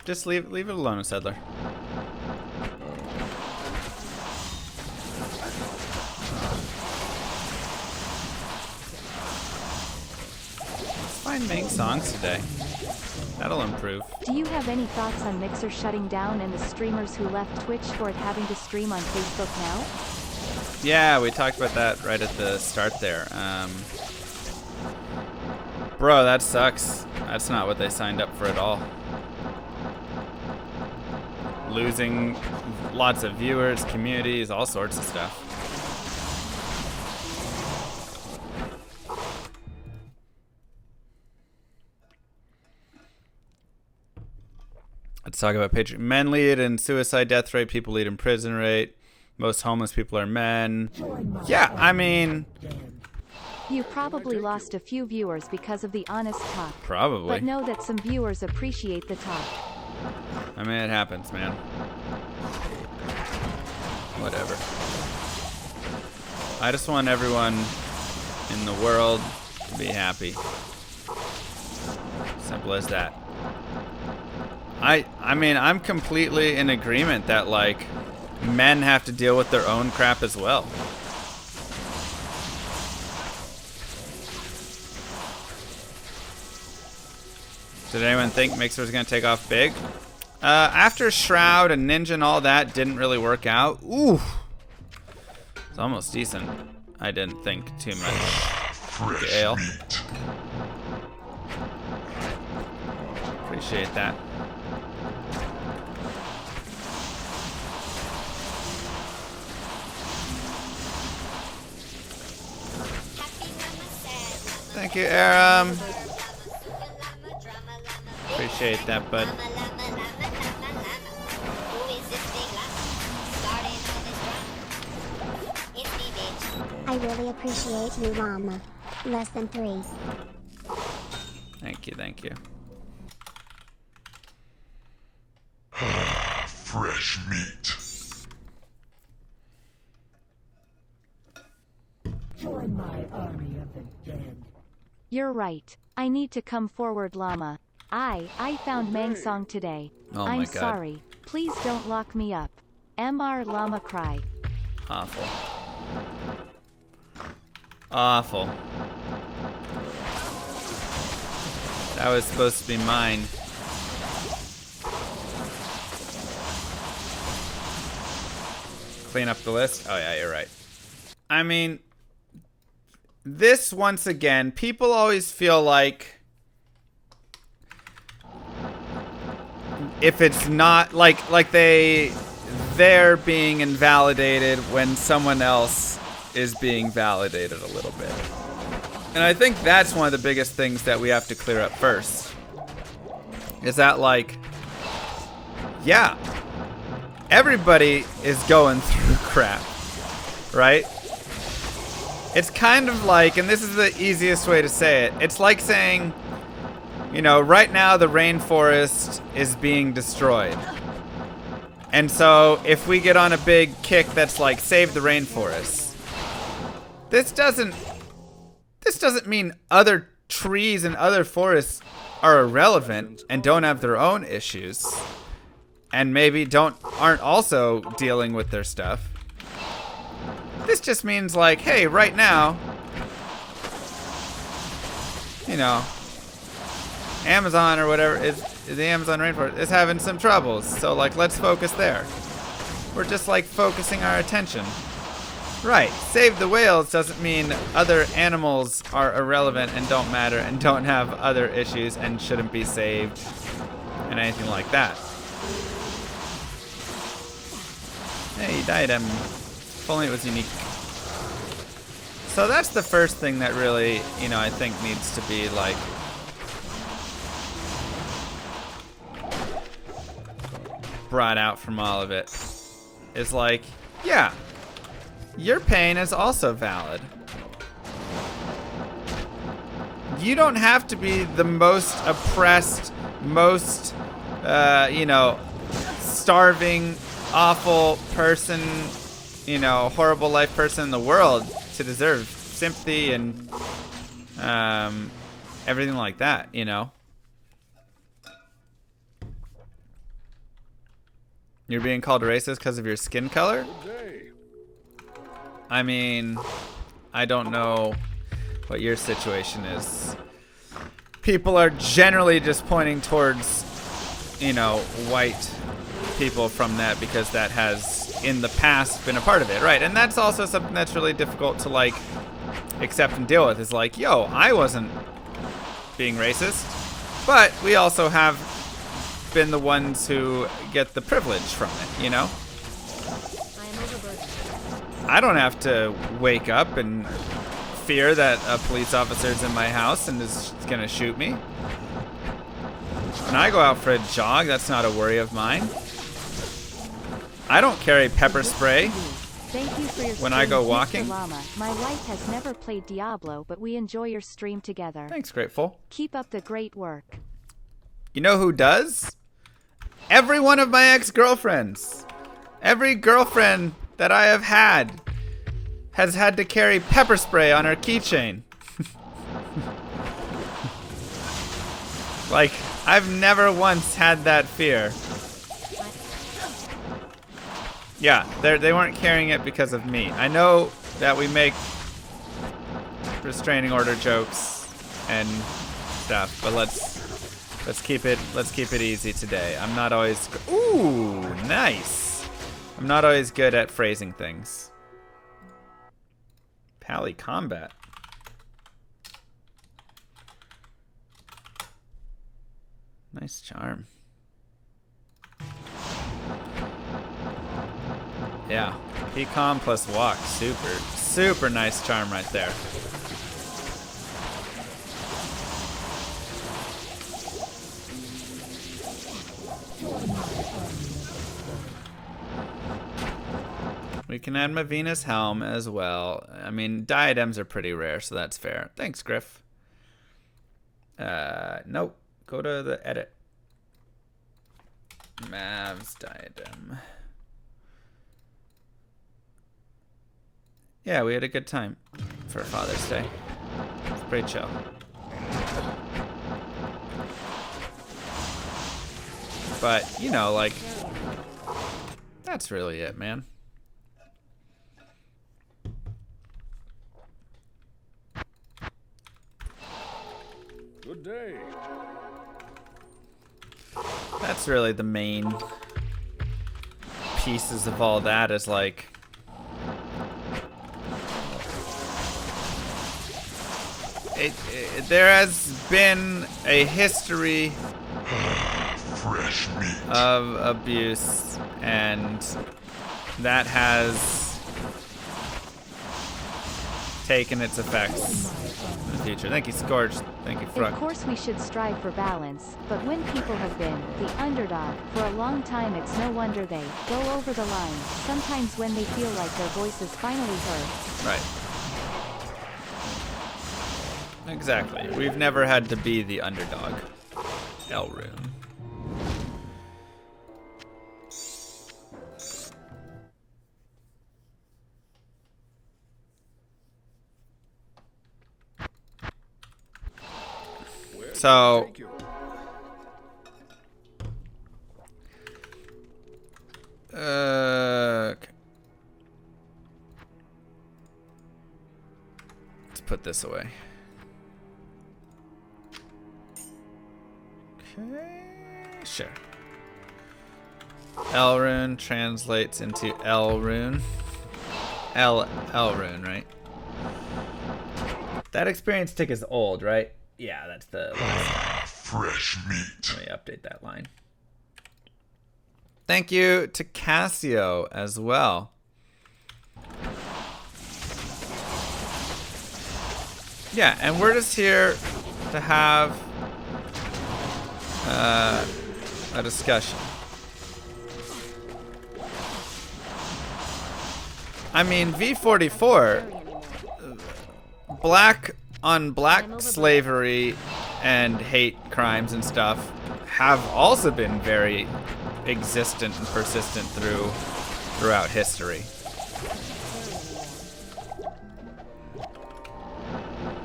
Just leave it alone, Settler. Let's find main songs today. That'll improve. Do you have any thoughts on Mixer shutting down and the streamers who left Twitch for it having to stream on Facebook now? Yeah, we talked about that right at the start there. Bro, that sucks. That's not what they signed up for at all. Losing lots of viewers, communities, all sorts of stuff. Let's talk about Patreon. Men lead in suicide death rate, people lead in prison rate. Most homeless people are men. Yeah, I mean... You probably lost a few viewers because of the honest talk. Probably. But know that some viewers appreciate the talk. I mean, it happens, man. Whatever. I just want everyone in the world to be happy. Simple as that. I mean, I'm completely in agreement that, like, men have to deal with their own crap as well. Did anyone think Mixer was going to take off big? After Shroud and Ninja and all that didn't really work out. Ooh. It's almost decent. I didn't think too much. Gale. Appreciate that. Thank you, Aram. Appreciate that, bud. I really appreciate you, Llama. Less than 3. Thank you, thank you. Fresh meat. Join my army of the dead. You're right. I need to come forward, Llama. I found Mang Song today. Oh my I'm God. sorry. Please don't lock me up. MR Llama cry. Awful. Awful. That was supposed to be mine. Clean up the list? Oh yeah, you're right. I mean, this once again, people always feel like if it's not like they're being invalidated when someone else is being validated a little bit. And I think that's one of the biggest things that we have to clear up first. Is that, like, yeah, everybody is going through crap, right? It's kind of like, and this is the easiest way to say it, it's like saying, you know, right now the rainforest is being destroyed. And so if we get on a big kick that's like, save the rainforest, this doesn't mean other trees and other forests are irrelevant and don't have their own issues and maybe aren't also dealing with their stuff. This just means, like, hey, right now, you know, Amazon or whatever is the Amazon rainforest is having some troubles. So, like, let's focus there. We're just, like, focusing our attention. Right. Save the whales doesn't mean other animals are irrelevant and don't matter and don't have other issues and shouldn't be saved and anything like that. Hey, diadem. If only it was unique. So that's the first thing that really, you know, I think needs to be, like, brought out from all of it. Is like, yeah, your pain is also valid. You don't have to be the most oppressed, most, you know, starving, awful person, you know, horrible life person in the world to deserve sympathy and everything like that, you know. You're being called racist because of your skin color? I mean, I don't know what your situation is. People are generally just pointing towards, you know, white people from that because that has, in the past, been a part of it, right? And that's also something that's really difficult to, like, accept and deal with. Is like, yo, I wasn't being racist, but we also have been the ones who get the privilege from it, you know? I don't have to wake up and fear that a police officer's in my house and is gonna shoot me. When I go out for a jog, that's not a worry of mine. I don't carry pepper spray Thank you for your when I go stream, walking. Mr. Llama. My wife has never played Diablo, but we enjoy your stream together. Thanks, Grateful. Keep up the great work. You know who does? Every one of my ex-girlfriends. Every girlfriend that I have had has had to carry pepper spray on her keychain. Like, I've never once had that fear. Yeah, they weren't carrying it because of me. I know that we make restraining order jokes and stuff, but let's keep it easy today. I'm not always ooh, nice. I'm not always good at phrasing things. Pally combat. Nice charm. Yeah, Pecom plus walk, super nice charm right there. We can add my Venus helm as well. I mean, diadems are pretty rare, so that's fair. Thanks, Griff. Nope. Go to the edit. Mav's diadem. Yeah, we had a good time for Father's Day. It's pretty chill. But, you know, like, that's really it, man. Good day. That's really the main pieces of all that is like, there has been a history Fresh meat. of abuse, and that has taken its effects in the future. Thank you, Scorch. Thank you, Of Fruck. course we should strive for balance, but when people have been the underdog for a long time, it's no wonder they go over the line, sometimes when they feel like their voice is finally heard. Right. Exactly. We've never had to be the underdog. Elrune. So, Thank you. okay. Let's put this away. Okay, sure. Elrune translates into Elrune. Elrune, right? That experience tick is old, right? Yeah, that's the last. Fresh meat. Let me update that line. Thank you to Cassio as well. Yeah, and we're just here to have a discussion. I mean, V44, black on black slavery and hate crimes and stuff have also been very existent and persistent throughout history.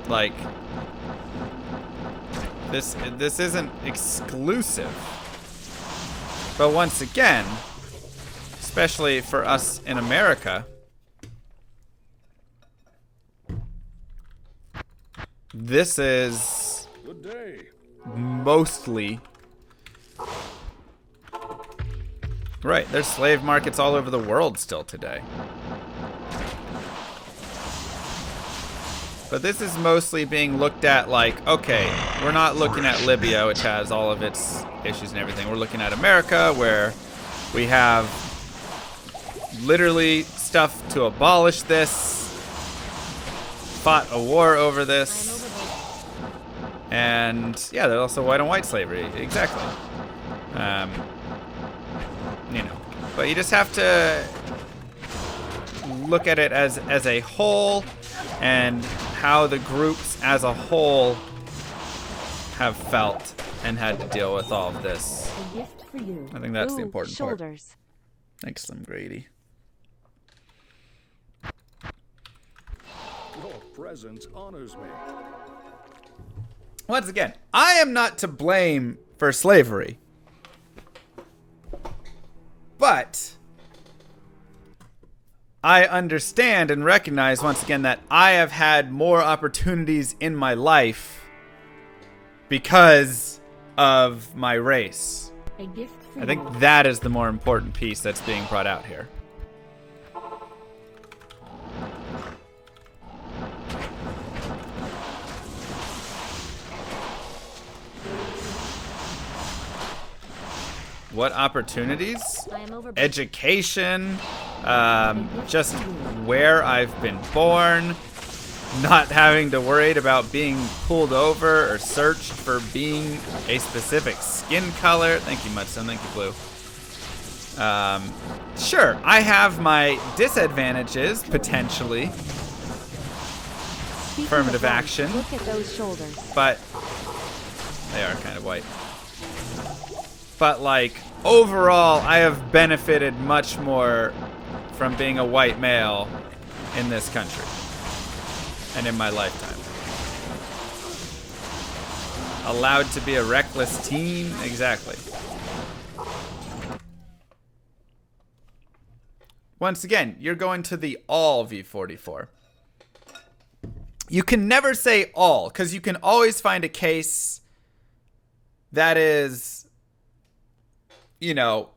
Like, this isn't exclusive. But once again, especially for us in America, this is Good day. mostly right. There's slave markets all over the world still today. But this is mostly being looked at like, okay, we're not looking at Libya, which has all of its issues and everything. We're looking at America, where we have literally stuff to abolish this, fought a war over this, and yeah, there's also white on white slavery, exactly. You know, but you just have to look at it as a whole, and how the groups as a whole have felt and had to deal with all of this. A gift for you. I think that's the Ooh, important shoulders. part. Thanks, Slim Grady. Your presence honors me. Once again, I am not to blame for slavery. But I understand and recognize once again that I have had more opportunities in my life because of my race. A gift for I think that is the more important piece that's being brought out here. What opportunities? Education, just where I've been born, not having to worry about being pulled over or searched for being a specific skin color. Thank you, Mudstone. Thank you, Blue. Sure, I have my disadvantages, potentially. Speaking Affirmative of white, action. Look at those shoulders. But they are kind of white. But like overall, I have benefited much more from being a white male in this country and in my lifetime. Allowed to be a reckless teen, exactly. Once again, you're going to the all V44. You can never say all, because you can always find a case that is, you know,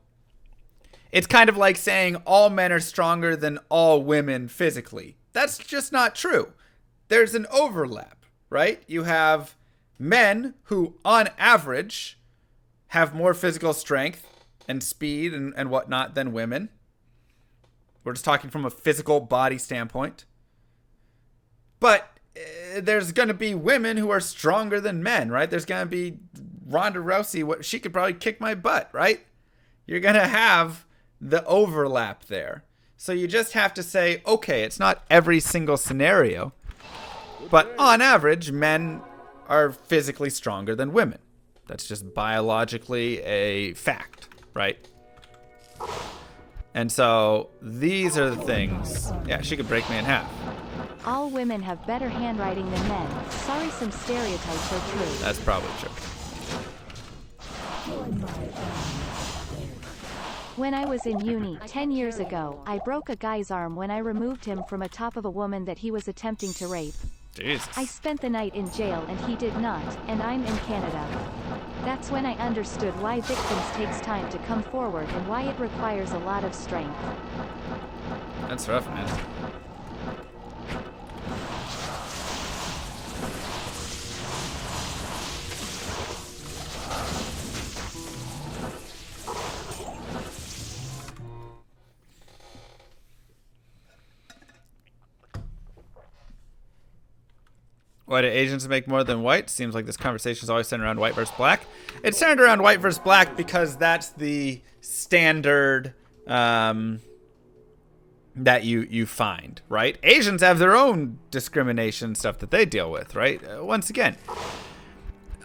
it's kind of like saying all men are stronger than all women physically. That's just not true. There's an overlap, right? You have men who, on average, have more physical strength and speed and whatnot than women. We're just talking from a physical body standpoint. But there's going to be women who are stronger than men, right? There's going to be Ronda Rousey. She could probably kick my butt, right? You're going to have the overlap there. So you just have to say, okay, it's not every single scenario, but on average, men are physically stronger than women. That's just biologically a fact, right? And so these are the things. Yeah, she could break me in half. All women have better handwriting than men. Sorry, some stereotypes are true. That's probably true. Join my army. When I was in uni 10 years ago, I broke a guy's arm when I removed him from atop of a woman that he was attempting to rape. Jesus. I spent the night in jail and he did not, and I'm in Canada. That's when I understood why victims takes time to come forward and why it requires a lot of strength. That's rough, man. Why do Asians make more than white? Seems like this conversation is always centered around white versus black. It's centered around white versus black because that's the standard that you find, right? Asians have their own discrimination stuff that they deal with, right? Once again,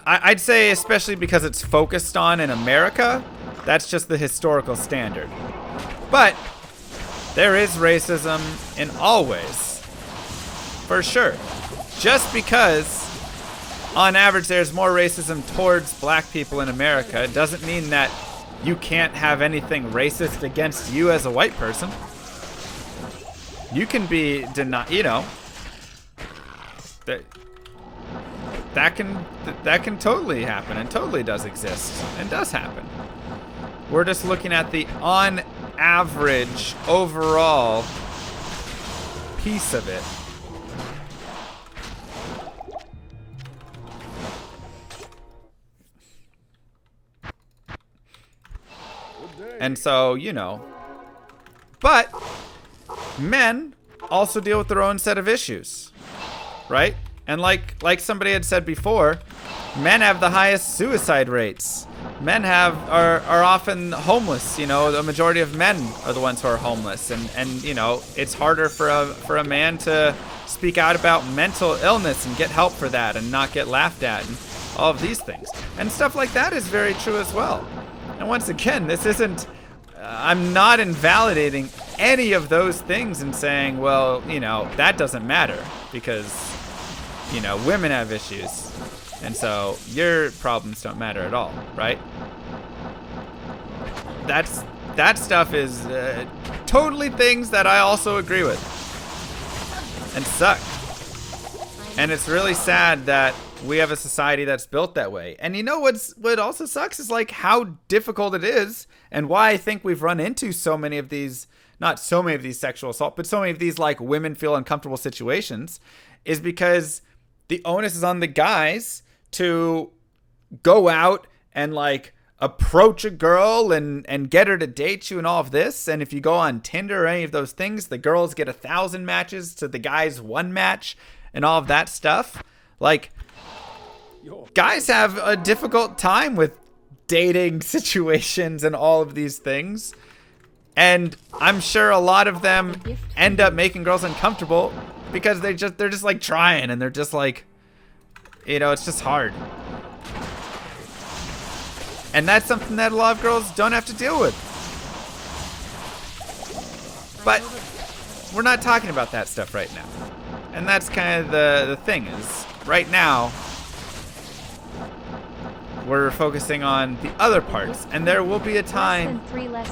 I'd say especially because it's focused on in America, that's just the historical standard. But there is racism in all ways, for sure. Just because, on average, there's more racism towards black people in America doesn't mean that you can't have anything racist against you as a white person. You can be denied, you know. That can totally happen and totally does exist and does happen. We're just looking at the on average overall piece of it. And so, you know, but men also deal with their own set of issues, right? And like somebody had said before, men have the highest suicide rates. Men are often homeless. You know, the majority of men are the ones who are homeless, and you know, it's harder for a man to speak out about mental illness and get help for that and not get laughed at and all of these things. And stuff like that is very true as well. And once again, this isn't, I'm not invalidating any of those things and saying, well, you know, that doesn't matter because, you know, women have issues. And so your problems don't matter at all, right? That stuff is totally things that I also agree with and suck. And it's really sad that we have a society that's built that way. And you know what also sucks is like how difficult it is, and why I think we've run into so many of these, not so many of these sexual assault, but so many of these like women feel uncomfortable situations, is because the onus is on the guys to go out and like approach a girl and get her to date you and all of this. And if you go on Tinder or any of those things, the girls get 1,000 matches to the guys 1 match and all of that stuff. Like, guys have a difficult time with dating situations and all of these things. And I'm sure a lot of them end up making girls uncomfortable because they're just like trying, and they're just like, you know, it's just hard. And that's something that a lot of girls don't have to deal with. But we're not talking about that stuff right now. And that's kind of the thing is, right now, we're focusing on the other parts. And there will be a time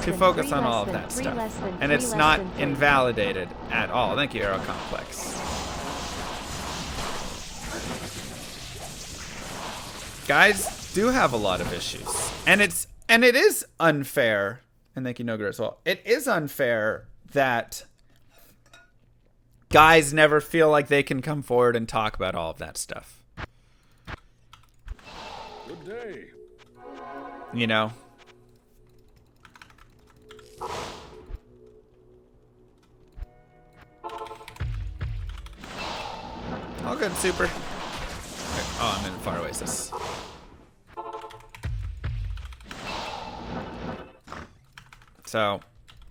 to focus on all of that stuff. And it's not invalidated at all. Thank you, Aero Complex. Guys do have a lot of issues. And it is unfair. And thank you, Nogar, as well. It is unfair that guys never feel like they can come forward and talk about all of that stuff. Good day. You know? All good, super. Oh, I'm in Far Oasis. So,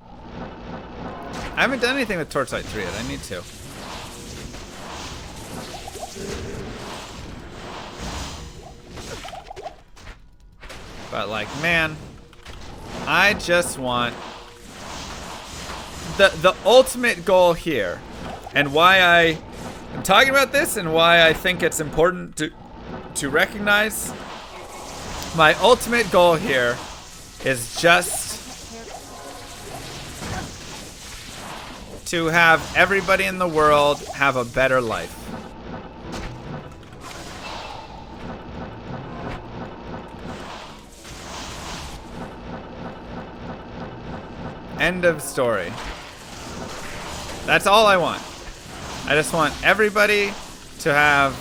I haven't done anything with Torchlight 3 yet. I need to. But like, man, I just want the ultimate goal here, and why I am talking about this, and why I think it's important to recognize. My ultimate goal here is just to have everybody in the world have a better life. End of story. That's all I want. I just want everybody to have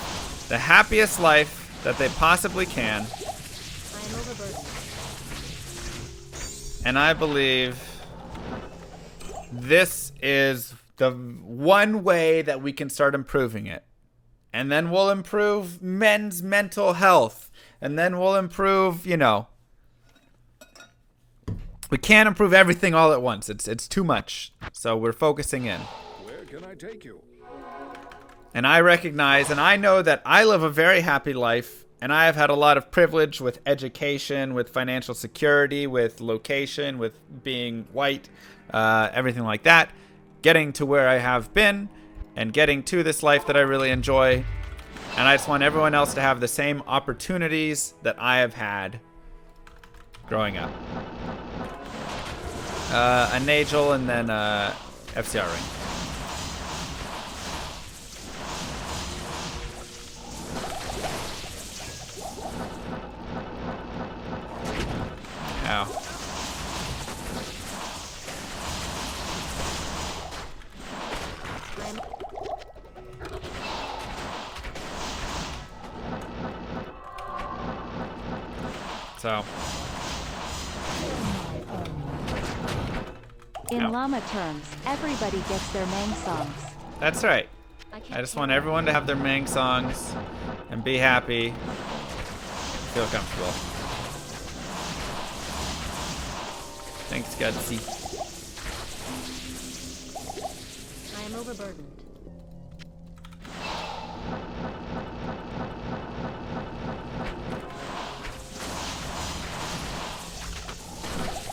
the happiest life that they possibly can. And I believe this is the one way that we can start improving it. And then we'll improve men's mental health. And then we'll improve, you know, we can't improve everything all at once. It's too much. So we're focusing in. Where can I take you? And I recognize and I know that I live a very happy life, and I have had a lot of privilege with education, with financial security, with location, with being white, everything like that, getting to where I have been and getting to this life that I really enjoy. And I just want everyone else to have the same opportunities that I have had growing up. A Nagel and then FCR ring. Ow. So. In Ow. llama terms, everybody gets their Mang songs. That's right. I just want everyone to have their Mang songs and be happy, feel comfortable. Thanks, Gutsy. I am overburdened.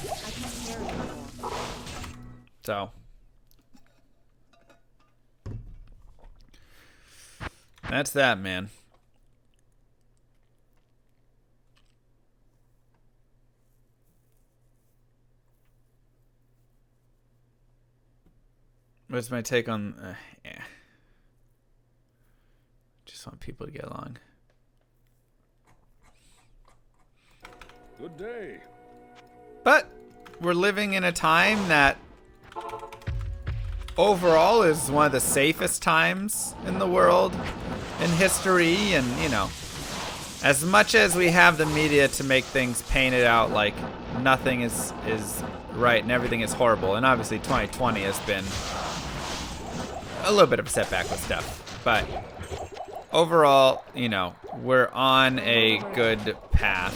I can't carry anymore. So. That's that, man. What's my take on... yeah. Just want people to get along. Good day. But we're living in a time that overall is one of the safest times in the world, in history, and, you know, as much as we have the media to make things painted out like nothing is right and everything is horrible, and obviously 2020 has been a little bit of a setback with stuff, but overall, you know, we're on a good path.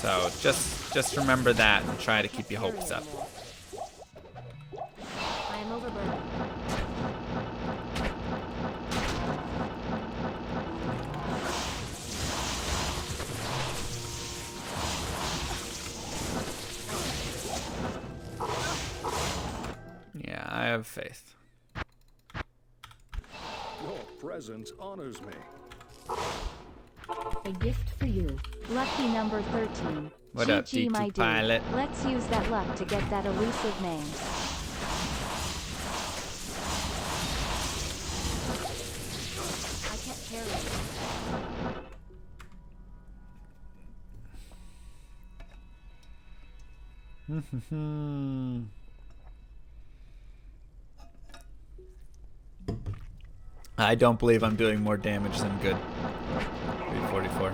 So just remember that and try to keep your hopes up. I am overburdened. Yeah, I have faith. Your presence honors me. A gift for you. Lucky number 13. What up, GG, D2 my dude. pilot? Let's use that luck to get that elusive name. I can't carry it. I don't believe I'm doing more damage than good. 344.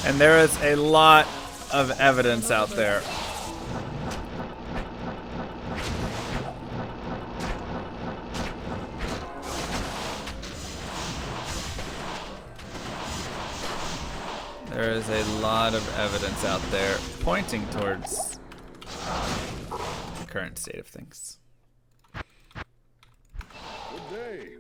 And there is a lot of evidence out there. There is a lot of evidence out there pointing towards the current state of things. Good day.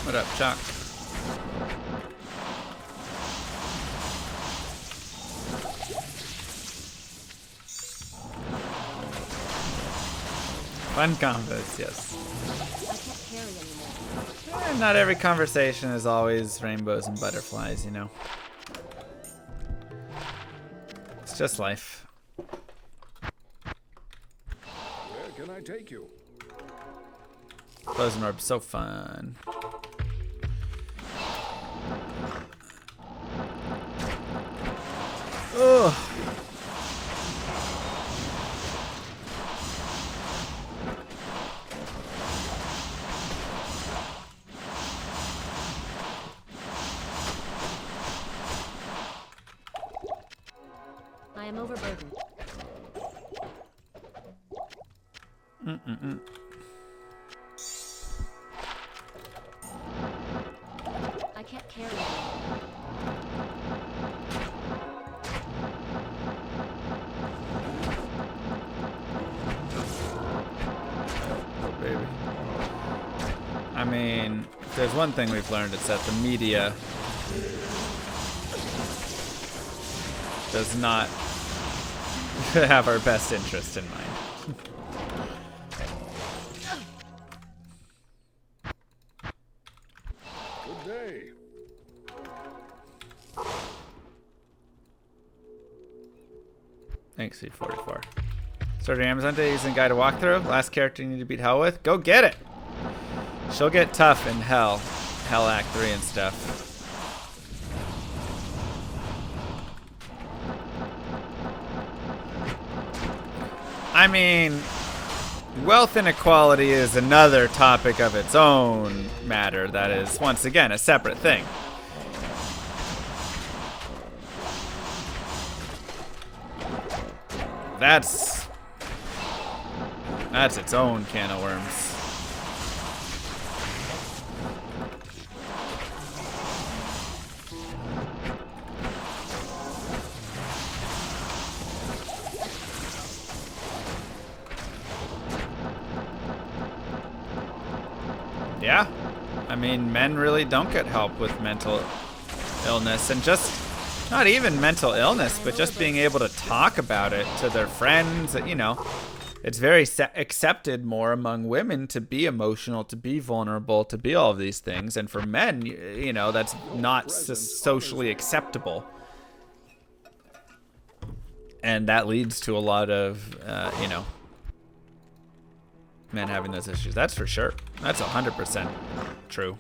What up, Chuck? Fun combos, yes. I can't carry anymore. Not every conversation is always rainbows and butterflies, you know. It's just life. Where can I take you? Frozen Orb's so fun. Ugh. I am overburdened. mean, if there's one thing we've learned, it's that the media does not have our best interest in mind. Good day. Thanks, C44. Started Amazon Day using guide to walk through. Last character you need to beat Hell with. Go get it! She'll get tough in Hell. Hell Act 3 and stuff. I mean, wealth inequality is another topic of its own matter that is, once again, a separate thing. That's its own can of worms. Yeah, I mean, men really don't get help with mental illness, and just not even mental illness, but just being able to talk about it to their friends. You know, it's very accepted more among women to be emotional, to be vulnerable, to be all of these things, and for men, you know, that's not socially acceptable, and that leads to a lot of, you know, men having those issues. That's for sure. That's 100% true.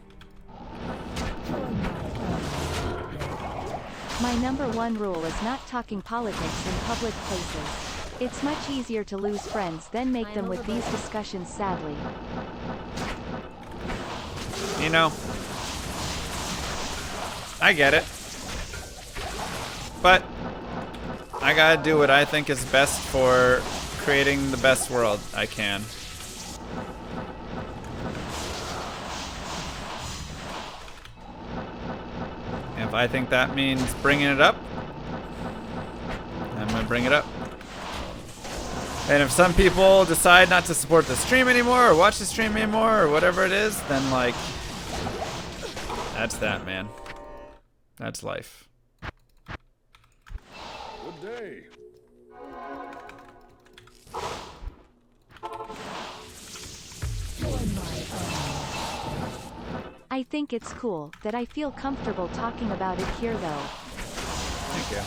My number one rule is not talking politics in public places. It's much easier to lose friends than make them with these discussions, sadly. You know, I get it. But I gotta do what I think is best for creating the best world I can. If I think that means bringing it up, I'm gonna bring it up. And if some people decide not to support the stream anymore or watch the stream anymore or whatever it is, then like, that's that, man. That's life. Good day. I think it's cool that I feel comfortable talking about it here, though. Thank you.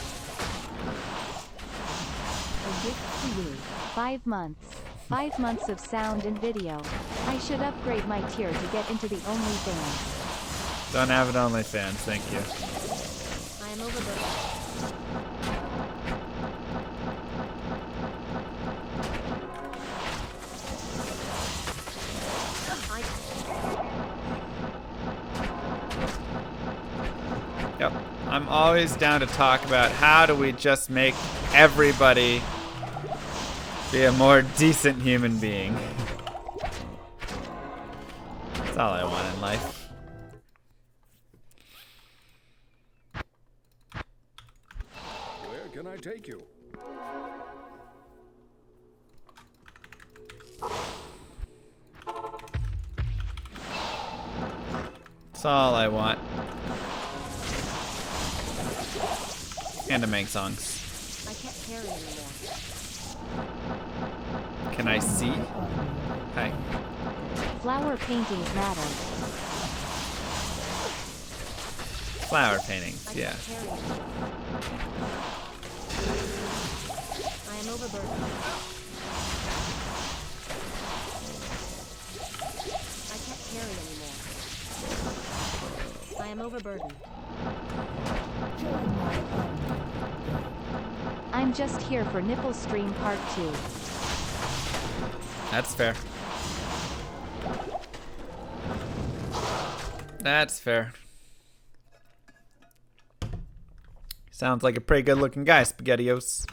A gift to you. 5 months. 5 months of sound and video. I should upgrade my tier to get into the OnlyFans. Don't have an OnlyFans, thank you. I am overbooked. Yep. I'm always down to talk about how do we just make everybody be a more decent human being. That's all I want in life. Where can I take you? That's all I want. And to make songs. I can't carry anymore. Can I see? Hi. Flower paintings matter. Flower paintings, yeah. I can't carry anymore. I am overburdened. I can't carry anymore. I am overburdened. I'm just here for Nipple Stream Part 2. That's fair. That's fair. Sounds like a pretty good looking guy, SpaghettiOs.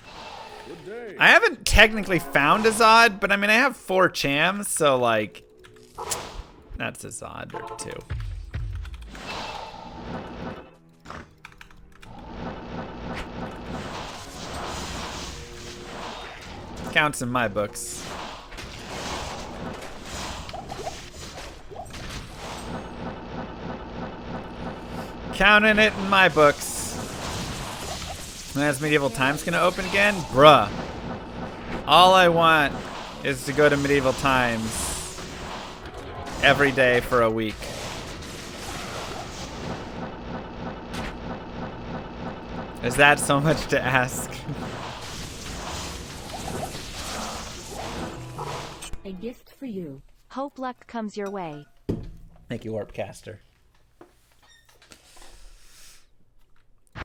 Good day. I haven't technically found a Zod, but I mean I have 4 Chams, so like that's a Zod or 2. Counts in my books. Counting it in my books. When is Medieval Times gonna open again? Bruh. All I want is to go to Medieval Times every day for a week. Is that so much to ask? A gift for you. Hope luck comes your way. Thank you, Warpcaster.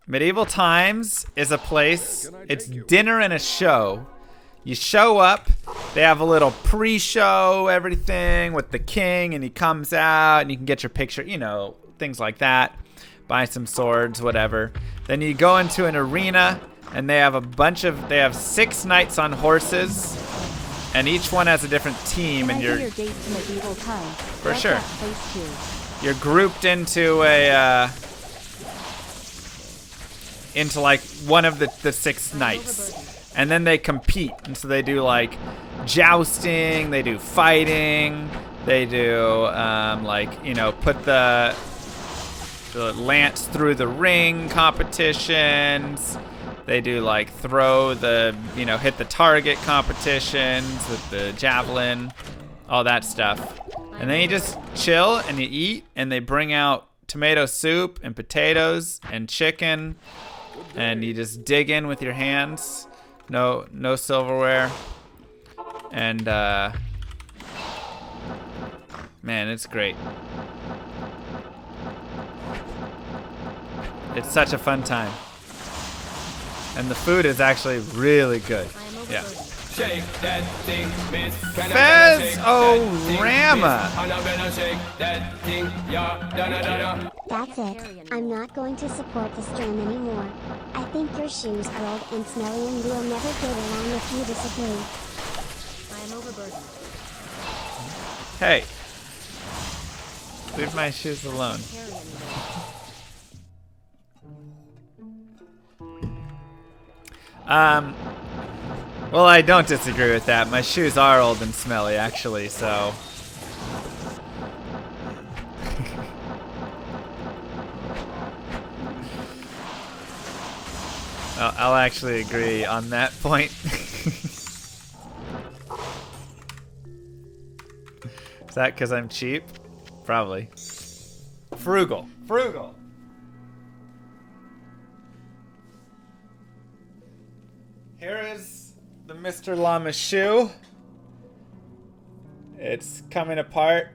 Medieval Times is a place, it's dinner and a show. You show up, they have a little pre-show, everything with the king, and he comes out, and you can get your picture, you know, things like that. Buy some swords, whatever. Then you go into an arena, and they have they have 6 knights on horses, and each one has a different team, and your date to Medieval Times. For Like sure. that place too. You're grouped into into like one of the 6 knights, and then they compete, and so they do like jousting, they do fighting, they do like, you know, put the lance through the ring competitions, they do like throw the, you know, hit the target competitions with the javelin, all that stuff. And then you just chill and you eat, and they bring out tomato soup and potatoes and chicken, and you just dig in with your hands. No silverware. And man, it's great. It's such a fun time. And the food is actually really good. Yeah. Shake that thing, miss. Fez Orama. That's it. I'm not going to support the stream anymore. I think your shoes are old and smelly and we'll never get along if you disagree. I am overburdened. Hey. Leave my shoes alone. Well, I don't disagree with that. My shoes are old and smelly, actually, so. I'll actually agree on that point. Is that because I'm cheap? Probably. Frugal. Frugal. Here is the Mr. Llama shoe. It's coming apart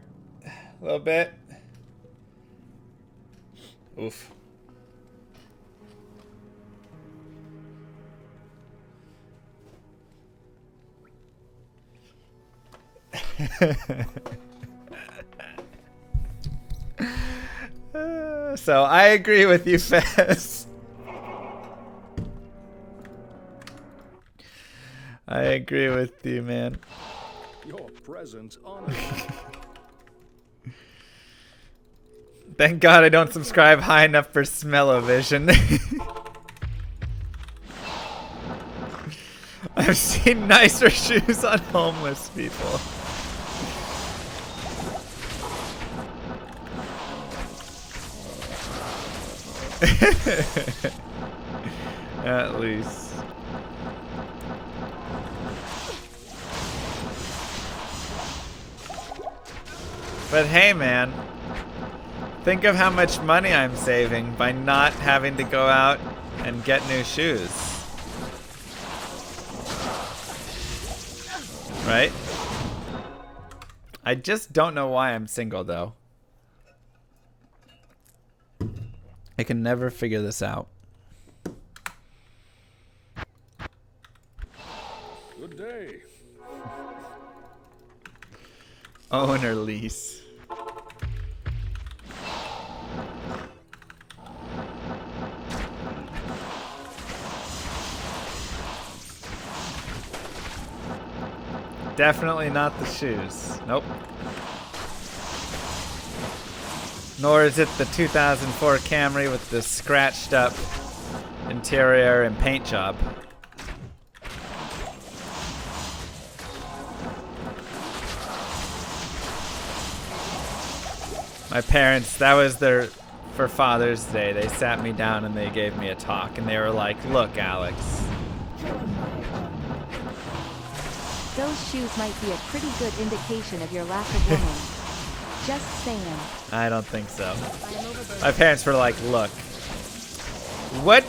a little bit. Oof. So I agree with you, Fez. I agree with you, man. Your presence honors me. Thank God I don't subscribe high enough for smell-o-vision. I've seen nicer shoes on homeless people. At least. But hey, man, think of how much money I'm saving by not having to go out and get new shoes. Right? I just don't know why I'm single, though. I can never figure this out. Good day. Own or lease. Definitely not the shoes. Nope. Nor is it the 2004 Camry with the scratched up interior and paint job. My parents, that was their for Father's Day, they sat me down and they gave me a talk, and they were like, "Look, Alex, Those shoes might be a pretty good indication of your lack of woman. Just saying. I don't think so." My parents were like, "Look,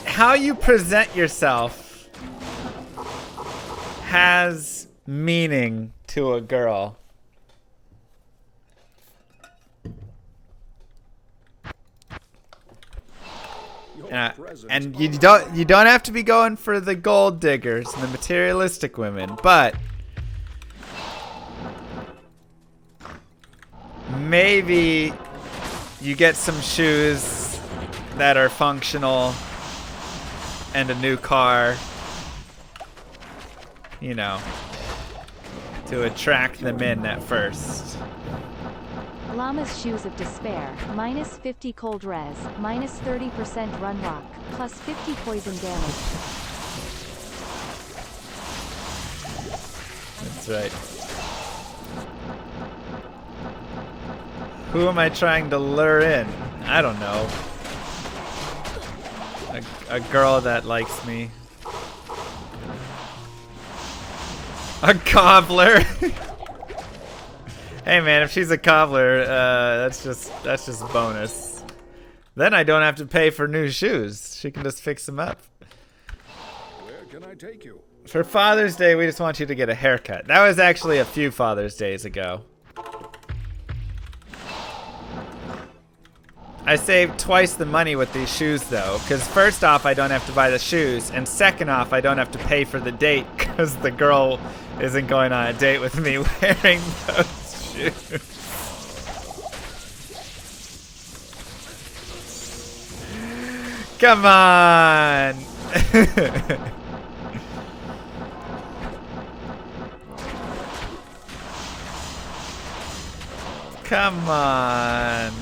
how you present yourself has meaning to a girl." And you don't have to be going for the gold diggers and the materialistic women, but maybe you get some shoes that are functional and a new car, you know, to attract them in at first. Llama's Shoes of Despair, minus 50 cold res, minus 30% run lock, plus 50 poison damage. That's right. Who am I trying to lure in? I don't know. A girl that likes me. A cobbler. Hey man, if she's a cobbler, that's just bonus. Then I don't have to pay for new shoes. She can just fix them up. Where can I take you? For Father's Day, we just want you to get a haircut. That was actually a few Father's Days ago. I saved twice the money with these shoes though, because first off, I don't have to buy the shoes, and second off, I don't have to pay for the date because the girl isn't going on a date with me wearing those shoes. Come on. Come on.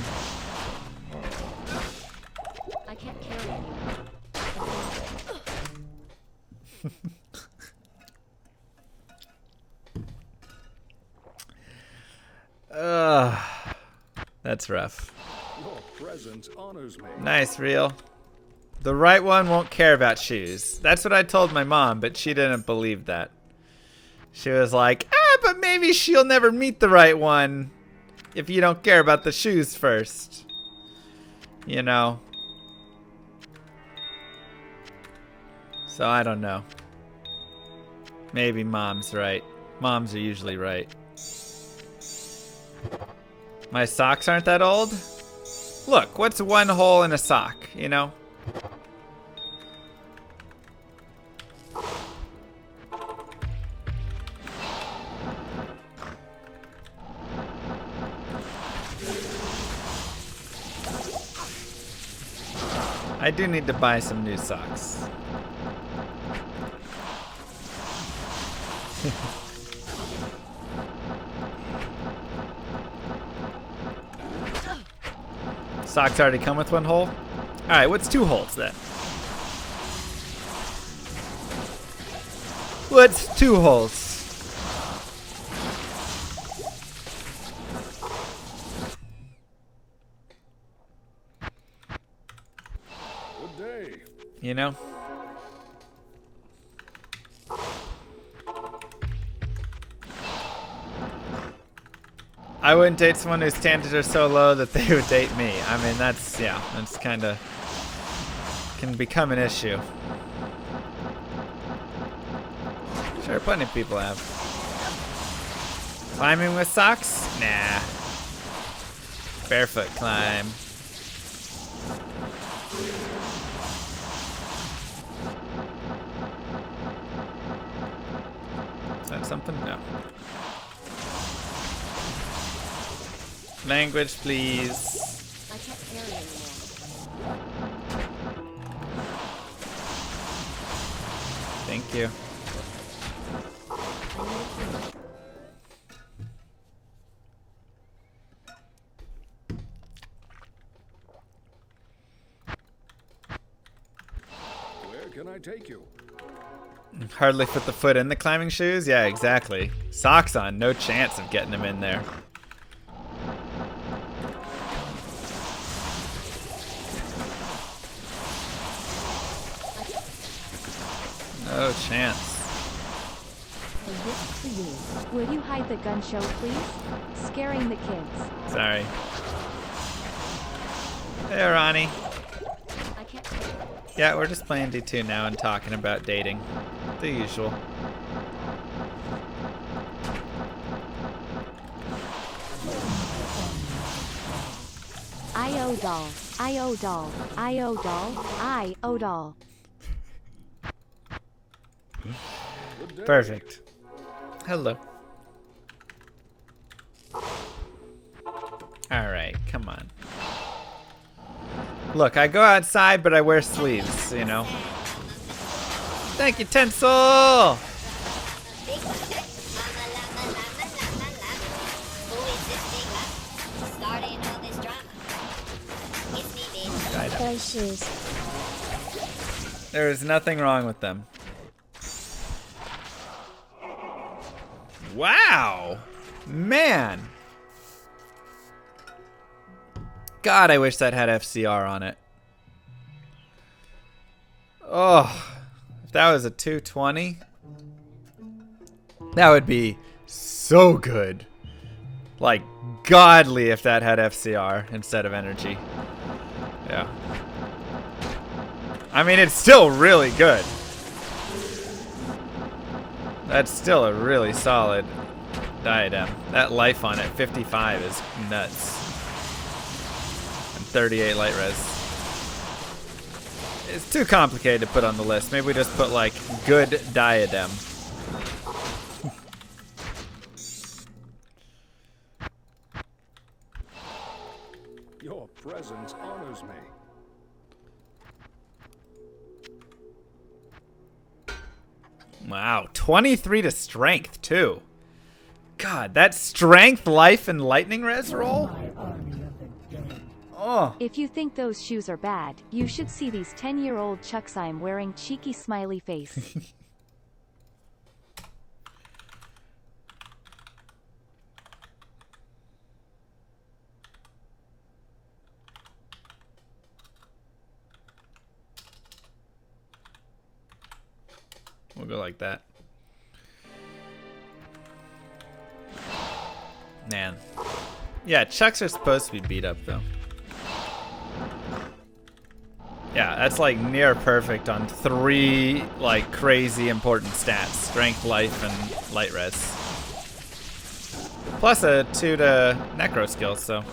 I can't carry you. That's rough. Your presence honors me. Nice, Real. The right one won't care about shoes. That's what I told my mom, but she didn't believe that. She was like, but maybe she'll never meet the right one if you don't care about the shoes first. You know. So I don't know. Maybe mom's right. Moms are usually right. My socks aren't that old? Look, what's one hole in a sock, you know? I do need to buy some new socks. Socks already come with one hole? Alright, what's two holes then? What's two holes? Good day. You know? I wouldn't date someone whose standards are so low that they would date me. I mean, that's kind of, can become an issue. Sure, plenty of people have. Climbing with socks? Nah. Barefoot climb. Is that something? No. Language, please. I can't carry anymore. Thank you. Where can I take you? Hardly fit the foot in the climbing shoes? Yeah, exactly. Socks on, no chance of getting them in there. Oh, chance. A gift for you. Would you hide the gun show, please? Scaring the kids. Sorry. Hey, Ronnie. I can't. Yeah, we're just playing D2 now and talking about dating. The usual. I-O doll. I-O doll. I-O doll. I-O doll. Good day. Perfect. Hello. Alright, come on. Look, I go outside, but I wear sleeves, you know. Thank you, Tinsel! Those shoes. There is nothing wrong with them. Wow! Man! God, I wish that had FCR on it. Oh, if that was a 220, that would be so good. Like, godly if that had FCR instead of energy. Yeah. I mean, it's still really good. That's still a really solid diadem. That life on it, 55, is nuts. And 38 light res. It's too complicated to put on the list. Maybe we just put, like, good diadem. Your presence honors me. Wow, 23 to strength, too. God, that strength, life, and lightning res roll? Oh. If you think those shoes are bad, you should see these 10-year-old Chucks I'm wearing. Cheeky smiley face. We'll go like that. Man. Yeah, Chucks are supposed to be beat up, though. Yeah, that's like near perfect on 3 like crazy important stats: strength, life, and light res. Plus a 2 to necro skill, so.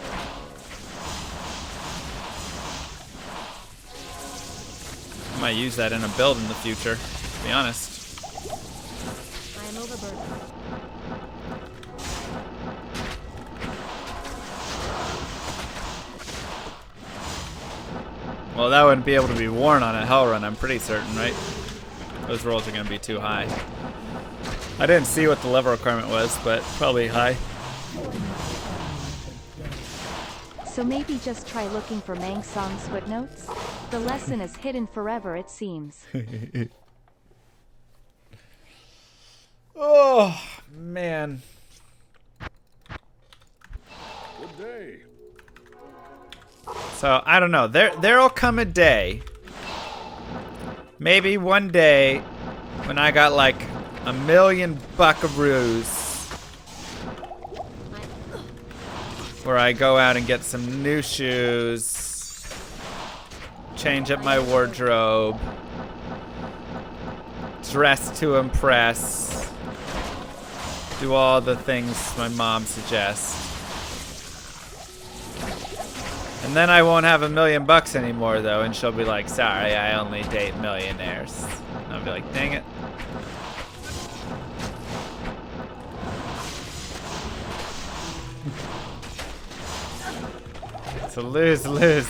I might use that in a build in the future, to be honest. I am overburdened. Well, that wouldn't be able to be worn on a hell run, I'm pretty certain, right? Those rolls are going to be too high. I didn't see what the level requirement was, but probably high. So maybe just try looking for Mang Song's footnotes? The lesson is hidden forever, it seems. Oh, man. Good day. So, I don't know. There'll come a day, maybe one day, when I got like 1,000,000 buckaroos, where I go out and get some new shoes, change up my wardrobe, dress to impress, do all the things my mom suggests. And then I won't have $1,000,000 anymore, though, and she'll be like, sorry, I only date millionaires. And I'll be like, dang it. It's a lose-lose.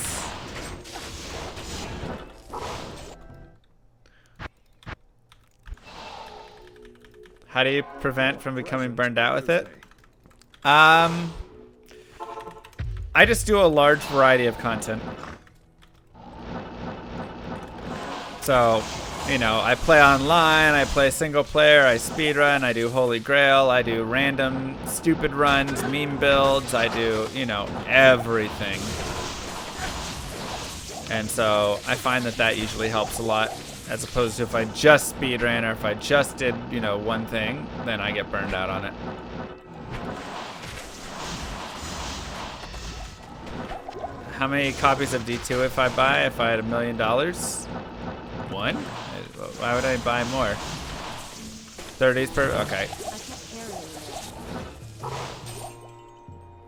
How do you prevent from becoming burned out with it? I just do a large variety of content. So, you know, I play online, I play single player, I speedrun, I do Holy Grail, I do random stupid runs, meme builds, I do, you know, everything. And so I find that that usually helps a lot. As opposed to if I just speedran or if I just did, you know, one thing, then I get burned out on it. How many copies of D2 if I buy if I had $1 million? One? Why would I buy more? 30s per, okay. I can't carry anymore.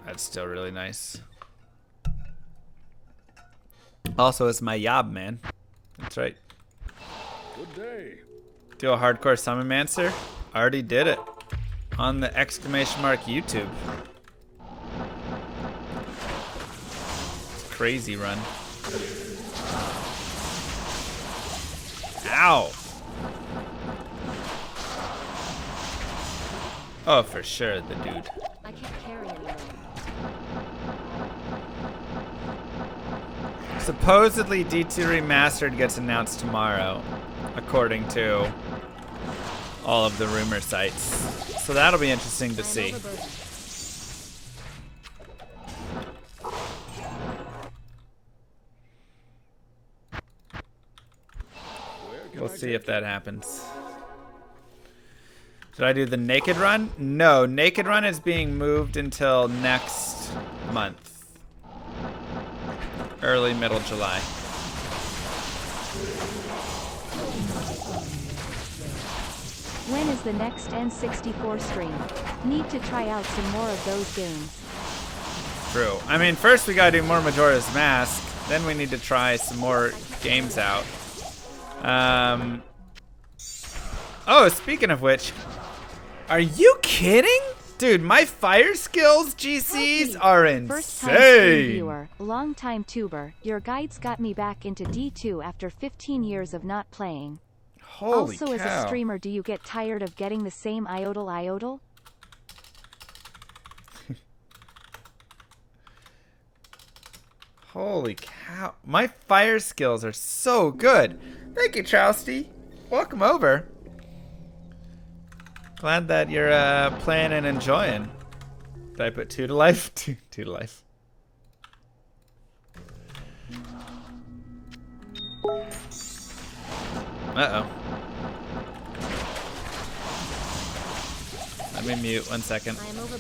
That's still really nice. Also, it's my yob, man. That's right. Good day. Do a hardcore summon mancer? Already did it. On the exclamation mark YouTube. Crazy run. Ow! Oh, for sure, the dude. I can't carry anymore. Supposedly D2 Remastered gets announced tomorrow, according to all of the rumor sites. So that'll be interesting to see. We'll see if that happens. Did I do the Naked Run? No, Naked Run is being moved until next month. Early, middle July. When is the next N64 stream? Need to try out some more of those games. True. I mean, first we gotta do more Majora's Mask, then we need to try some more games out. Oh, speaking of which, are you kidding? Dude, my fire skills GCs are First time stream insane. viewer, long time tuber. Your guides got me back into D2 after 15 years of not playing. Holy also, cow. as a streamer, do you get tired of getting the same iodal? Holy cow. My fire skills are so good. Thank you, Trousty. Welcome over. Glad that you're playing and enjoying. Did I put 2 to life? 2 to life. Uh-oh. Let me mute 1 second. I am over.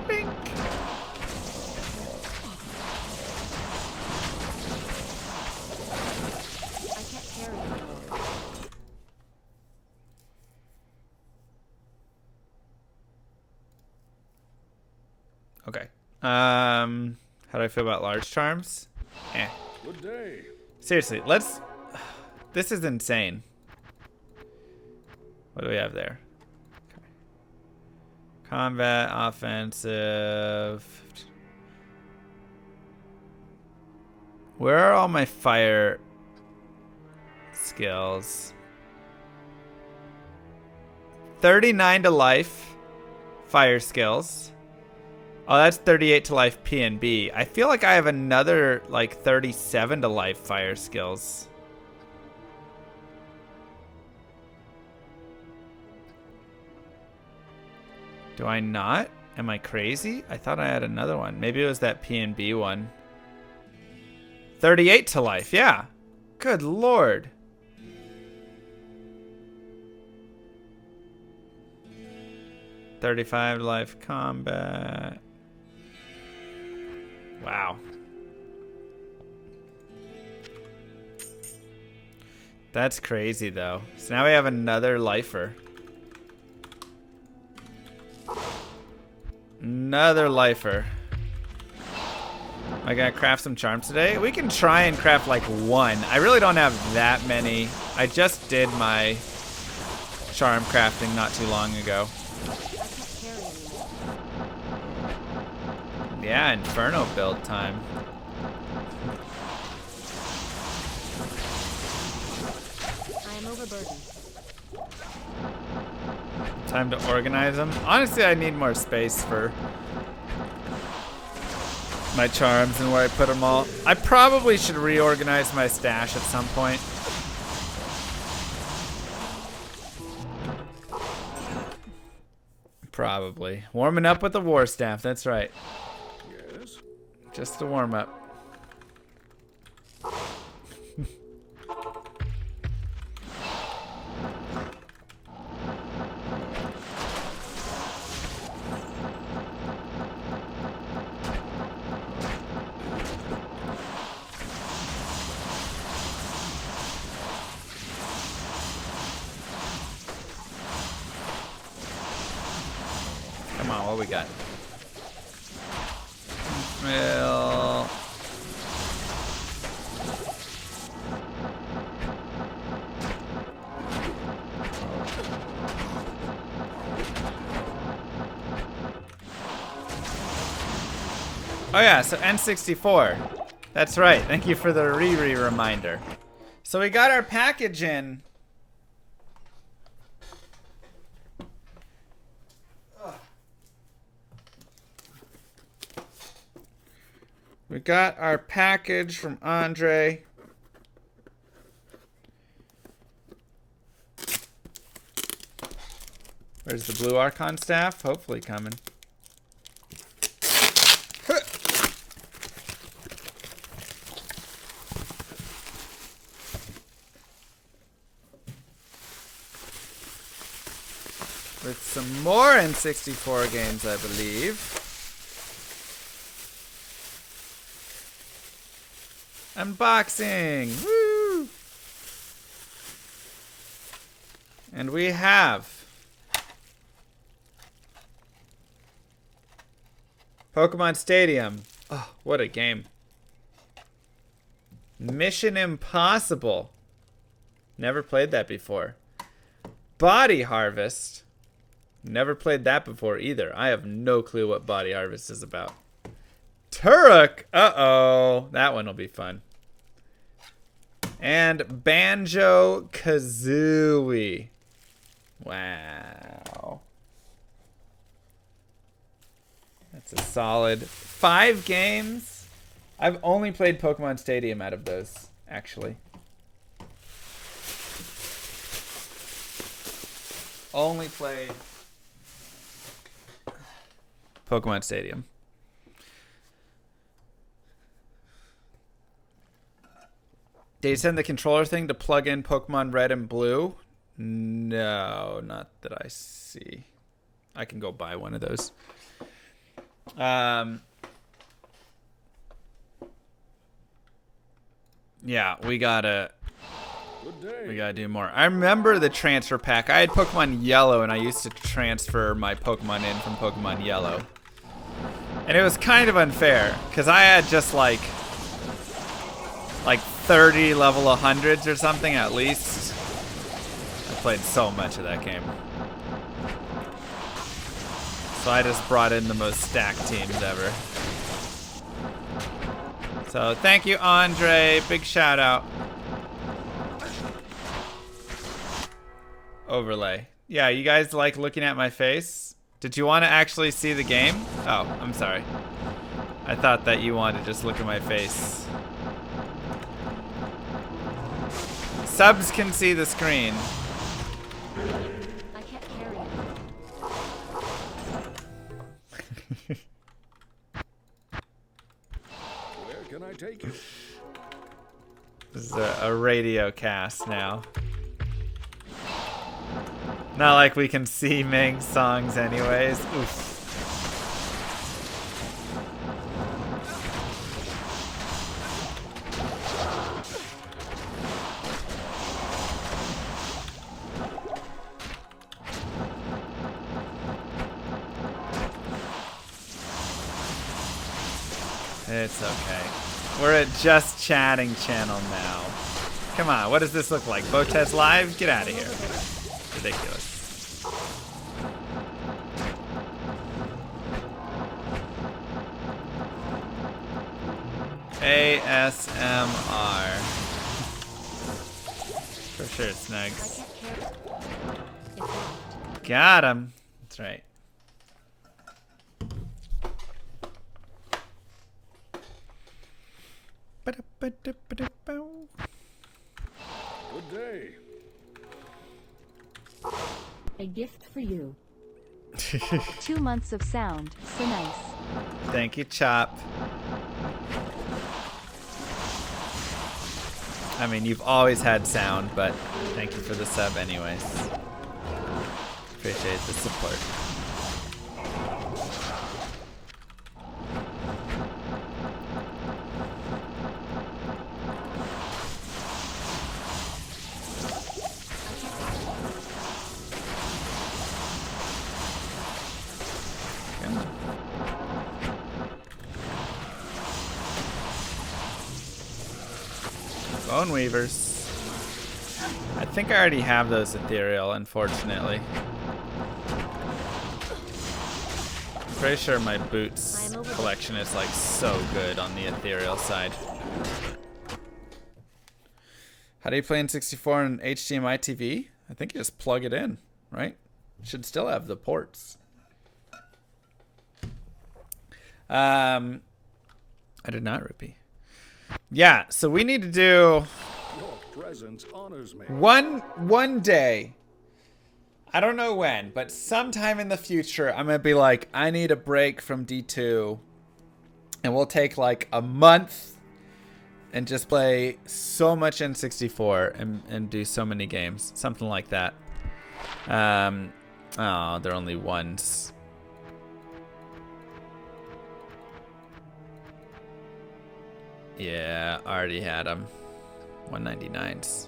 Bink. I can't carry anymore. Okay. How do I feel about large charms? Eh. Good day. Seriously, let's... This is insane. What do we have there? Okay. Combat, offensive... Where are all my fire skills? 39 to life. Fire skills. Oh, that's 38 to life PNB. I feel like I have another, like, 37 to life fire skills. Do I not? Am I crazy? I thought I had another one. Maybe it was that PNB one. 38 to life, yeah. Good lord. $35 life combat. Wow. That's crazy though. So now we have another lifer. Another lifer. Am I gonna craft some charms today? We can try and craft like one. I really don't have that many. I just did my charm crafting not too long ago. I can't carry anymore. Yeah, Inferno build time. I am overburdened. Time to organize them. Honestly, I need more space for my charms and where I put them all. I probably should reorganize my stash at some point. Probably. Warming up with the war staff, that's right. Yes. Just a warm up. Come on, what we got? Well, oh yeah, so N64. That's right. Thank you for the Riri reminder. So we got our package in. We got our package from Andre. Where's the blue Archon staff? Hopefully coming. With some more N64 games, I believe. Unboxing! Woo! And we have Pokemon Stadium. Oh, what a game. Mission Impossible. Never played that before. Body Harvest. Never played that before either. I have no clue what Body Harvest is about. Turok! Uh-oh. That one will be fun. And Banjo-Kazooie. Wow. That's a solid 5 games. I've only played Pokemon Stadium out of those, actually. Only played Pokemon Stadium. Did you send the controller thing to plug in Pokemon Red and Blue? No, not that I see. I can go buy one of those. Yeah, we gotta do more. I remember the transfer pack. I had Pokemon Yellow, and I used to transfer my Pokemon in from Pokemon Yellow. And it was kind of unfair, because I had just like 30 level 100s or something at least. I played so much of that game. So I just brought in the most stacked teams ever. So thank you, Andre. Big shout out. Overlay. Yeah, you guys like looking at my face? Did you want to actually see the game? Oh, I'm sorry. I thought that you wanted to just look at my face. Subs can see the screen. I can't carry it. Where can I take you? This is a radio cast now. Not like we can see Ming's songs anyways. Oof. It's okay. We're a just chatting channel now. Come on, what does this look like? Botez Live? Get out of here. Ridiculous. ASMR. For sure, Snugs. Got him. That's right. Good day. A gift for you. 2 months of sound, so nice. Thank you, Chop. I mean, you've always had sound, but thank you for the sub anyways. Appreciate the support. Bone Weavers. I think I already have those ethereal, unfortunately. I'm pretty sure my boots collection is like so good on the ethereal side. How do you play in 64 and HDMI TV? I think you just plug it in, right? Should still have the ports. I did not, Rupee. Yeah, so we need to do Your presence honors me. one day. I don't know when, but sometime in the future, I'm gonna be like, I need a break from D2, and we'll take like a month and just play so much N64 and do so many games, something like that. Oh, they're only ones. Yeah, I already had them. 199s.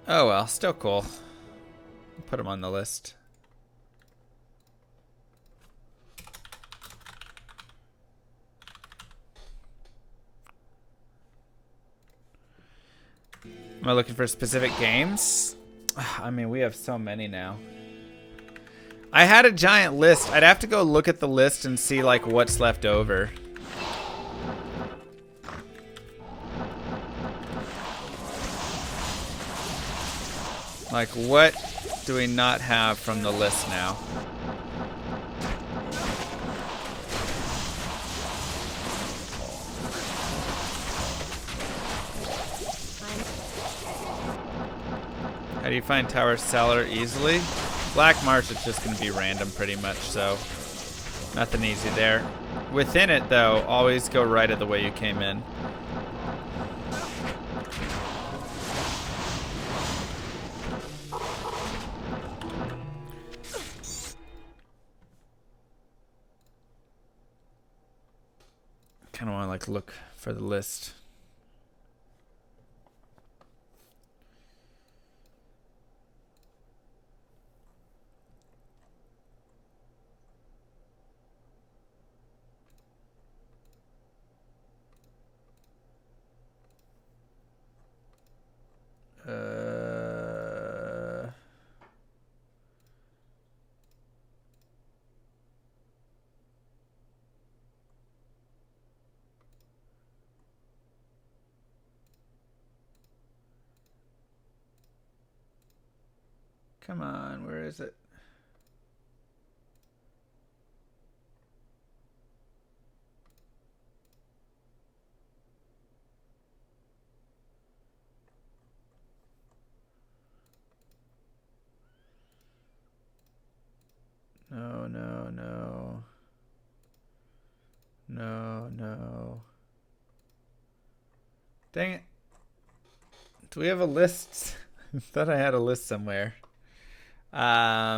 Oh well, still cool. Put them on the list. Am I looking for specific games? I mean, we have so many now. I had a giant list. I'd have to go look at the list and see like what's left over. Like, what do we not have from the list now? How do you find Tower Cellar easily? Black Marsh is just going to be random pretty much, so nothing easy there. Within it, though, always go right at the way you came in. Kind of want to like look for the list. Come on, where is it? No, no, no. No, no. Dang it. Do we have a list? I thought I had a list somewhere. I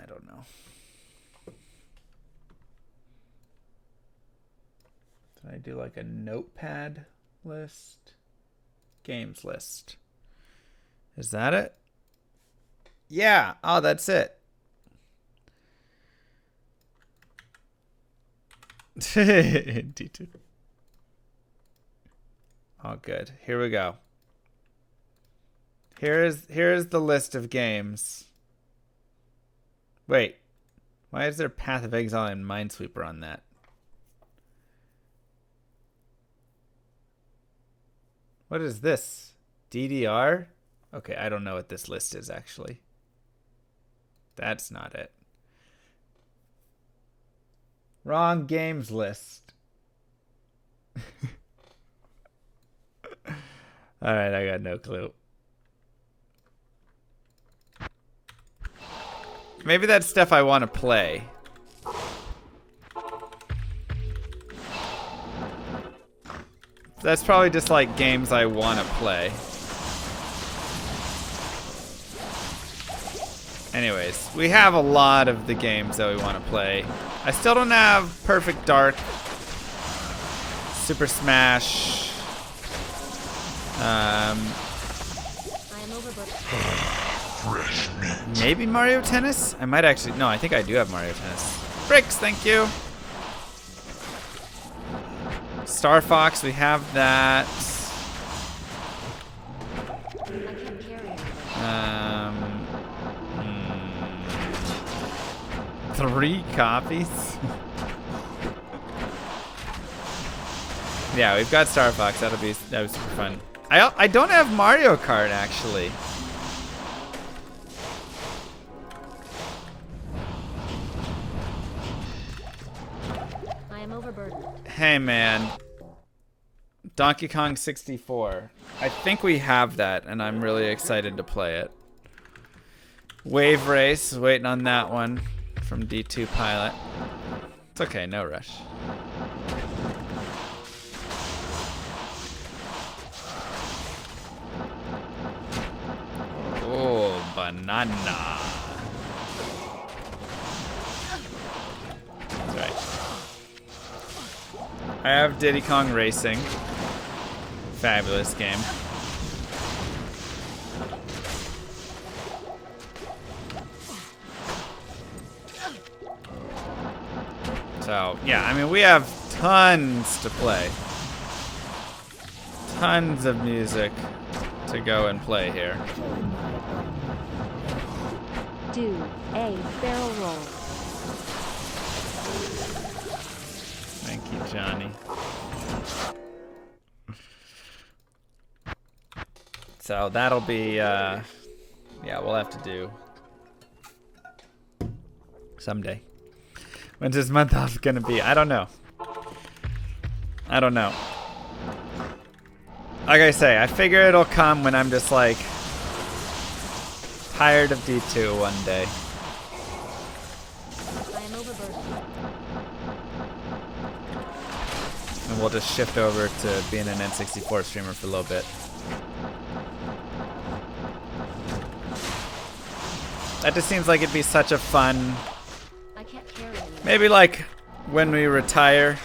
don't know. Did I do like a notepad list? Games list. Is that it? Yeah. Oh, that's it. D2. Oh, good. Here we go. Here's the list of games. Wait. Why is there Path of Exile and Minesweeper on that? What is this? DDR? Okay, I don't know what this list is actually. That's not it. Wrong games list. Alright, I got no clue. Maybe that's stuff I want to play. That's probably just like games I want to play. Anyways, we have a lot of the games that we want to play. I still don't have Perfect Dark, Super Smash. Maybe Mario Tennis? I might actually. No, I think I do have Mario Tennis. Bricks, thank you. Star Fox, we have that. 3 copies. Yeah, we've got Star Fox. That was super fun. I don't have Mario Kart actually. I am overburdened. Hey man, Donkey Kong 64. I think we have that, and I'm really excited to play it. Wave Race, waiting on that one from D2 Pilot. It's okay, no rush. Oh, banana. That's right. I have Diddy Kong Racing. Fabulous game. So, yeah, I mean, we have tons to play. Tons of music to go and play here. Do a barrel roll. Thank you, Johnny. So that'll be, yeah, we'll have to do someday. When's this month off gonna be? I don't know. I don't know. Like I say, I figure it'll come when I'm just like tired of D2 one day. I am overburdened. And we'll just shift over to being an N64 streamer for a little bit. That just seems like it'd be such a fun... I can't carry anymore. Maybe like when we retire.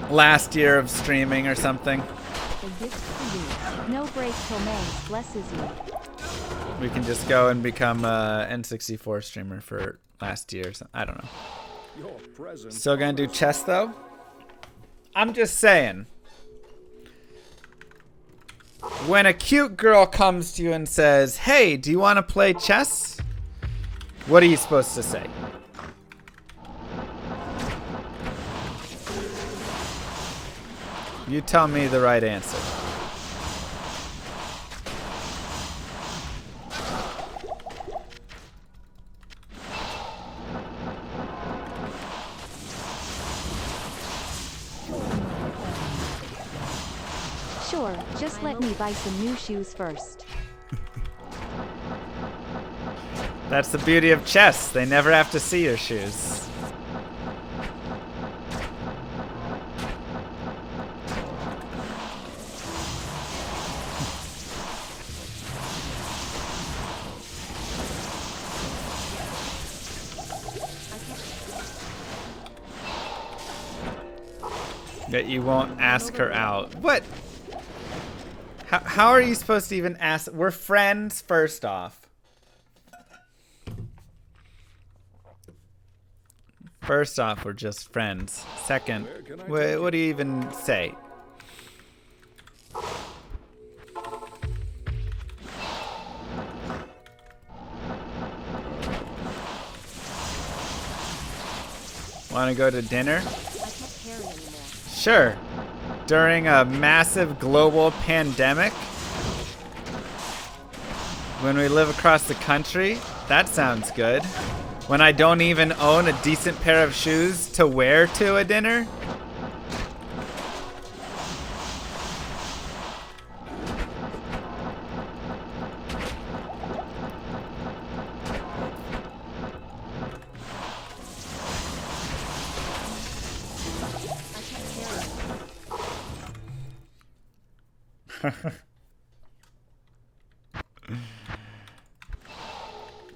Last year of streaming or something. A gift for you. No break till May. Blesses you. We can just go and become a N64 streamer for last year or something. I don't know. Your present Still gonna do chess though? I'm just saying. When a cute girl comes to you and says, "Hey, do you want to play chess?" What are you supposed to say? You tell me the right answer. Sure, just let me buy some new shoes first. That's the beauty of chess. They never have to see your shoes. That you won't ask her out. What? How are you supposed to even ask? We're friends, first off. First off, we're just friends. Second, what do you even say? Want to go to dinner? I can't carry anymore. Sure. During a massive global pandemic? When we live across the country? That sounds good. When I don't even own a decent pair of shoes to wear to a dinner?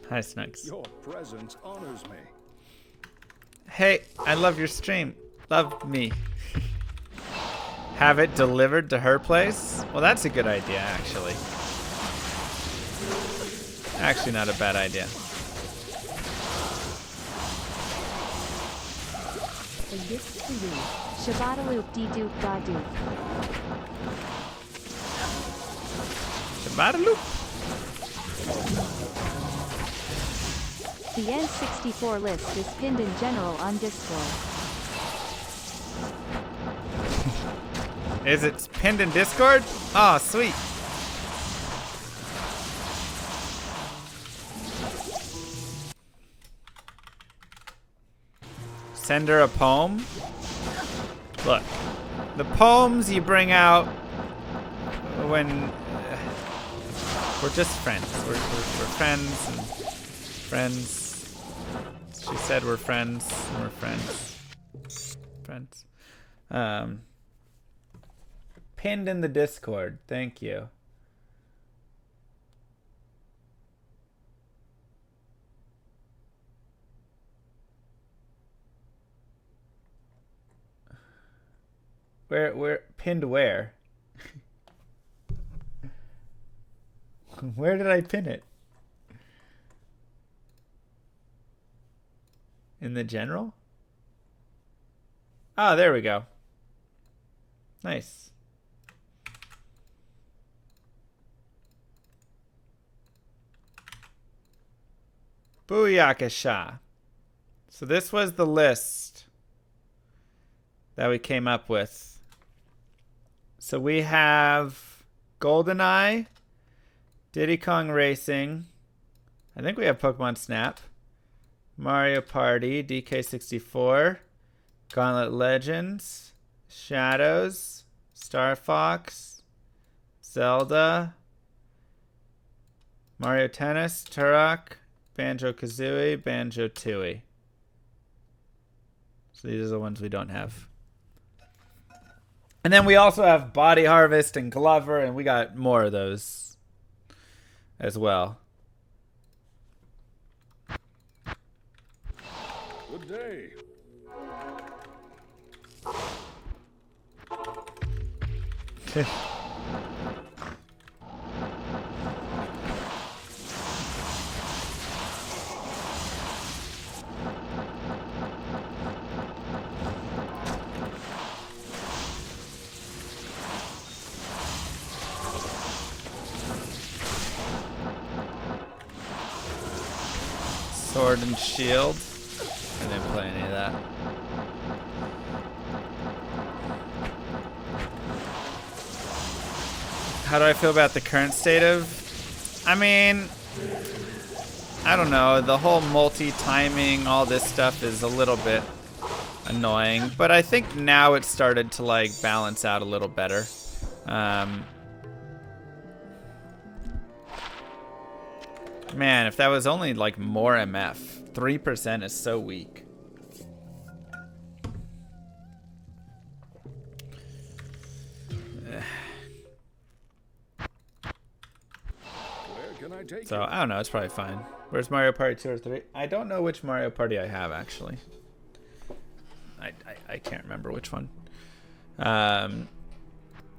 Hi, Snugs. Your presence honors me. Hey, I love your stream. Love me. Have it delivered to her place? Well, that's a good idea, actually. Actually, not a bad idea. A gift for you. Shabbataloop dee doop da doop. Shabbataloop. The N64 list is pinned in general on Discord. Is it pinned in Discord? Oh, sweet. Send her a poem? Look, the poems you bring out when we're just friends. We're friends and friends. She said we're friends and we're friends. Friends. Pinned in the Discord. Thank you. Where pinned where? Where did I pin it? In the general? Ah, there we go. Nice. Booyakasha. So this was the list that we came up with. So we have GoldenEye, Diddy Kong Racing. I think we have Pokemon Snap. Mario Party, DK64, Gauntlet Legends, Shadows, Star Fox, Zelda, Mario Tennis, Turok, Banjo-Kazooie, Banjo-Tooie. So these are the ones we don't have. And then we also have Body Harvest and Glover, and we got more of those as well. Good day. Sword and Shield. I didn't play any of that. How do I feel about the current state of? I mean, I don't know. The whole multi-timing, all this stuff is a little bit annoying, but I think now it's started to like balance out a little better. Man, if that was only like more MF, 3% is so weak. So I don't know, it's probably fine. Where's Mario Party 2 or 3? I don't know which Mario Party I have actually. I can't remember which one. Yeah,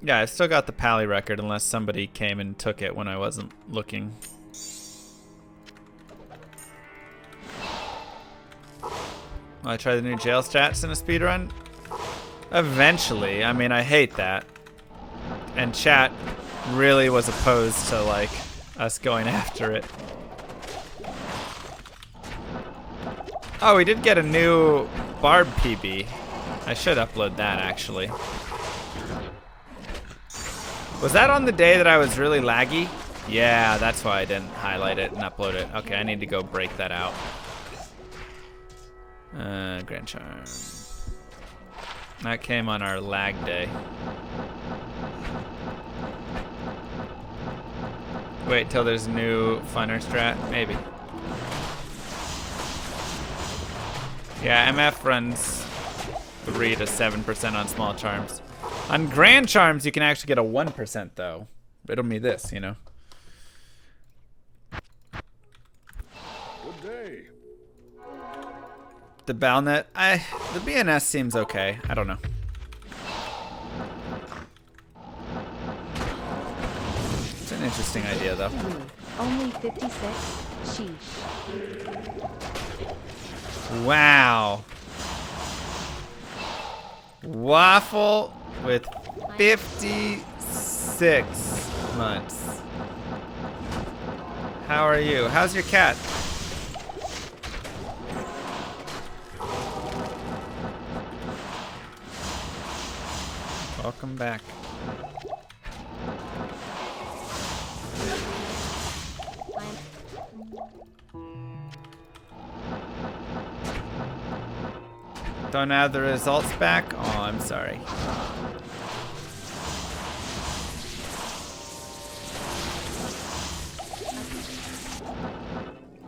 I still got the Pally record unless somebody came and took it when I wasn't looking. Will I try the new jail stats in a speedrun? Eventually. I mean, I hate that. And chat really was opposed to, like, us going after it. Oh, we did get a new Barb PB. I should upload that, actually. Was that on the day that I was really laggy? Yeah, that's why I didn't highlight it and upload it. Okay, I need to go break that out. Grand Charm. That came on our lag day. Wait till there's a new funner strat? Maybe. Yeah, MF runs 3 to 7% on small charms. On Grand Charms, you can actually get a 1% though. Riddle me this, you know. Good day. The Balnet, the BNS seems okay. I don't know. It's an interesting idea though. Only 56? Sheesh. Wow. Waffle with 56 months. How are you? How's your cat? Welcome back. Don't have the results back? Oh, I'm sorry.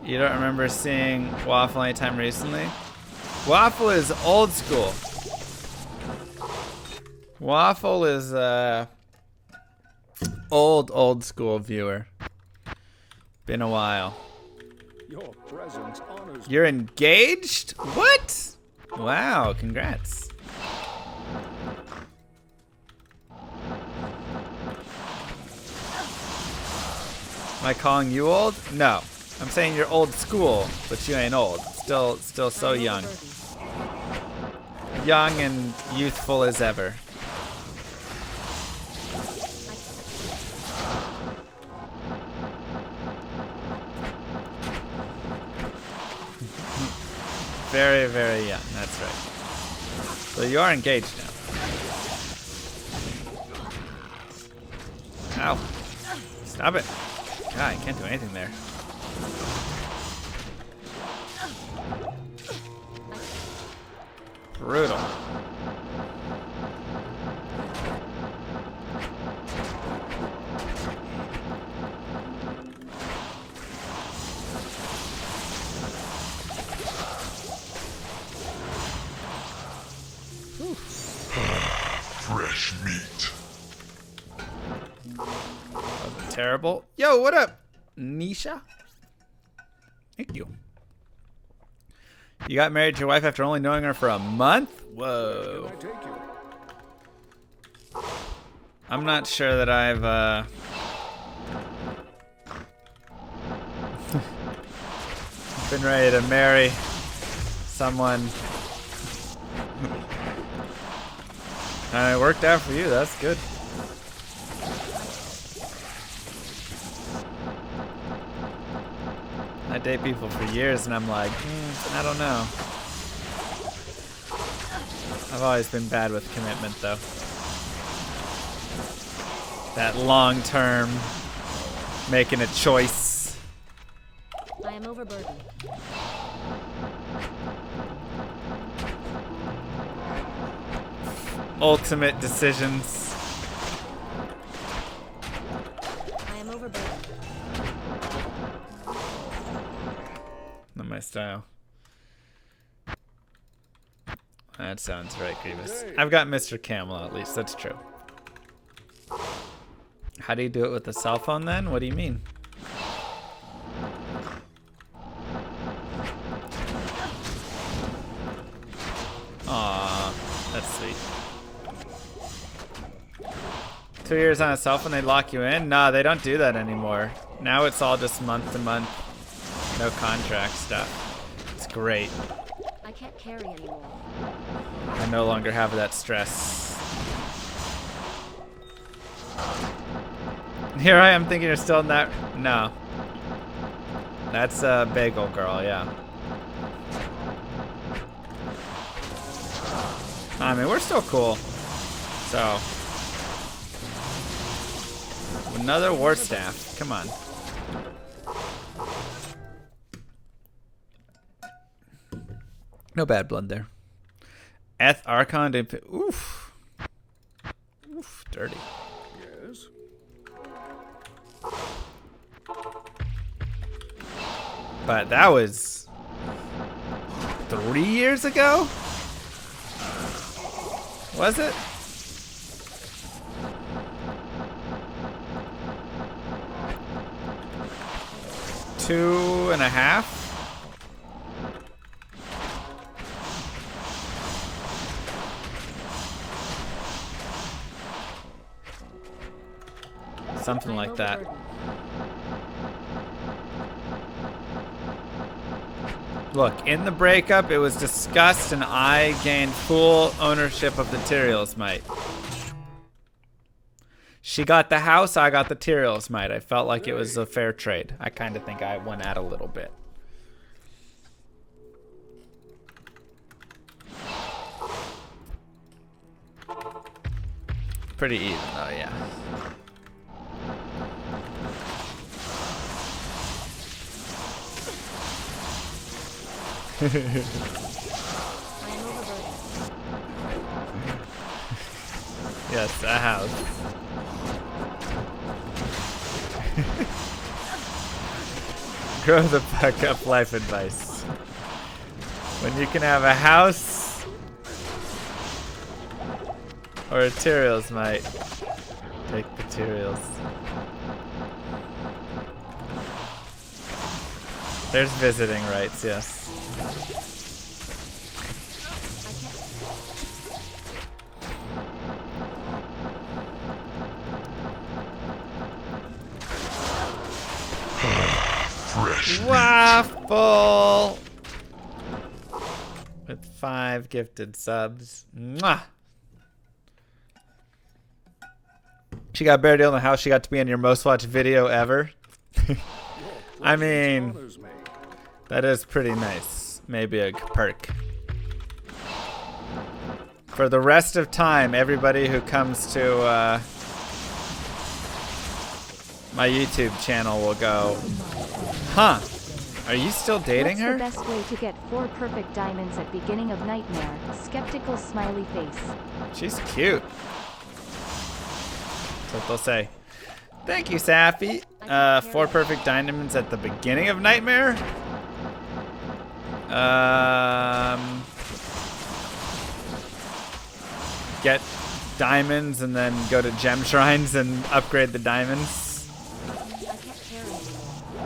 You don't remember seeing Waffle anytime recently? Waffle is old school. Waffle is old school viewer. Been a while. Your presence honors me. You're engaged? What? Wow, congrats. Am I calling you old? No. I'm saying you're old school, but you ain't old. Still so young. Young and youthful as ever. Very, very young, that's right. So you are engaged now. Ow. Stop it. God, I can't do anything there. Brutal. Fresh meat. Terrible. Yo, what up, Nisha? Thank you. You got married to your wife after only knowing her for a month? Whoa. Can I take you? I'm not sure that I've been ready to marry someone. And it worked out for you, that's good. I date people for years and I'm like, I don't know. I've always been bad with commitment though. That long term, making a choice. I am overburdened. Ultimate decisions. I am overburdened. Not my style. That sounds right, Grievous. I've got Mr. Camel at least, that's true. How do you do it with the cell phone then? What do you mean? Aw, that's sweet. 2 years on a cell phone, they lock you in? Nah, they don't do that anymore. Now it's all just month to month, no contract stuff. It's great. I can't carry anymore. I no longer have that stress. Here I am thinking you're still in that. No. That's a bagel girl, yeah. I mean, we're still cool. So. Another war staff. Come on. No bad blood there. Eth Archon. Oof. Oof. Dirty. Yes. But that was 3 years ago? Was it? 2.5. Something like that. Look, in the breakup, it was discussed and I gained full ownership of the Tyrael's Might. She got the house, I got the Tyrael's Might. I felt like it was a fair trade. I kind of think I won out a little bit. Pretty even though, yeah. Yes, a house. Grow the fuck up life advice. When you can have a house or a Tyrael's Might, take the Tyrael's. There's visiting rights, yes. Waffle with 5 gifted subs. Mwah. She got a better deal in the house. She got to be in your most watched video ever. I mean, that is pretty nice. Maybe a perk. For the rest of time, everybody who comes to my YouTube channel will go, huh, are you still dating her? What's the best way to get 4 perfect diamonds at beginning of nightmare? Skeptical smiley face. She's cute. That's what they'll say. Thank you, Safi. 4 perfect diamonds at the beginning of nightmare? Get diamonds and then go to gem shrines and upgrade the diamonds.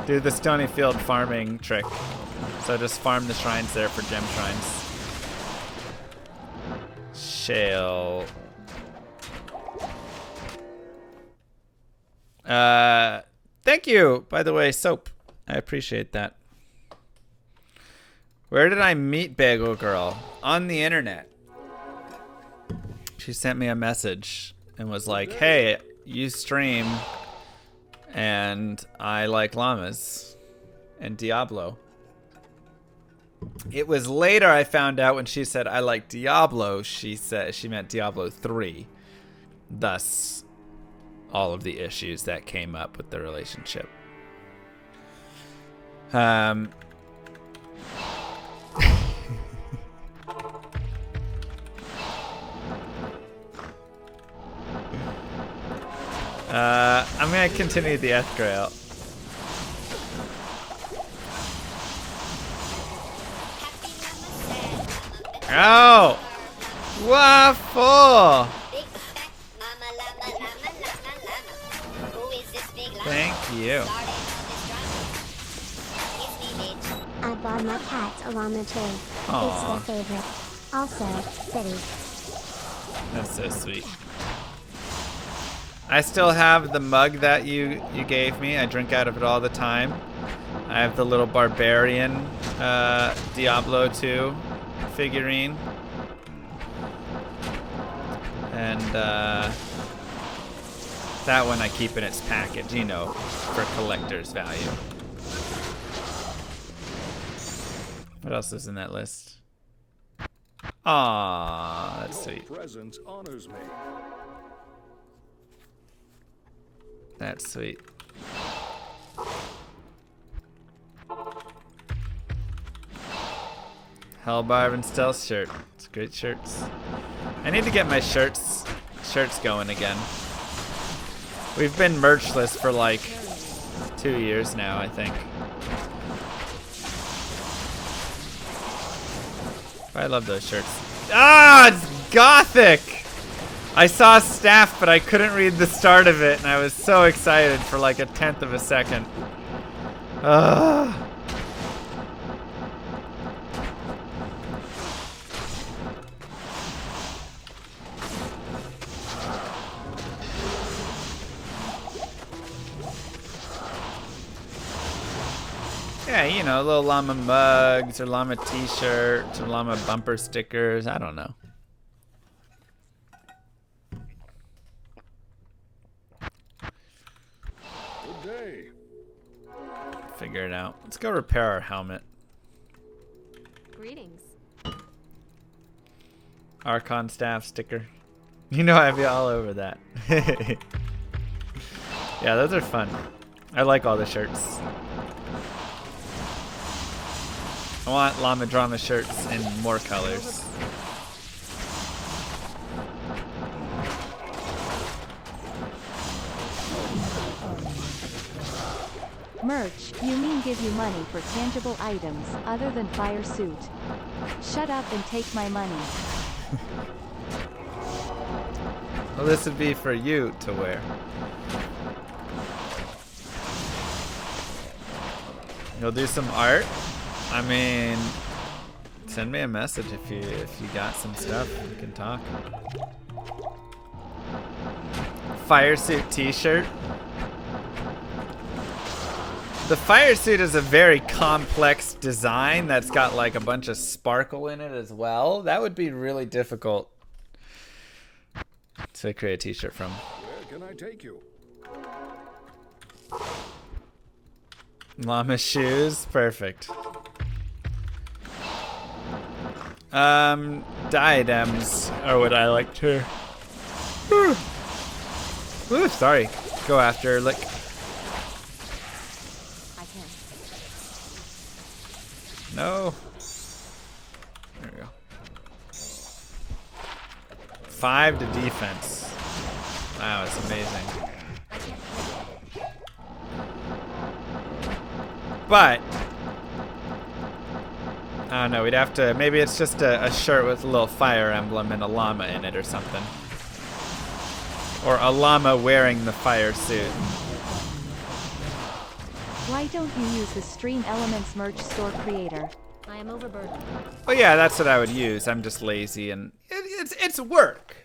Do the Stony Field farming trick. So just farm the shrines there for gem shrines. Shale. Thank you, by the way, Soap. I appreciate that. Where did I meet Bagel Girl? On the internet. She sent me a message and was like, hey, you stream and I like llamas and Diablo. It was later I found out when she said I like Diablo, she said she meant Diablo 3. Thus, all of the issues that came up with the relationship. I'm gonna continue the F Grail. Oh! Waffle! Thank you. I bought my cats a llama toy. Aww. It's their favorite. Also, Betty. That's so sweet. I still have the mug that you gave me. I drink out of it all the time. I have the little barbarian Diablo 2 figurine. And that one I keep in its package, you know, for collector's value. What else is in that list? Aww, that's sweet. Presence honors me. That's sweet. Hellbarb and Stealth shirt. It's great shirts. I need to get my shirts going again. We've been merchless for like 2 years now, I think. I love those shirts. Ah, it's gothic! I saw staff, but I couldn't read the start of it, and I was so excited for like 1/10 of a second. Ugh. Yeah, you know, little llama mugs or llama t-shirts or llama bumper stickers. I don't know. Good day. Figure it out. Let's go repair our helmet. Greetings. Archon staff sticker. You know I'd be all over that. Yeah, those are fun. I like all the shirts. I want llama drama shirts in more colors. Merch, you mean give you money for tangible items, other than fire suit. Shut up and take my money. Well, this would be for you to wear. You'll do some art? I mean, send me a message if you got some stuff. We can talk. Fire suit t-shirt. The fire suit is a very complex design that's got like a bunch of sparkle in it as well. That would be really difficult to create a t-shirt from. Where can I take you? Llama shoes, perfect. Diadems are what I like to. Ooh, sorry. Go after lick. I can. No. There we go. 5 to defense. Wow, it's amazing. But I don't know, we'd have to, maybe it's just a shirt with a little fire emblem and a llama in it or something. Or a llama wearing the fire suit. Why don't you use the Stream Elements merch store creator? I am overburdened. Well, yeah, that's what I would use. I'm just lazy and it's work.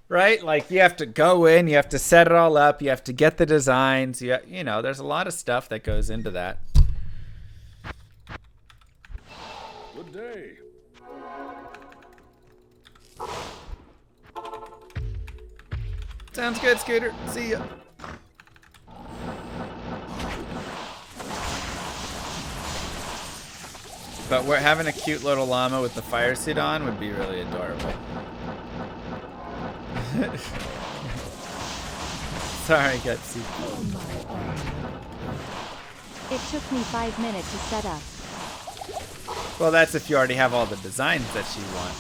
Right? Like you have to go in, you have to set it all up, you have to get the designs, you know, there's a lot of stuff that goes into that. Good day. Sounds good, Scooter. See ya. But we're having a cute little llama with the fire suit on would be really adorable. Sorry, Gutsy. It took me 5 minutes to set up. Well, that's if you already have all the designs that you want.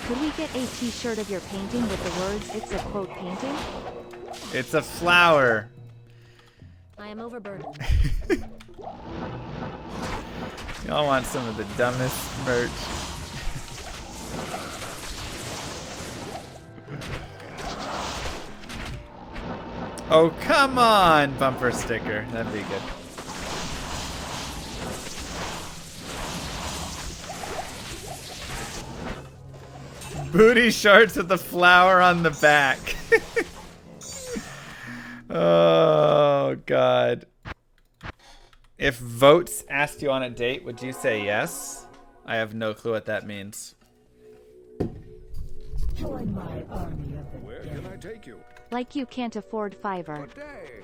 Could we get a t-shirt of your painting with the words, "It's a quote painting"? It's a flower. I am overburdened. Y'all want some of the dumbest merch. Oh, come on, bumper sticker. That'd be good. Booty shorts with the flower on the back. Oh, God. If Votes asked you on a date, would you say yes? I have no clue what that means. Where can I take you? Like you can't afford Fiverr. Good day.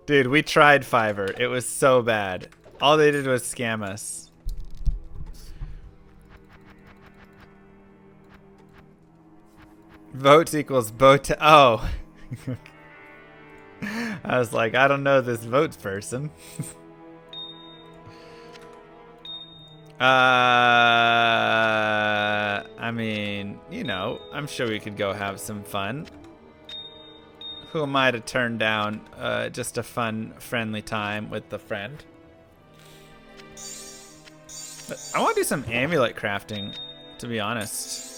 Dude, we tried Fiverr. It was so bad. All they did was scam us. Votes equals boat. Oh. I was like, I don't know this votes person. I mean, you know, I'm sure we could go have some fun. Who am I to turn down just a fun, friendly time with a friend? But I want to do some amulet crafting, to be honest.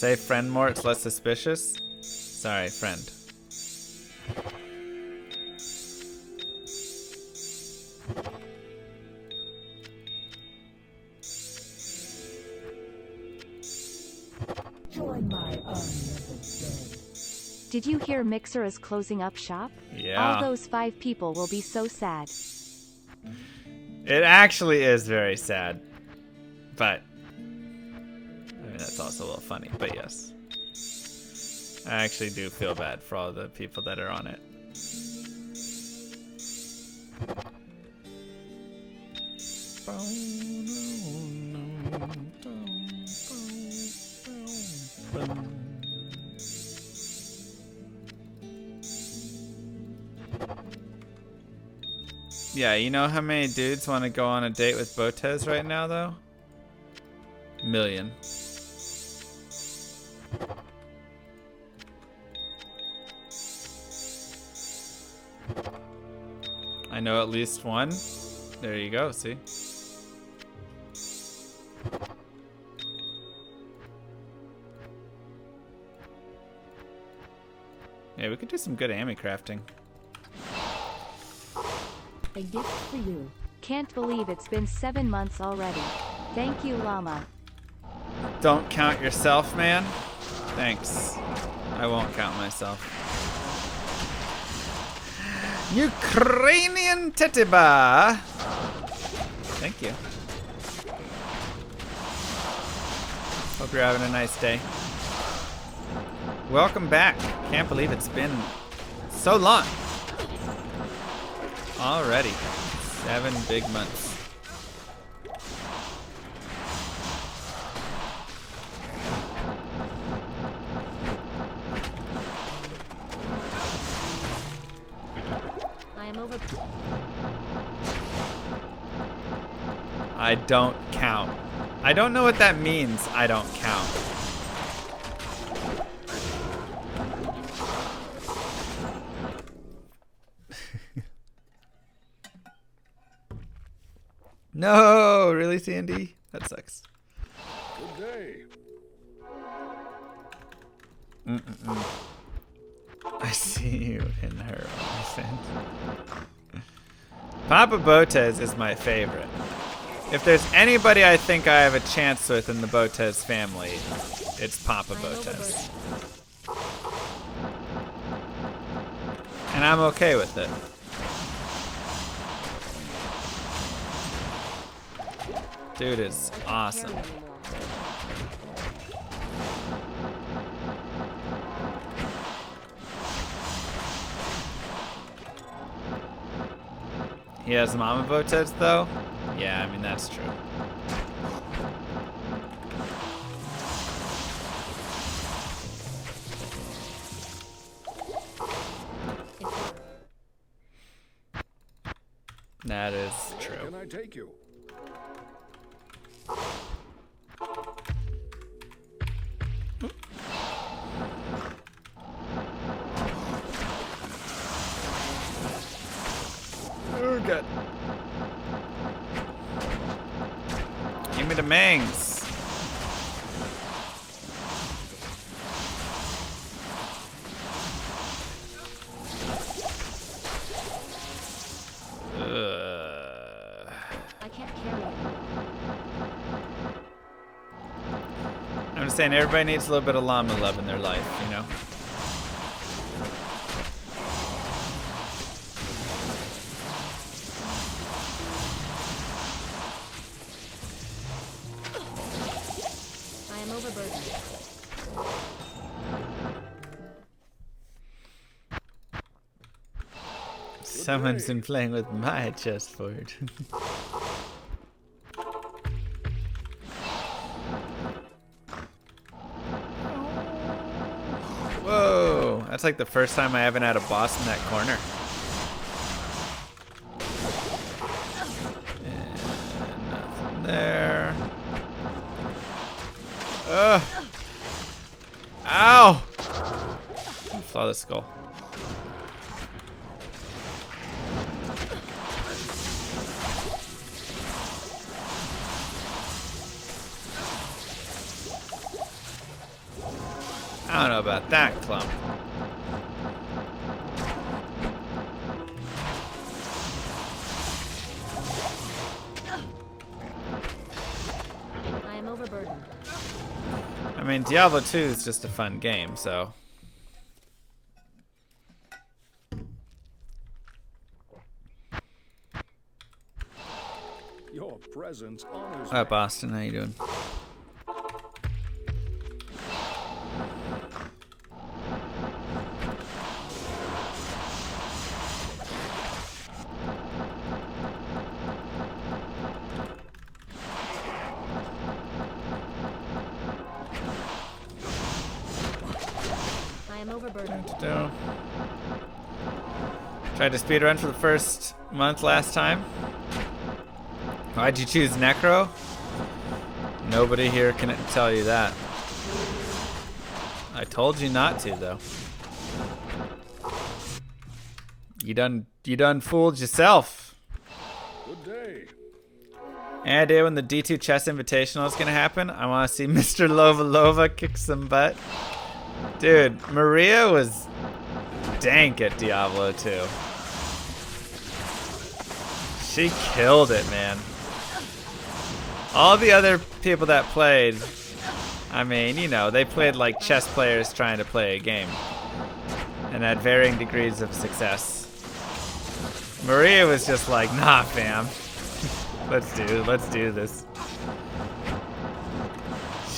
Say friend more, it's less suspicious. Sorry, friend. Join my army of the dead. Did you hear Mixer is closing up shop? Yeah. All those 5 people will be so sad. It actually is very sad. But I mean, that's also a little funny, but yes. I actually do feel bad for all the people that are on it. Yeah, you know how many dudes want to go on a date with Botez right now, though? Million. I know at least one. There you go, see? Yeah, we could do some good ammo crafting. A gift for you. Can't believe it's been 7 months already. Thank you, Llama. Don't count yourself, man. Thanks. I won't count myself. Ukrainian Tetiba. Thank you. Hope you're having a nice day. Welcome back. Can't believe it's been so long. Already. 7 big months. I am over. I don't count. I don't know what that means, I don't count. No, really, Sandy? That sucks. Good day. I see you in her OnlyFans. Papa Botez is my favorite. If there's anybody I think I have a chance with in the Botez family, it's Papa Botez. And I'm okay with it. Dude is awesome. He has Mama Botez though? Yeah, I mean that's true. That is true. Where can I take you? Oh, good. Give me the mangs. I can't carry it. I'm just saying, everybody needs a little bit of llama love in their life, you know? I am overburdened. Someone's been playing with my chessboard. Whoa, that's like the first time I haven't had a boss in that corner. And nothing there. Ugh. Ow! Saw the skull. about that, clump? I am overburdened. I mean, Diablo 2 is just a fun game, so. Your presence honors What up, Boston? How you doing? I am overburdened. Tried to speedrun for the first month last time. Why'd you choose Necro? Nobody here can tell you that. I told you not to, though. You done fooled yourself. Good day. Any idea when the D2 Chess Invitational is gonna happen? I want to see Mr. Lova kick some butt. Dude, Maria was dank at Diablo 2. She killed it, man. All the other people that played, I mean, you know, they played like chess players trying to play a game. And had varying degrees of success. Maria was just like, nah, fam. let's do this.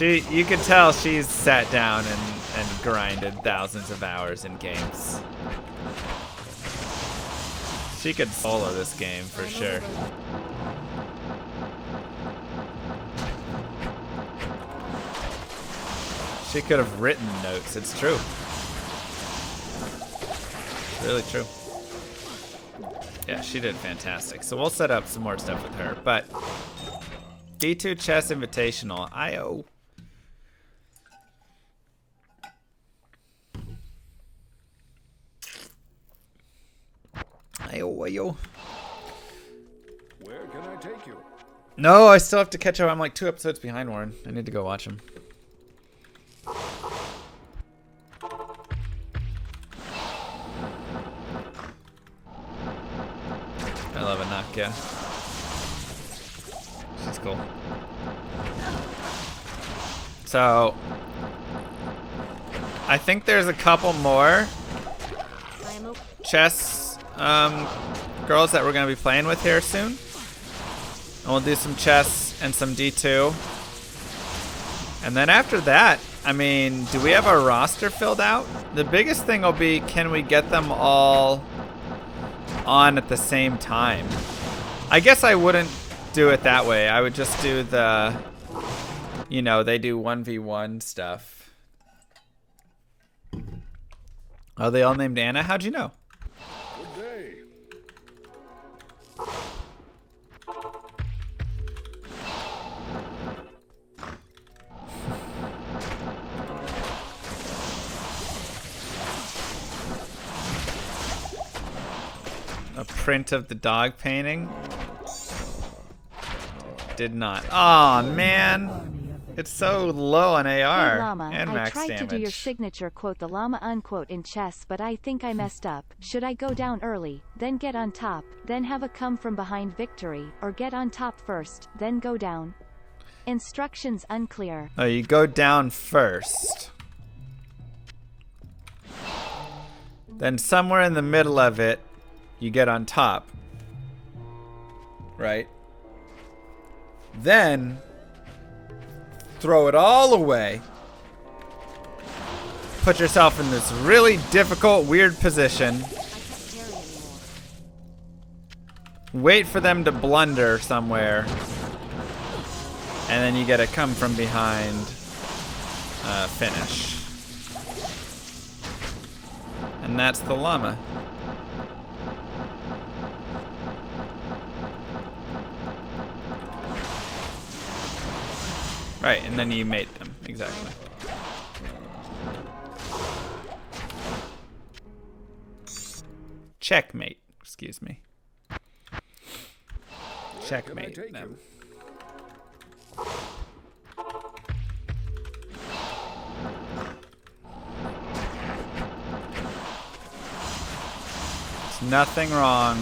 You could tell she's sat down and grinded thousands of hours in games. She could solo this game for sure. She could have written notes, it's true. Really true. Yeah, she did fantastic. So we'll set up some more stuff with her. But D2 Chess Invitational, IO. Ayo. Where can I take you? No, I still have to catch up. I'm like 2 episodes behind, Warren. I need to go watch him. I love Anakia. She's cool. So, I think there's a couple more chess girls that we're going to be playing with here soon. And we'll do some chess and some D2. And then after that, I mean, do we have our roster filled out? The biggest thing will be, can we get them all on at the same time? I guess I wouldn't do it that way. I would just do the, you know, they do 1v1 stuff. Are they all named Anna? How'd you know? Good day. A print of the dog painting? Did not. Aw, man. It's so low on AR Hey Llama, and I max tried damage. to do your signature quote the llama unquote in chess, but I think I messed up. Should I go down early, then get on top, then have a come from behind victory, or get on top first, then go down? Instructions unclear. Oh, you go down first. Then somewhere in the middle of it, you get on top. Right? Then throw it all away. Put yourself in this really difficult, weird position. Wait for them to blunder somewhere. And then you get a come from behind finish. And that's the llama. Right, and then you mate them. Exactly. Checkmate. Excuse me. Checkmate them. nothing wrong.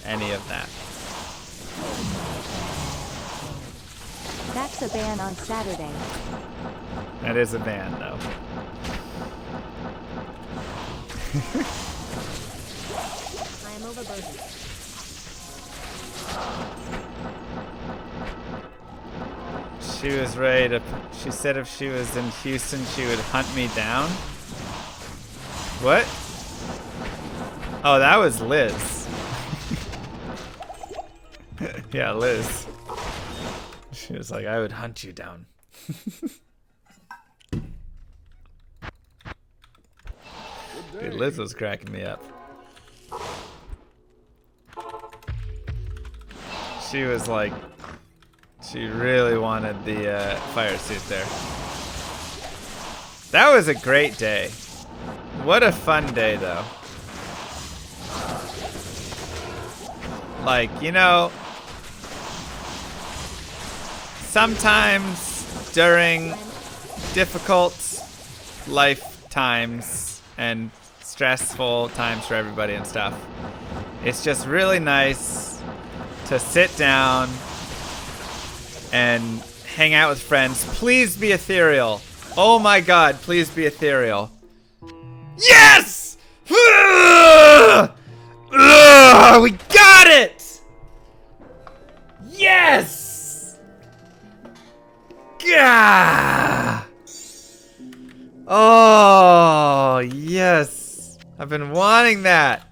Any of that. That's a ban on Saturday. That is a ban, though. I am overburdened. She was ready to. She said if she was in Houston, she would hunt me down. What? Oh, that was Liz. Yeah, Liz. She was like, I would hunt you down. Dude, Liz was cracking me up. She was like, she really wanted the fire suit there. That was a great day. What a fun day, though. Like, you know, sometimes during difficult life times and stressful times for everybody and stuff, it's just really nice to sit down and hang out with friends. Please be ethereal. Oh my god, please be ethereal. Yes! We got it! Yes! Gah! Oh, yes. I've been wanting that.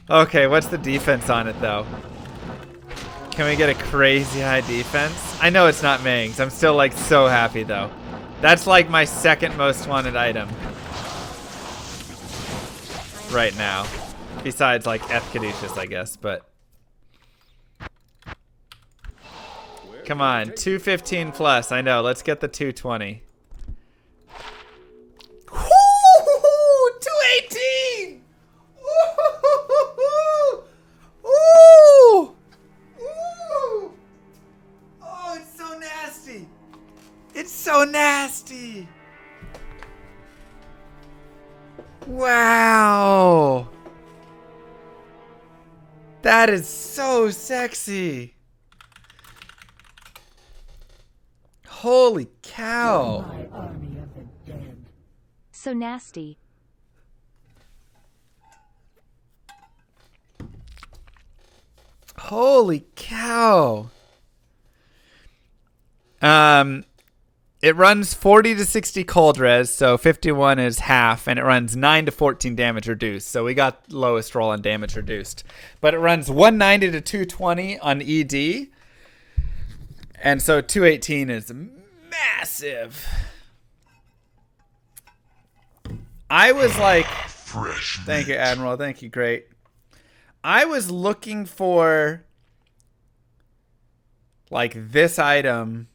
Okay, what's the defense on it, though? Can we get a crazy high defense? I know it's not Mang's. I'm still, like, so happy, though. That's, like, my second most wanted item. Right now. Besides, like, Eth Caduceus, I guess, but... Come on, 215 plus. I know, let's get the 220. Woo! 218! Woo! Ooh! Ooh! Oh, it's so nasty. It's so nasty. Wow. That is so sexy. Holy cow. So nasty. Holy cow. It runs 40 to 60 cold res, so 51 is half, and it runs 9 to 14 damage reduced. So we got lowest roll on damage reduced. But it runs 190 to 220 on ED. And so 218 is massive. I was like, Fresh thank you, meat. Admiral. Thank you. Great. I was looking for like this item.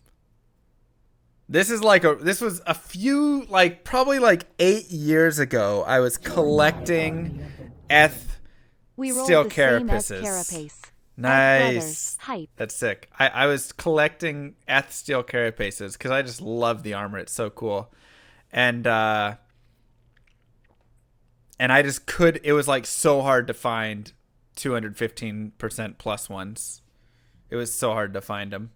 This is like this was a few, like probably like 8 years ago. I was collecting Eth We rolled steel the same as carapaces. carapace. Nice. Brothers, hype. That's sick. I was collecting Eth steel carapaces because I just love the armor. It's so cool. And I just could, it was like so hard to find 215% plus ones. It was so hard to find them.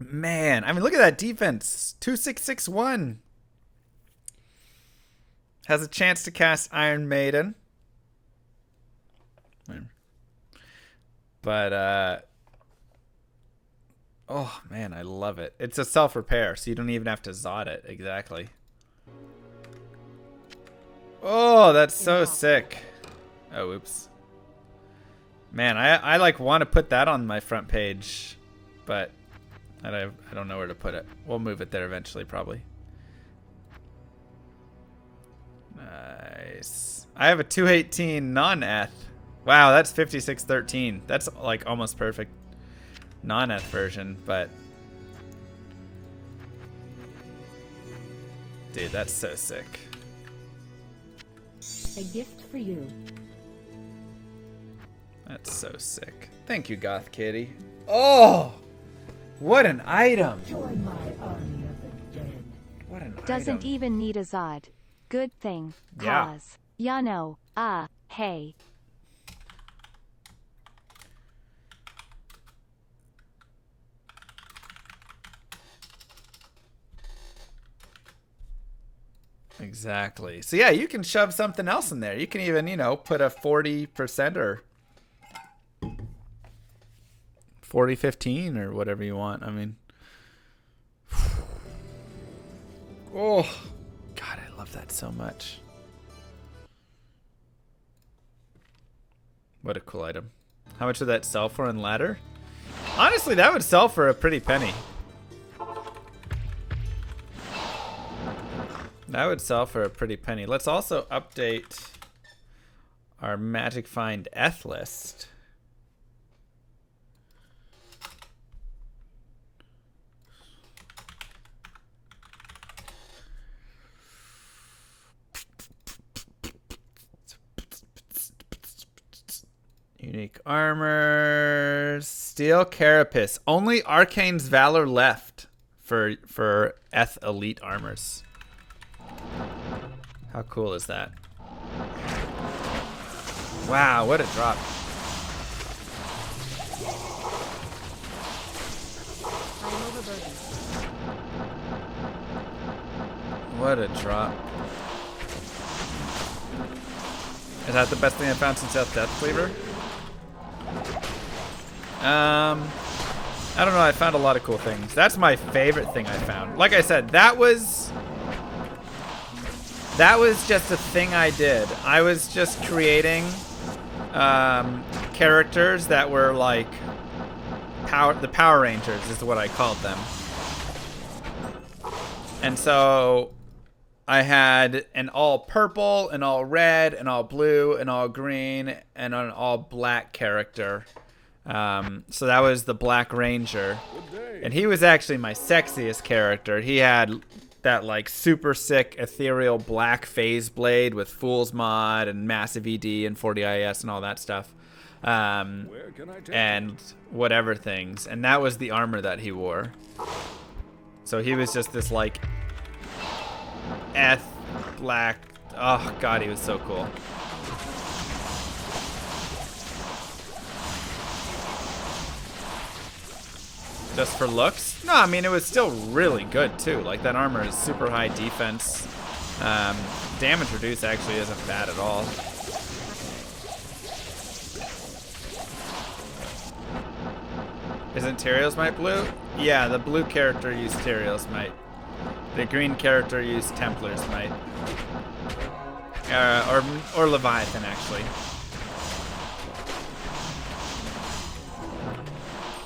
Man, I mean, look at that defense. 2661. Has a chance to cast Iron Maiden. But, oh man, I love it. It's a self-repair, so you don't even have to Zod it. Exactly. Oh, that's so sick. Oh, oops. Man, I like want to put that on my front page, but I don't know where to put it. We'll move it there eventually, probably. Nice. I have a 218 non-eth. Wow, that's 5613. That's like almost perfect non-eth version, but dude, that's so sick. A gift for you. That's so sick. Thank you, Goth Kitty. Oh, what an item! Join my army of the dead. What an Doesn't item. even need a Zod. Good thing. Yeah. Cause. Ya know. Hey. Exactly. So yeah, you can shove something else in there. You can even, you know, put a 40% or 40-15 or whatever you want. I mean, oh, God, I love that so much. What a cool item. How much would that sell for in ladder? Honestly, that would sell for a pretty penny. That would sell for a pretty penny. Let's also update our Magic Find Eth list. Unique armor, steel carapace. Only Arcane's Valor left for Eth elite armors. How cool is that? Wow, what a drop. I'm overburdened. What a drop. Is that the best thing I found since Death Cleaver? I don't know. I found a lot of cool things. That's my favorite thing I found. Like I said, that was just a thing I did. I was just creating characters that were like the Power Rangers is what I called them. And so I had an all purple, an all red, an all blue, an all green, and an all black character. So that was the Black Ranger. And he was actually my sexiest character. He had that like super sick ethereal black phase blade with Fool's Mod and massive ED and 40 IS and all that stuff. And whatever things. And that was the armor that he wore. So he was just this like black. Oh God, he was so cool. Just for looks? No, I mean, it was still really good, too. Like, that armor is super high defense. Damage reduce actually isn't bad at all. Isn't Terios Might blue? Yeah, the blue character used Terios Might. The green character used Templar's Might. Or Leviathan, actually.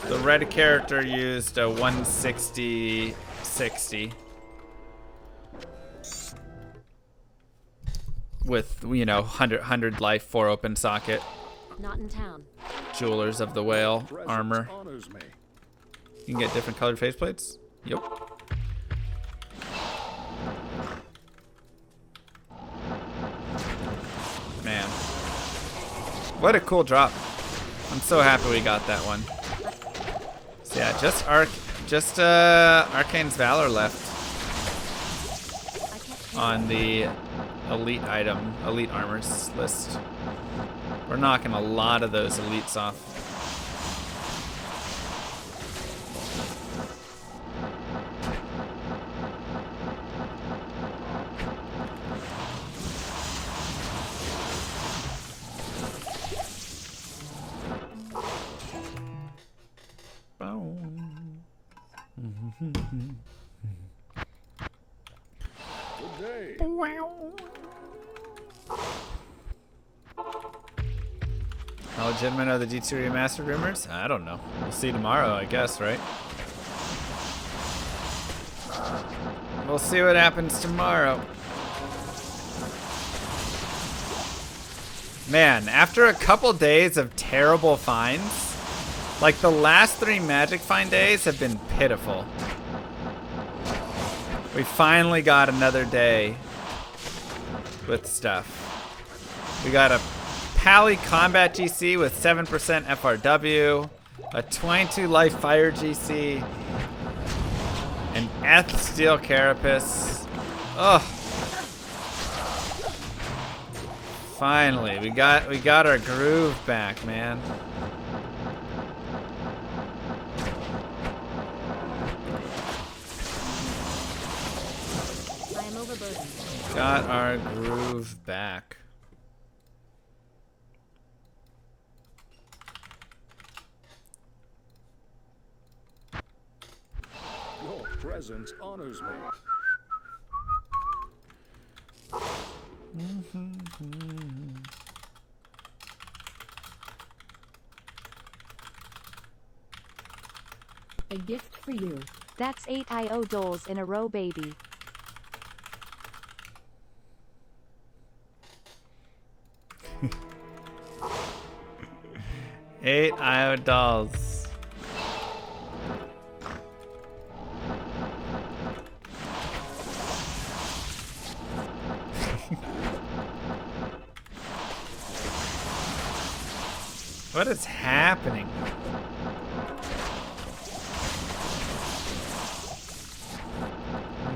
The red character used a 160-60 with, you know, 100 life, 4 open socket. Not in town. Jewelers of the Whale armor. Honors me. You can get different colored faceplates? Yep. Man. What a cool drop. I'm so happy we got that one. So yeah, just Arcane's Valor left on the elite armors list. We're knocking a lot of those elites off. Good day. How legitimate are the G2 remastered rumors? I don't know. We'll see tomorrow, I guess, right? We'll see what happens tomorrow. Man, after a couple days of terrible finds, like the last 3 Magic Find days have been pitiful. We finally got another day with stuff. We got a Pally Combat GC with 7% FRW, a 22 Life Fire GC, an Eth Steel Carapace. Ugh. Finally, we got our groove back, man. I am overburdened. Got our groove back. Your presence honors me. A gift for you. That's 8 IO doles in a row, baby. Eight IO dolls. What is happening?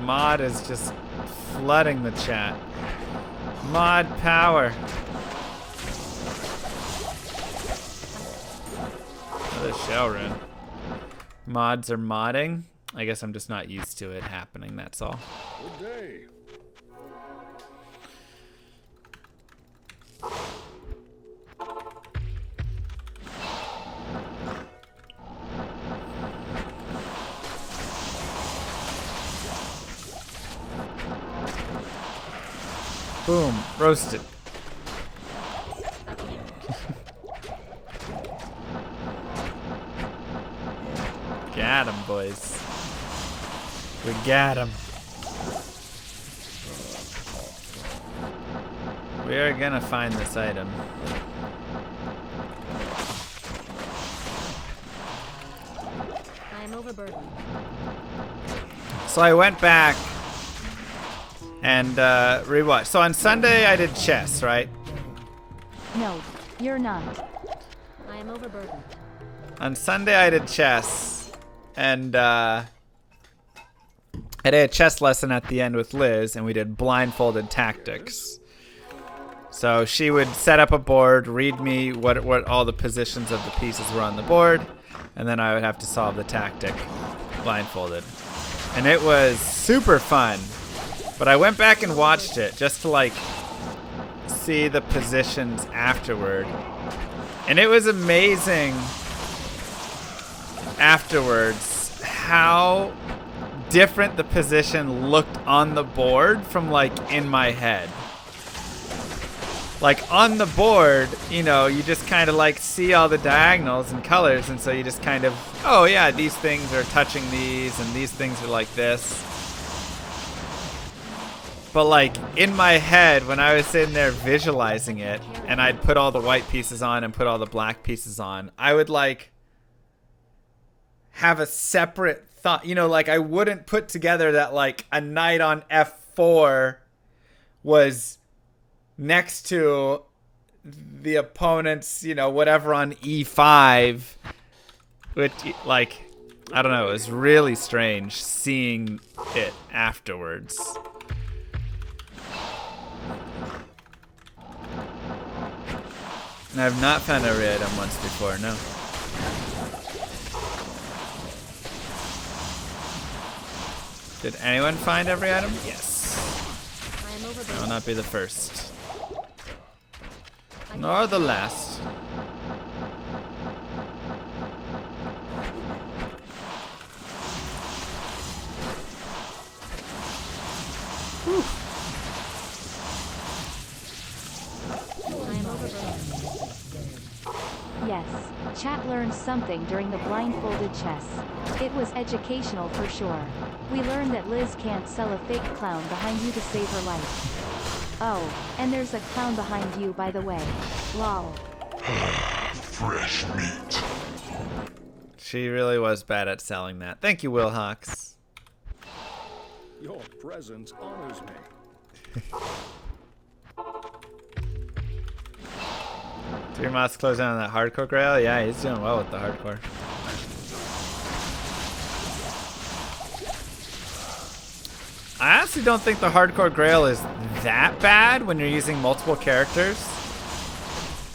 Mod is just flooding the chat. Mod power. Another shell rune. Mods are modding. I guess I'm just not used to it happening, that's all. Good day. Boom, roasted. Got him, boys. We got him. We are gonna find this item. I am overburdened. So I went back and rewatched. So on Sunday I did chess, right? No, you're not. I am overburdened. On Sunday I did chess, and I did a chess lesson at the end with Liz, and we did blindfolded tactics. So she would set up a board, read me what all the positions of the pieces were on the board, and then I would have to solve the tactic blindfolded. And it was super fun. But I went back and watched it just to like see the positions afterward. And it was amazing afterwards how different the position looked on the board from like in my head. Like on the board, you know, you just kind of like see all the diagonals and colors, and so you just kind of, oh yeah, these things are touching these and these things are like this. But like in my head, when I was sitting there visualizing it, and I'd put all the white pieces on and put all the black pieces on, I would like have a separate thought. You know, like I wouldn't put together that like a knight on F4 was next to the opponent's, you know, whatever on E5. Which, like, I don't know, it was really strange seeing it afterwards. And I've not found every item once before, no. Did anyone find every item? Yes. I am I overburdened. will not be the first. Nor the last. Whew. I am overburdened. Yes, chat learned something during the blindfolded chess. It was educational for sure. We learned that Liz can't sell a fake clown behind you to save her life. Oh, and there's a clown behind you, by the way. Lol. Fresh meat. She really was bad at selling that. Thank you, Will Hawks. Your presence honors me. Three Moths closing on that hardcore Grail? Yeah, he's doing well with the hardcore. I honestly don't think the hardcore Grail is that bad when you're using multiple characters.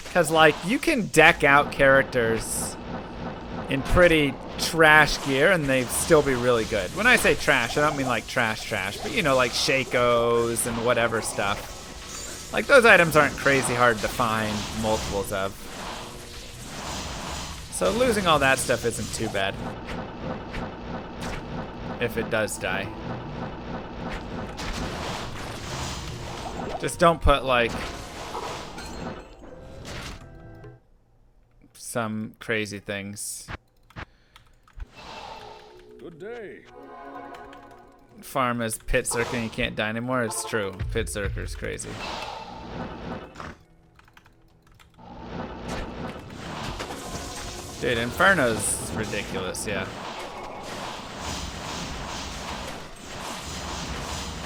Because, like, you can deck out characters in pretty trash gear and they'd still be really good. When I say trash, I don't mean like trash, but you know, like Shakos and whatever stuff. Like, those items aren't crazy hard to find multiples of. So losing all that stuff isn't too bad. If it does die. Just don't put, like, some crazy things. Good day. Farm as Pit Circuit and you can't die anymore. It's true. Pit Circuit's crazy. Dude, Inferno's ridiculous, yeah.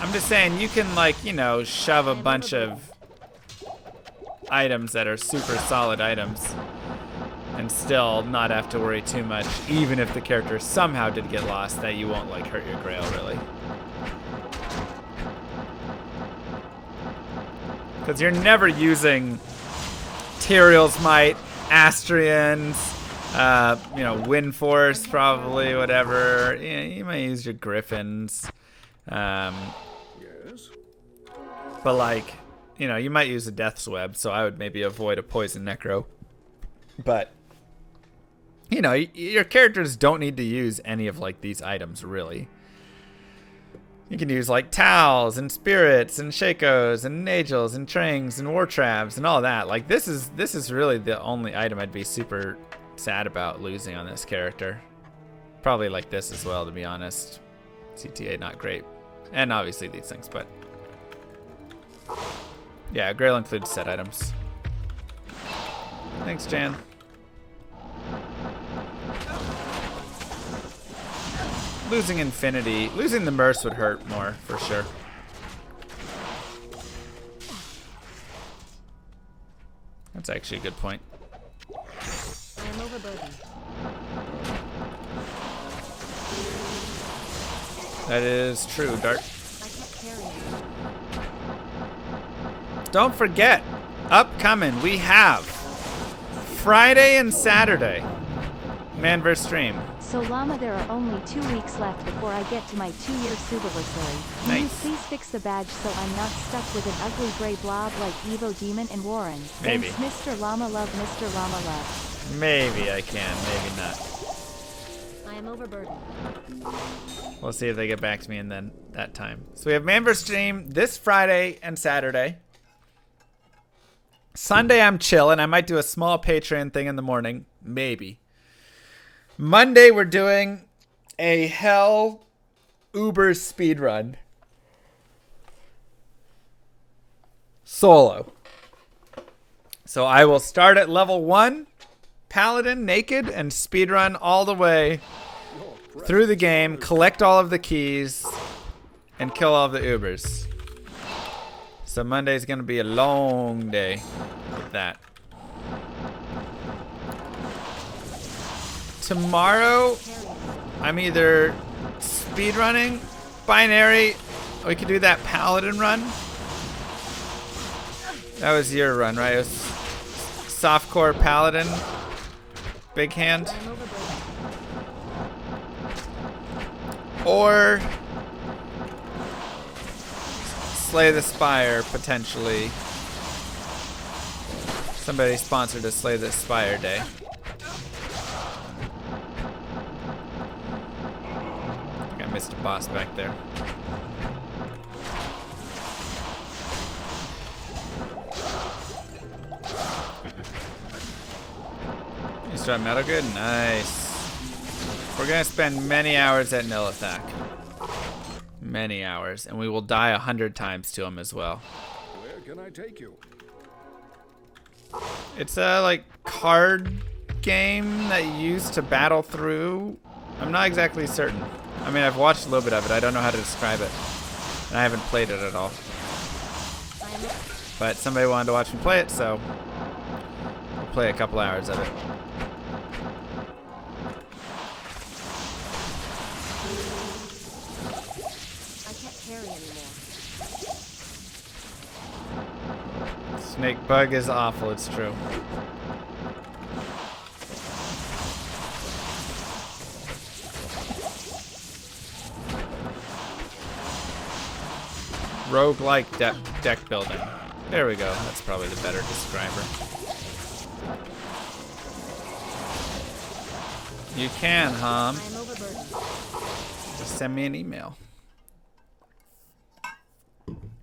I'm just saying, you can, like, you know, shove a bunch of items that are super solid items and still not have to worry too much, even if the character somehow did get lost, that you won't, like, hurt your Grail, really. Because you're never using Tyrael's Might, Astrians, you know, Wind Force, probably, whatever. You might use your Griffins. Yes? But, like, you know, you might use a Death's Web, so I would maybe avoid a Poison Necro. But, you know, your characters don't need to use any of, like, these items, really. You can use, like, Towels and Spirits and Shakos and Nagels and Trings and War Traps and all that. Like, this is really the only item I'd be super sad about losing on this character. Probably like this as well, to be honest. CTA not great. And obviously these things, but yeah, Grail includes set items. Thanks, Jan. Losing Infinity, losing the Merce would hurt more, for sure. That's actually a good point. I am overburdened. That is true, Dart. I can't carry it. Don't forget, upcoming, we have Friday and Saturday. Man vs. Stream. So Llama, there are only 2 weeks left before I get to my 2-year Subiversary. Can you Nice. please fix the badge so I'm not stuck with an ugly gray blob like Evo Demon and Warren? Maybe. Thanks, Mr. Llama Love, Mr. Llama Love. Maybe I can, maybe not. I am overburdened. We'll see if they get back to me in then that time. So we have Man vs. Stream this Friday and Saturday. Sunday I'm chilling. I might do a small Patreon thing in the morning. Maybe. Monday we're doing a Hell Uber speedrun. Solo. So I will start at level 1, Paladin, naked, and speedrun all the way through the game, collect all of the keys, and kill all of the Ubers. So Monday's gonna be a long day with that. Tomorrow, I'm either speedrunning, binary, or we could do that Paladin run. That was your run, right? It was softcore Paladin, big hand. I am overburdened. Or Slay the Spire, potentially. Somebody sponsored a Slay the Spire day. I think I missed a boss back there. You start Metal Good? Nice. We're gonna spend many hours at Nilithak. Many hours. And we will die 100 times to him as well. Where can I take you? It's a, like, card game that you use to battle through. I'm not exactly certain. I mean, I've watched a little bit of it. I don't know how to describe it. And I haven't played it at all. I am But somebody wanted to watch me play it, so we'll play a couple hours of it. I can't carry anymore. Snake bug is awful, it's true. Roguelike deck building. There we go. That's probably the better describer. You can, Hom. I am overburdened. Just send me an email.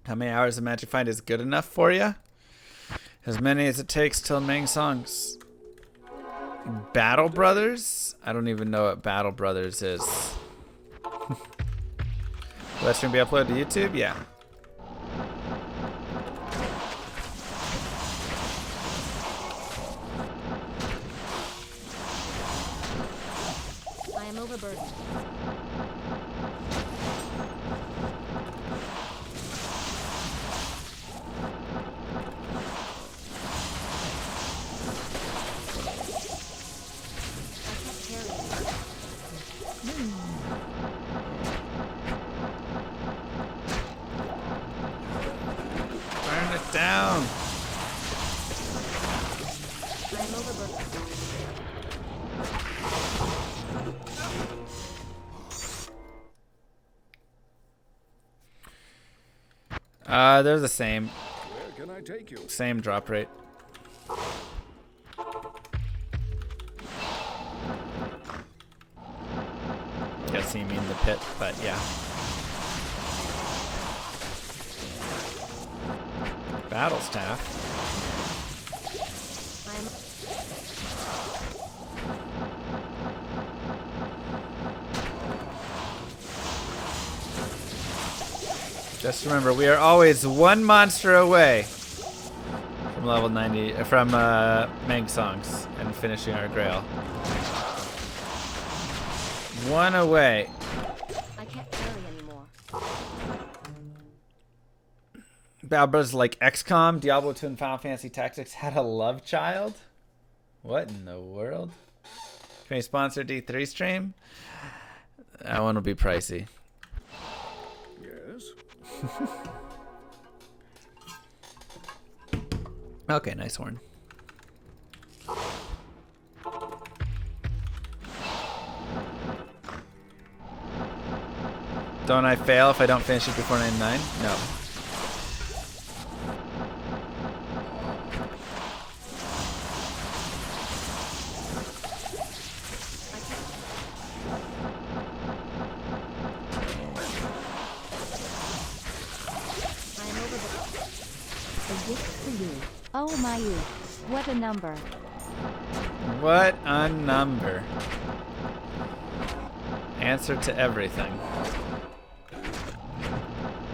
How many hours of Magic Find is good enough for you? As many as it takes till Mang Songs. Battle Brothers? I don't even know what Battle Brothers is. Will that stream be uploaded to YouTube? Yeah. I am overburdened. Burn it down. I am overburdened. They're the same. Where can I take you? Same drop rate. Guess you mean the pit, but yeah. Battle staff. I am Just remember, we are always one monster away from level 90, from Mang Songs and finishing our Grail. One away. I can't carry anymore. Battle Brothers like XCOM, Diablo 2, and Final Fantasy Tactics had a love child? What in the world? Can we sponsor D3 stream? That one will be pricey. Yes. Okay, nice horn. Don't I fail if I don't finish it before 99? No. I am overburdened. A gift for you. Oh my you. What a number. What a number. Answer to everything.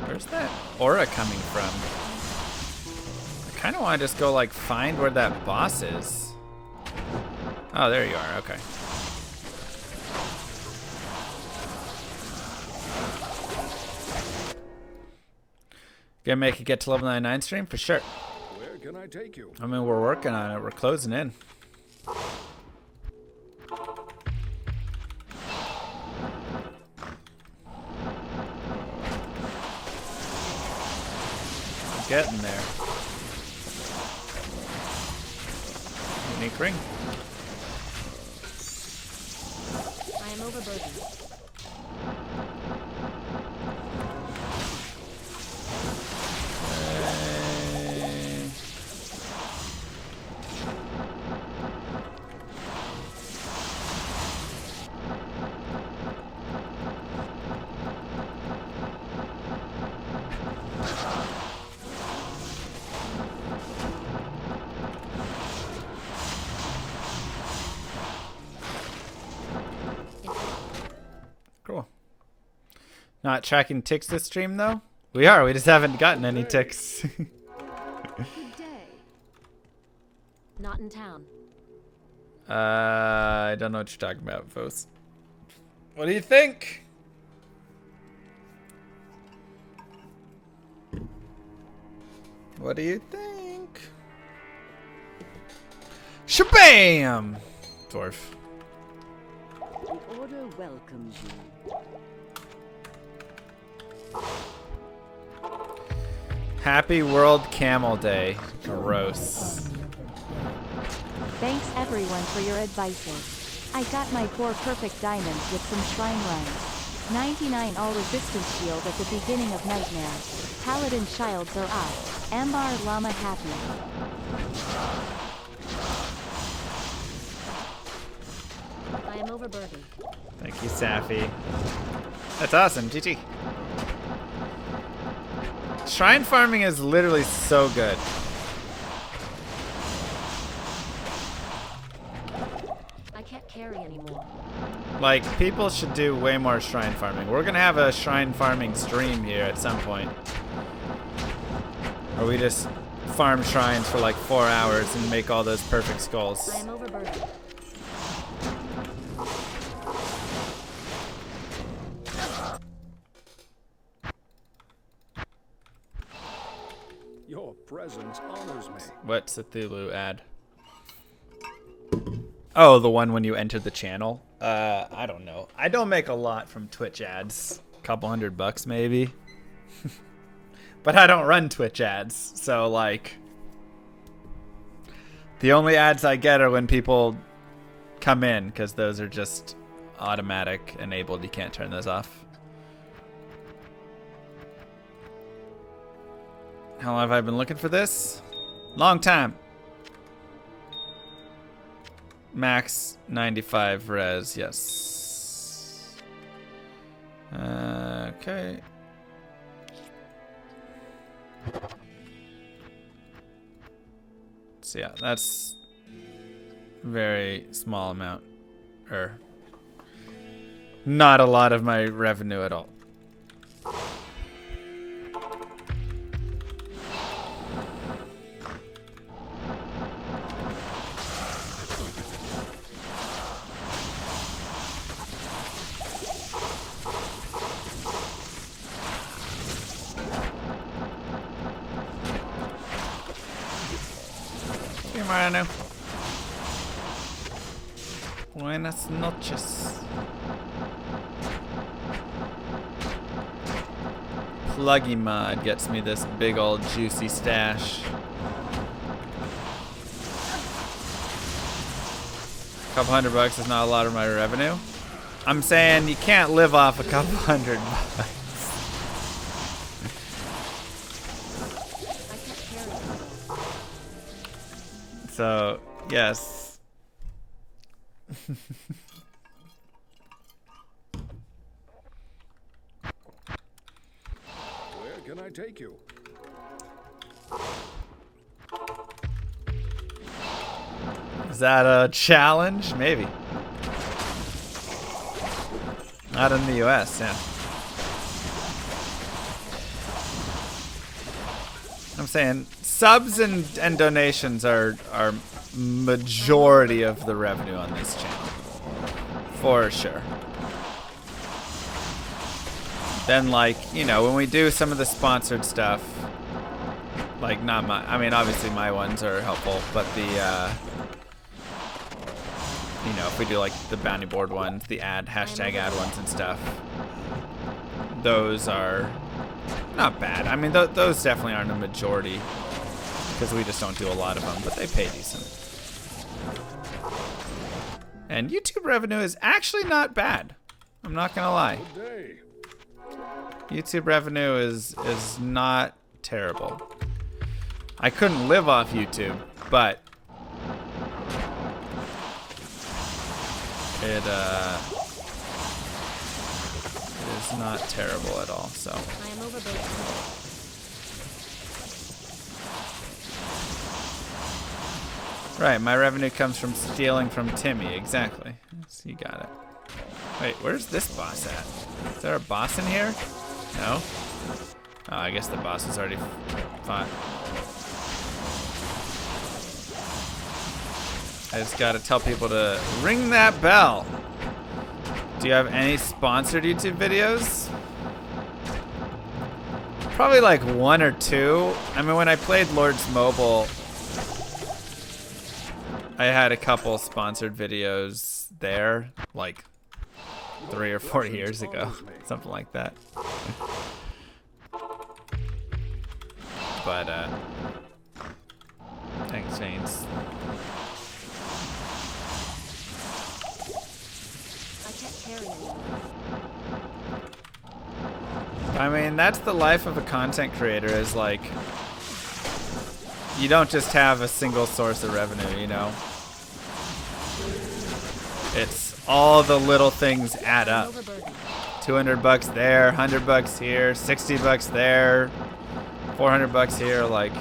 Where's that aura coming from? I kind of want to just go like find where that boss is. Oh, there you are. Okay. Gonna make it get to level 99 stream? For sure. Where can I take you? I mean, we're working on it. We're closing in. We're getting there. Unique ring. I am overburdened. Cool. Not tracking ticks this stream though? We are. We just haven't gotten any ticks. Good day. Not in town. I don't know what you're talking about, Vos. What do you think? What do you think? Shabam! Dwarf. The order welcomes you. Happy World Camel Day. Gross. Thanks everyone for your advices. I got my 4 perfect diamonds with some shrine runs. 99 all resistance shield at the beginning of Nightmare. Paladin shields are off. Ambar Llama happy. I am overburdened. Thank you, Safi. That's awesome. GG. Shrine farming is literally so good. I can't carry anymore. Like, people should do way more shrine farming. We're gonna have a shrine farming stream here at some point. Where we just farm shrines for like 4 hours and make all those perfect skulls. I am overburdened. Your presence honors me. What's the Cthulhu ad? Oh, the one when you enter the channel? I don't know. I don't make a lot from Twitch ads. A couple $100 maybe. But I don't run Twitch ads, so like... The only ads I get are when people come in, because those are just automatic enabled. You can't turn those off. How long have I been looking for this? Long time. Max 95 res, yes. Okay. So yeah, that's very small amount, or not a lot of my revenue at all. Mariano. Buenas noches. Pluggy mod gets me this big old juicy stash. A couple $100 is not a lot of my revenue. I'm saying you can't live off a couple $100. So, yes. Where can I take you? Is that a challenge? Maybe. Not in the US, yeah. I'm saying subs and donations are majority of the revenue on this channel. For sure. Then, like, you know, when we do some of the sponsored stuff, like, not my, I mean, obviously my ones are helpful, but the, you know, if we do, like, the bounty board ones, the hashtag ad ones and stuff, those are not bad. I mean, those definitely aren't a majority, because we just don't do a lot of them, but they pay decent. And YouTube revenue is actually not bad. I'm not gonna lie. Good day. YouTube revenue is not terrible. I couldn't live off YouTube, but it is not terrible at all. So. I am overburdened. Right, my revenue comes from stealing from Timmy. Exactly. So you got it. Wait, where's this boss at? Is there a boss in here? No? Oh, I guess the boss is already fought. I just gotta tell people to ring that bell. Do you have any sponsored YouTube videos? Probably like 1 or 2. I mean, when I played Lords Mobile, I had a couple sponsored videos there, like 3 or 4 years ago, something like that. But thanks, James. I can't carry anymore. I mean, that's the life of a content creator, is like, you don't just have a single source of revenue, you know? It's all the little things add I'm up. overburdened. $200 there, $100 here, $60 there, $400 here, like.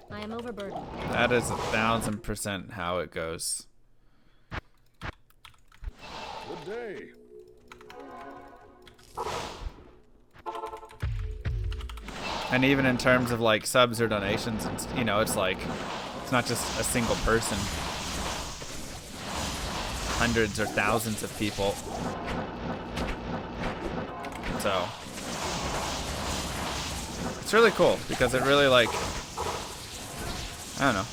I am overburdened. That is 1,000% how it goes. Good day. And even in terms of like subs or donations, you know, it's like, it's not just a single person. Hundreds or thousands of people. So it's really cool because it really, like, I don't know.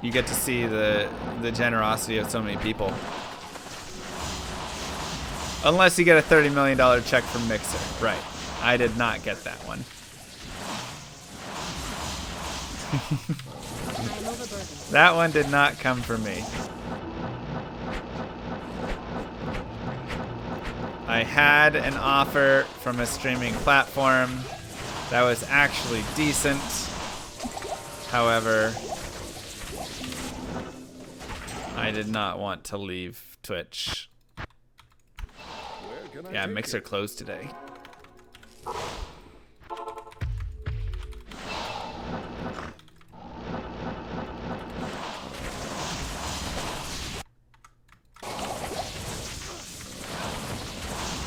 You get to see the generosity of so many people. Unless you get a $30 million check from Mixer. Right. I did not get that one. I am overburdened. That one did not come from me. I had an offer from a streaming platform that was actually decent. However, I did not want to leave Twitch. Where can I Yeah, take Mixer you? closed today.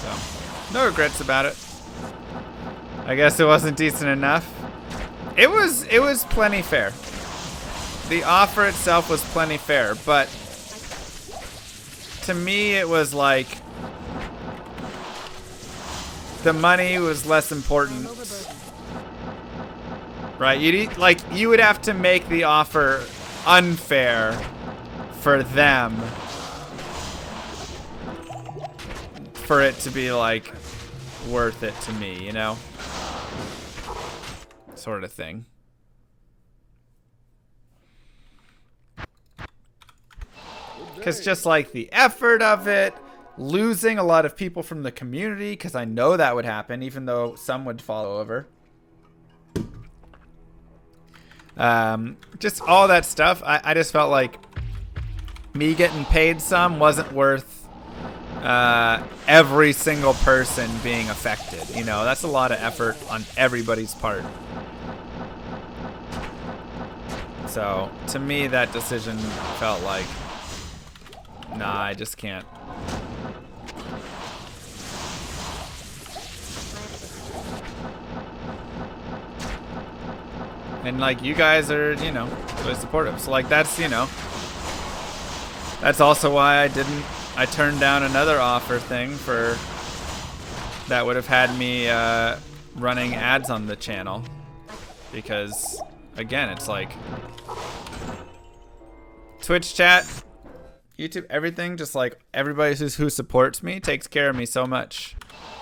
So, no regrets about it. I guess it wasn't decent enough. It was plenty fair. The offer itself was plenty fair, but to me it was like the money was less important. Right? You would have to make the offer unfair for them for it to be like worth it to me, you know? Sort of thing. Because just like the effort of it, losing a lot of people from the community, because I know that would happen, even though some would follow over. Just all that stuff, I just felt like me getting paid some wasn't worth every single person being affected. You know, that's a lot of effort on everybody's part. So, to me, that decision felt like, nah, I just can't. And like, you guys are, you know, really supportive. So like, that's, you know, that's also why I turned down another offer thing for, that would have had me running ads on the channel. Because, again, it's like, Twitch chat, YouTube, everything, just like everybody who supports me takes care of me so much.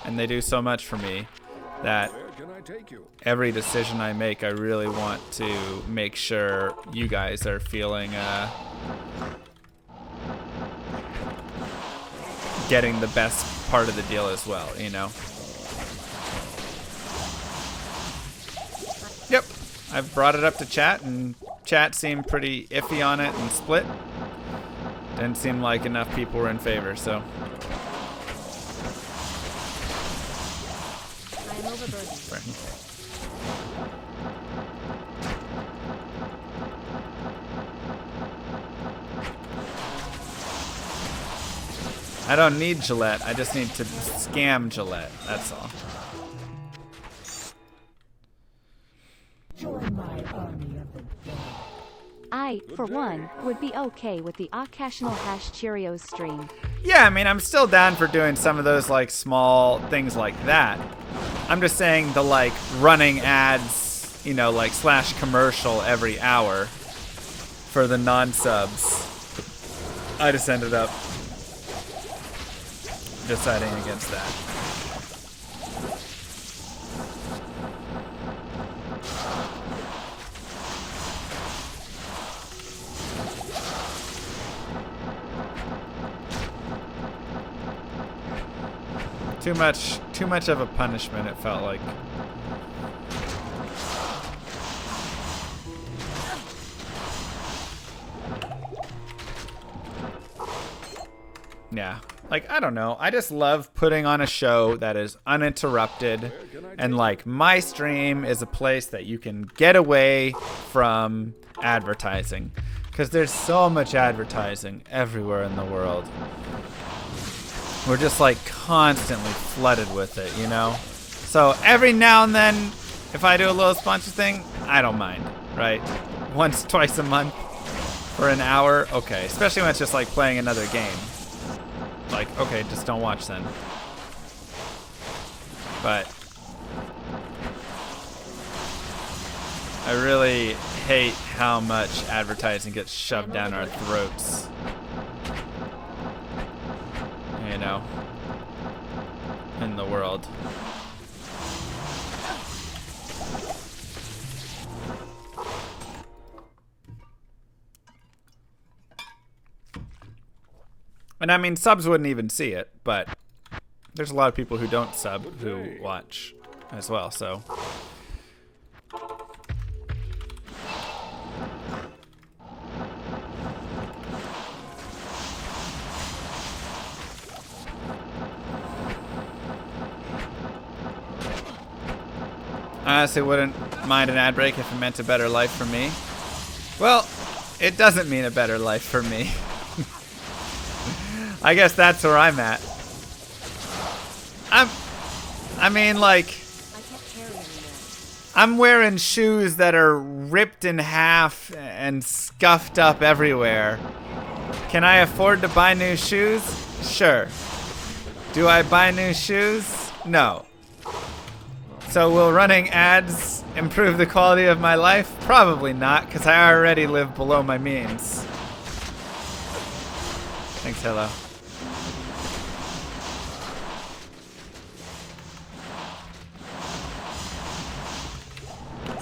And they do so much for me that Where can I take you? every decision I make, I really want to make sure you guys are feeling, getting the best part of the deal as well, you know? Yep, I've brought it up to chat, and chat seemed pretty iffy on it and split. Didn't seem like enough people were in favor, so. I am overburdened. I don't need Gillette. I just need to scam Gillette. That's all. I, for one, would be okay with the occasional hash Cheerios stream. Yeah, I mean, I'm still down for doing some of those, like, small things like that. I'm just saying the, like, running ads, you know, like, / commercial every hour for the non-subs. I just ended up deciding against that. Too much of a punishment, it felt like. Yeah. Like, I don't know. I just love putting on a show that is uninterrupted. And, like, my stream is a place that you can get away from advertising. Because there's so much advertising everywhere in the world. We're just, like, constantly flooded with it, you know? So, every now and then, if I do a little sponsor thing, I don't mind, right? Once, twice a month for an hour, okay. Especially when it's just, like, playing another game. Like, okay, just don't watch then. But I really hate how much advertising gets shoved down our throats. You know, in the world. And I mean, subs wouldn't even see it, but there's a lot of people who don't sub who watch as well, so. I honestly wouldn't mind an ad break if it meant a better life for me. Well, it doesn't mean a better life for me. I guess that's where I'm at. I mean, like, I'm wearing shoes that are ripped in half and scuffed up everywhere. Can I afford to buy new shoes? Sure. Do I buy new shoes? No. So will running ads improve the quality of my life? Probably not, because I already live below my means. Thanks, hello.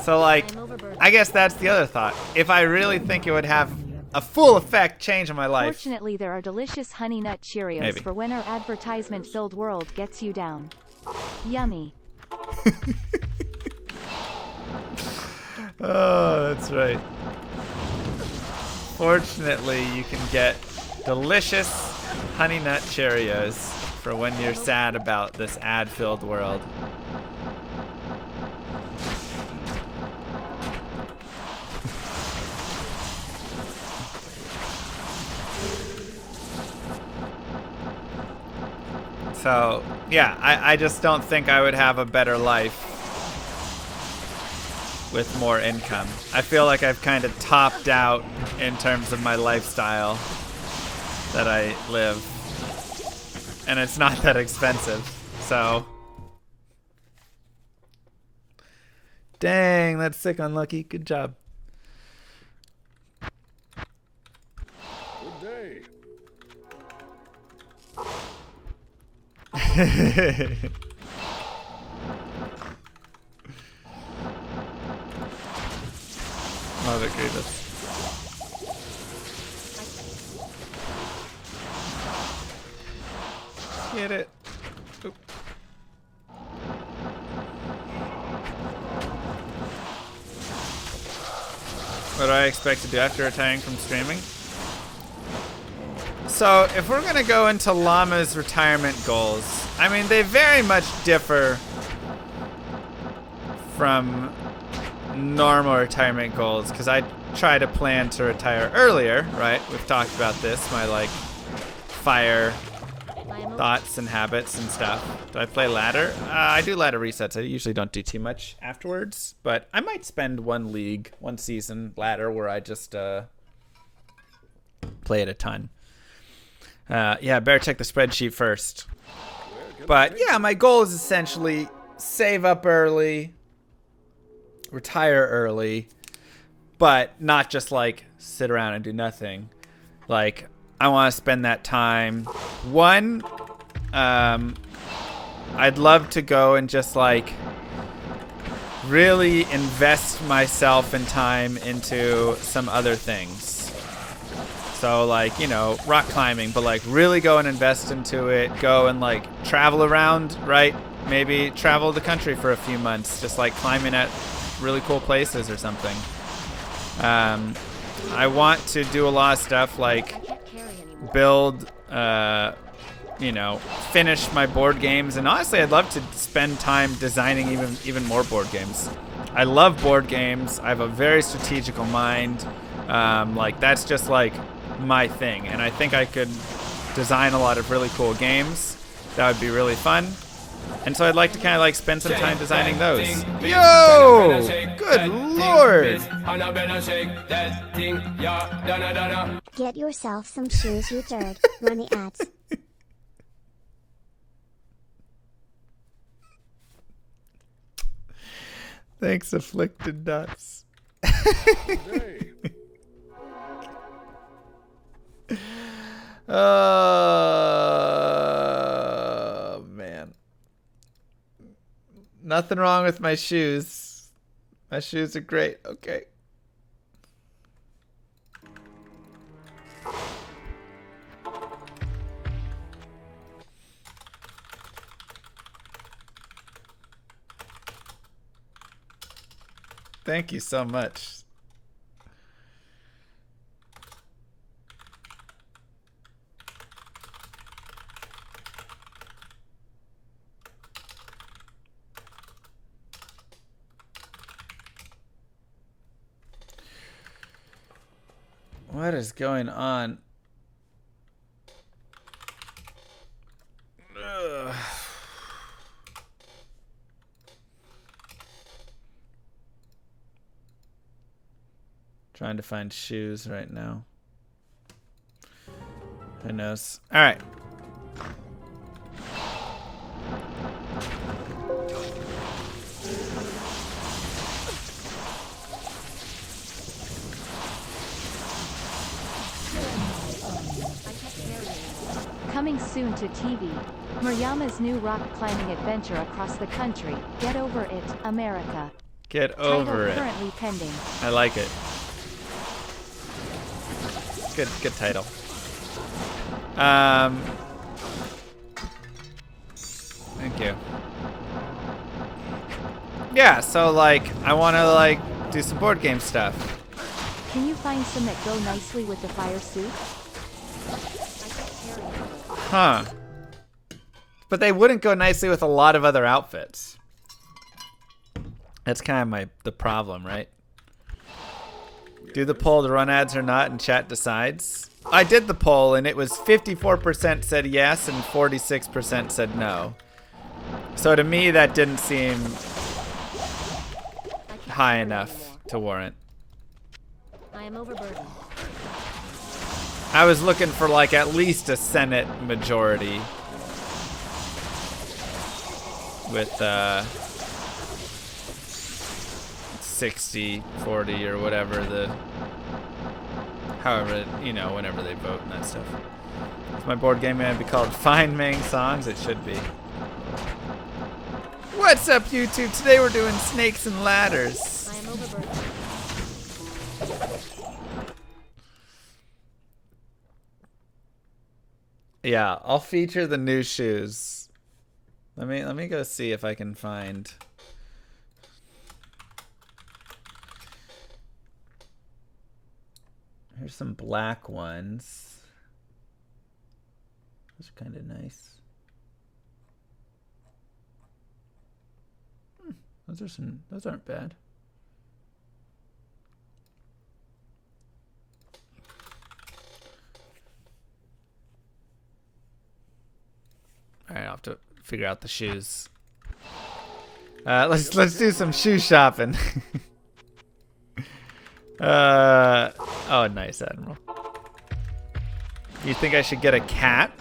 So, like, I guess that's the other thought. If I really think it would have a full effect change in my life. Fortunately, there are delicious Honey Nut Cheerios Maybe. for when our advertisement-filled world gets you down. Yummy. Oh, that's right. Fortunately, you can get delicious Honey Nut Cheerios for when you're sad about this ad-filled world. So, yeah, I just don't think I would have a better life with more income. I feel like I've kind of topped out in terms of my lifestyle that I live. And it's not that expensive, so. Dang, that's sick unlucky. Good job. Good day. Love it, Grievous. Get it. Oop. What do I expect to do after retiring from streaming? So, if we're going to go into Llama's retirement goals, I mean, they very much differ from normal retirement goals, because I try to plan to retire earlier, right? We've talked about this, my, like, fire thoughts and habits and stuff. Do I play ladder? I do ladder resets. I usually don't do too much afterwards, but I might spend one season ladder where I just play it a ton. Yeah, better check the spreadsheet first. But yeah, my goal is essentially save up early, retire early, but not just like sit around and do nothing. Like, I want to spend that time, one, I'd love to go and just like really invest myself and time into some other things. So like, you know, rock climbing, but like really go and invest into it. Go and like travel around, right? Maybe travel the country for a few months, just like climbing at really cool places or something. I want to do a lot of stuff like build, you know, finish my board games, and honestly, I'd love to spend time designing even more board games. I love board games. I have a very strategical mind. Like that's just like my thing, and I think I could design a lot of really cool games. That would be really fun. And so I'd like to kind of like spend some time designing those. Yo! Good lord! Get yourself some shoes, you turd. Run the ads. Thanks, Afflicted Nuts. Oh, man. Nothing wrong with my shoes. My shoes are great. Okay. Thank you so much. What is going on? Ugh. Trying to find shoes right now. Who knows? All right. Coming soon to TV. Murayama's new rock climbing adventure across the country. Get over it, America. Get over it. Currently pending. I like it. Good title. Thank you. Yeah, so like I want to like do some board game stuff. Can you find some that go nicely with the fire suit? Huh. But they wouldn't go nicely with a lot of other outfits. That's kind of the problem, right? Do the poll to run ads or not, and chat decides. I did the poll, and it was 54% said yes, and 46% said no. So to me, that didn't seem high enough to warrant. I am overburdened. I was looking for like at least a Senate majority with 60, 40 or whatever however, you know, whenever they vote and that stuff. If my board game may be called Fine Mang Songs, it should be. What's up, YouTube? Today we're doing Snakes and Ladders. I am overburdened. Yeah, I'll feature the new shoes. Let me go see if I can find. Here's some black ones. Those are kind of nice. Those aren't bad. All right, I'll have to figure out the shoes. Let's do some shoe shopping. Oh, nice, Admiral. You think I should get a cat?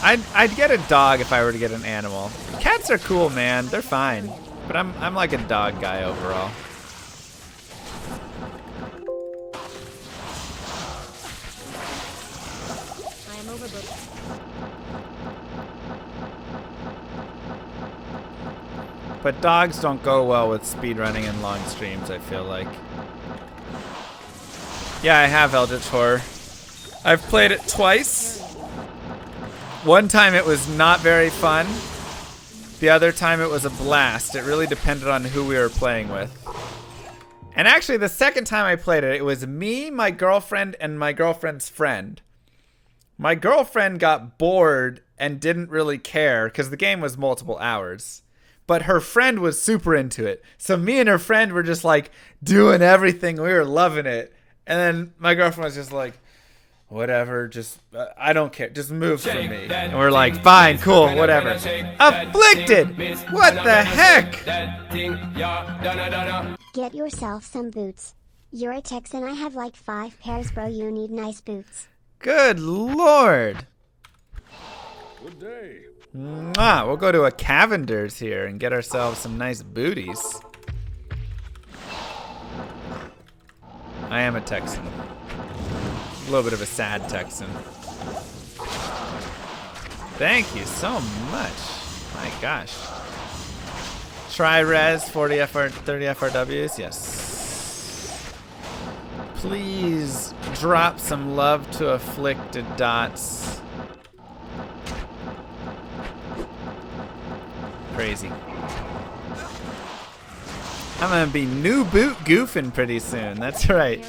I'd get a dog if I were to get an animal. Cats are cool, man. They're fine. But I'm like a dog guy overall. I But dogs don't go well with speedrunning and long streams, I feel like. Yeah, I have Eldritch Horror. I've played it twice. One time it was not very fun. The other time it was a blast. It really depended on who we were playing with. And actually, the second time I played it, it was me, my girlfriend, and my girlfriend's friend. My girlfriend got bored and didn't really care because the game was multiple hours. But her friend was super into it. So me and her friend were just like doing everything. We were loving it. And then my girlfriend was just like, whatever, just, I don't care. Just move from me. And we're like, fine, cool, whatever. Afflicted! What the heck? Get yourself some boots. You're a Texan. I have like 5 pairs, bro. You need nice boots. Good lord. Good day. Mwah. We'll go to a Cavender's here and get ourselves some nice booties. I am a Texan. A little bit of a sad Texan. Thank you so much. My gosh. Tri-res, 40 FR, 30 FRWs, yes. Please drop some love to afflicted dots. Crazy. I'm gonna be new boot goofing pretty soon, that's right.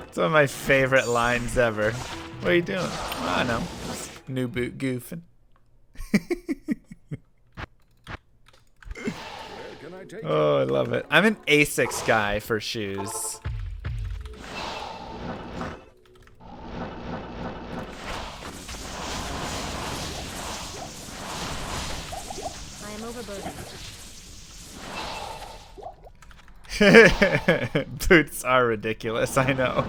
It's one of my favorite lines ever. What are you doing? Oh, I know. Just new boot goofing. Oh, I love it. I'm an Asics guy for shoes. I am overburdened. Boots are ridiculous, I know.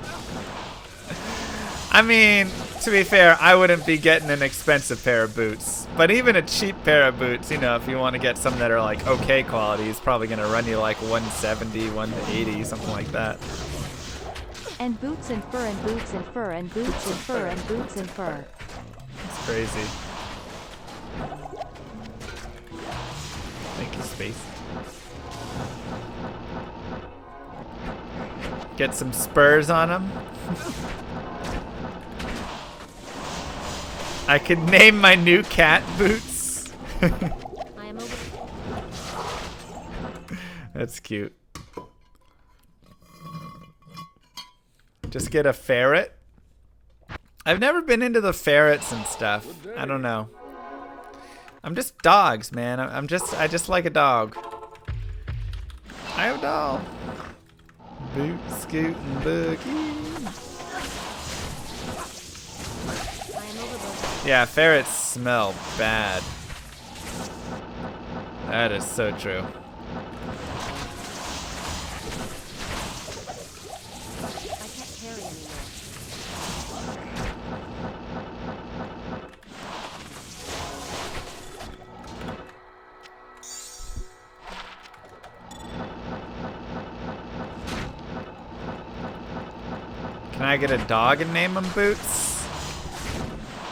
I mean, to be fair, I wouldn't be getting an expensive pair of boots. But even a cheap pair of boots, you know, if you want to get some that are like okay quality, is probably going to run you like 170, 180, something like that. And boots and fur and boots and fur and boots and fur and boots and fur. It's crazy. Thank you, Space. Get some spurs on them. I could name my new cat Boots. I am over. That's cute. Just get a ferret. I've never been into the ferrets and stuff. I don't know. I'm just dogs, man. I just like a dog. I have a dog. Boot, scoot, and boogie. Yeah, ferrets smell bad. That is so true. I can't carry anymore. Can I get a dog and name him Boots?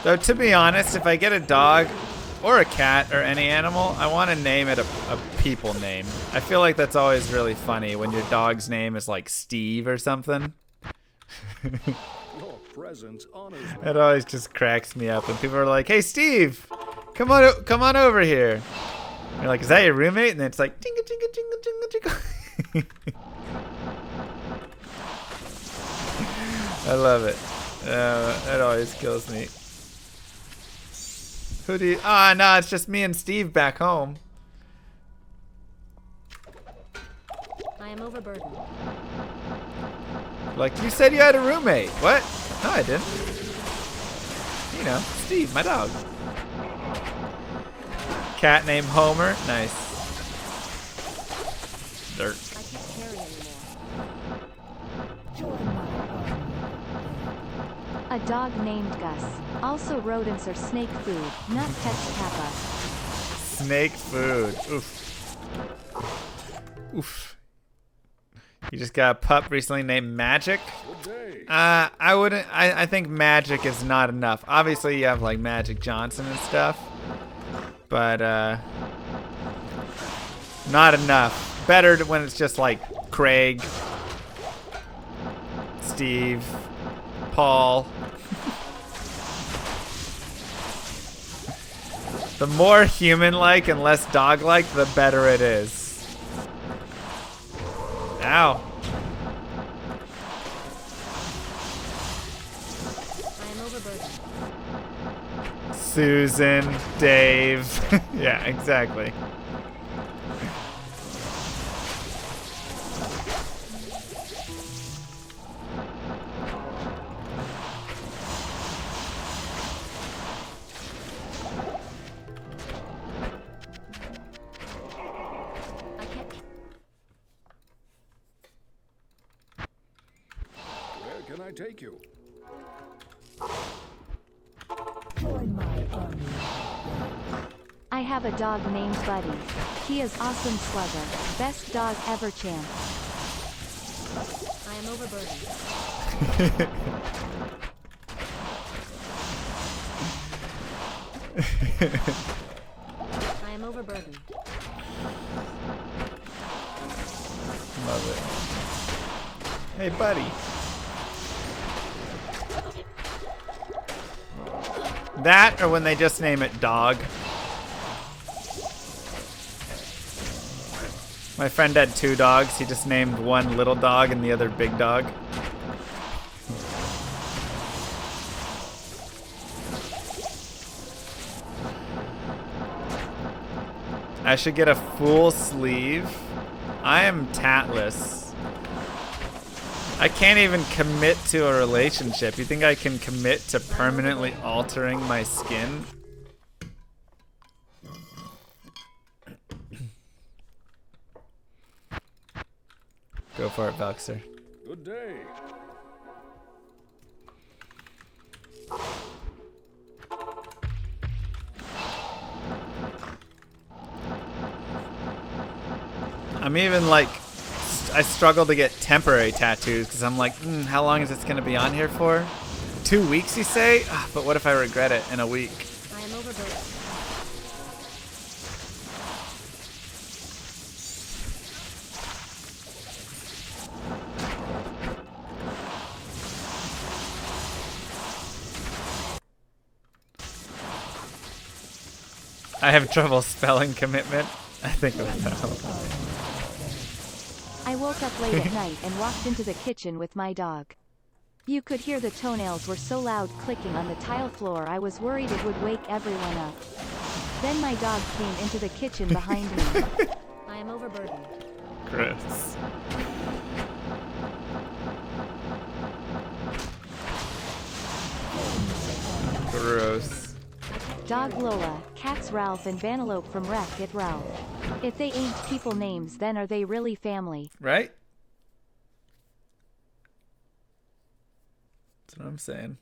Though, to be honest, if I get a dog or a cat or any animal, I want to name it a people name. I feel like that's always really funny when your dog's name is like Steve or something. Your presence honors me. It always just cracks me up when people are like, "Hey, Steve, come on over here." And you're like, "Is that your roommate?" And then it's like, "Jingle, jingle, jingle, jingle, jingle." I love it. It always kills me. Who do you? Ah, no, it's just me and Steve back home. I am overburdened. Like, you said you had a roommate. What? No, I didn't. You know, Steve, my dog. Cat named Homer. Nice. Dirt. I can't carry anymore. A dog named Gus. Also, rodents are snake food, not pets, Kappa. Snake food. Oof. Oof. You just got a pup recently named Magic. Good day. I wouldn't. I think Magic is not enough. Obviously, you have like Magic Johnson and stuff, but not enough. Better when it's just like Craig, Steve, Paul. The more human-like and less dog-like, the better it is. Ow. I am overburdened. Susan, Dave. Yeah, exactly. I can't. Where can I take you? I have a dog named Buddy. He is awesome slugger. Best dog ever champ. I am overburdened. I am overburdened. Love it. Hey, buddy. That or when they just name it Dog. My friend had 2 dogs. He just named one little dog and the other big dog. I should get a full sleeve. I am tatless. I can't even commit to a relationship. You think I can commit to permanently altering my skin? Go for it, Valxer. Good day. I'm even like, I struggle to get temporary tattoos because I'm like, how long is this going to be on here for? 2 weeks, you say? But what if I regret it in a week? I am overburdened. I have trouble spelling commitment. I think that's how. I woke up late at night and walked into the kitchen with my dog. You could hear the toenails were so loud clicking on the tile floor I was worried it would wake everyone up. Then my dog came into the kitchen behind me. I am overburdened. Gross. Gross. Dog Lola, cats Ralph and Vanellope from Wreck-It Ralph. If they ain't people names then are they really family? Right? That's what I'm saying.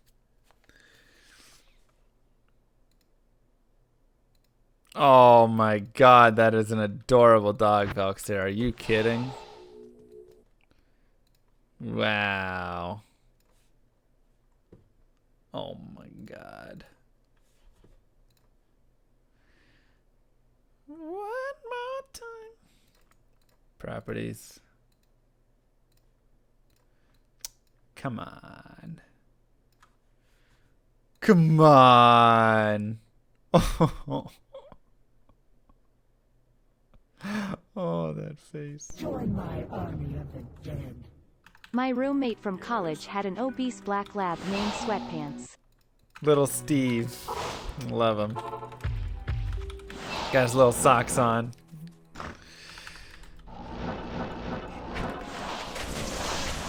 Oh my god, that is an adorable dog, Valxer. Are you kidding? Wow. Oh my god. One more time. Properties. Come on. Come on. Oh, oh that face. Join my army of the dead. My roommate from college had an obese black lab named Sweatpants. Little Steve. Love him. Got his little socks on.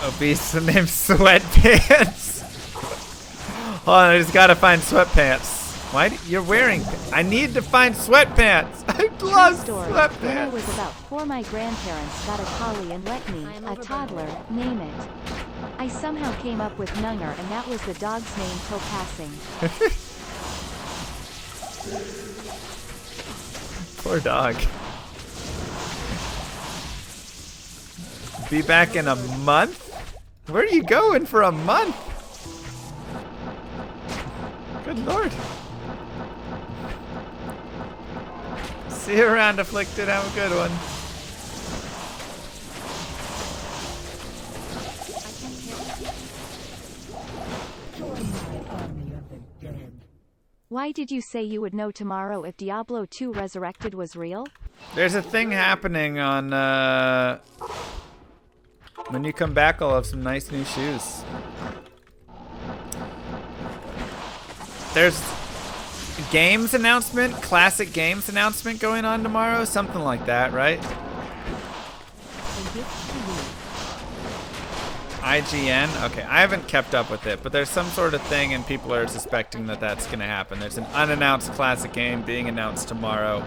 Obese named Sweatpants. Hold on, I just gotta find sweatpants. Why you're wearing? I need to find sweatpants. I love Story. When I sweatpants. was about 4 my grandparents got a collie and let me, a toddler, name it. I somehow came up with Nunger and that was the dog's name till passing. Poor dog. Be back in a month? Where are you going for a month? Good lord. See you around, Afflicted. Have a good one. Join my army of the dead. Why did you say you would know tomorrow if Diablo 2 Resurrected was real? There's a thing happening on, when you come back, I'll have some nice new shoes. There's games announcement, classic games announcement going on tomorrow, something like that, right? IGN? Okay, I haven't kept up with it, but there's some sort of thing and people are suspecting that that's going to happen. There's an unannounced classic game being announced tomorrow.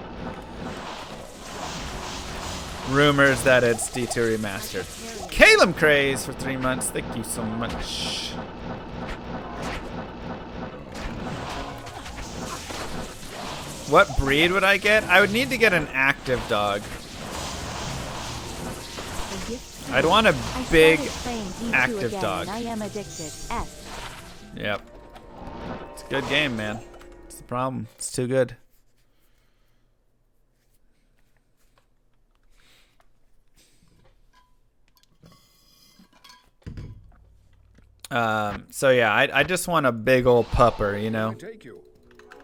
Rumors that it's D2 Remastered. Calum Craze for 3 months. Thank you so much. What breed would I get? I would need to get an active dog. I'd want a big active dog. I am addicted. Yep. It's a good game, man. It's the problem. It's too good. So yeah, I just want a big old pupper, you know,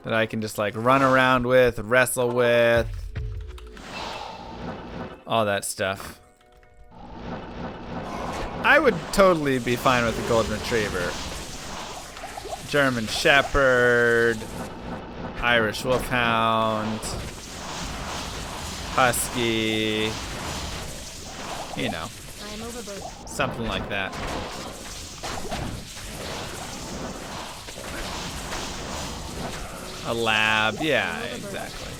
that I can just like run around with, wrestle with, all that stuff. I would totally be fine with a golden retriever. German Shepherd, Irish Wolfhound, Husky, you know, something like that. A lab, yeah, exactly.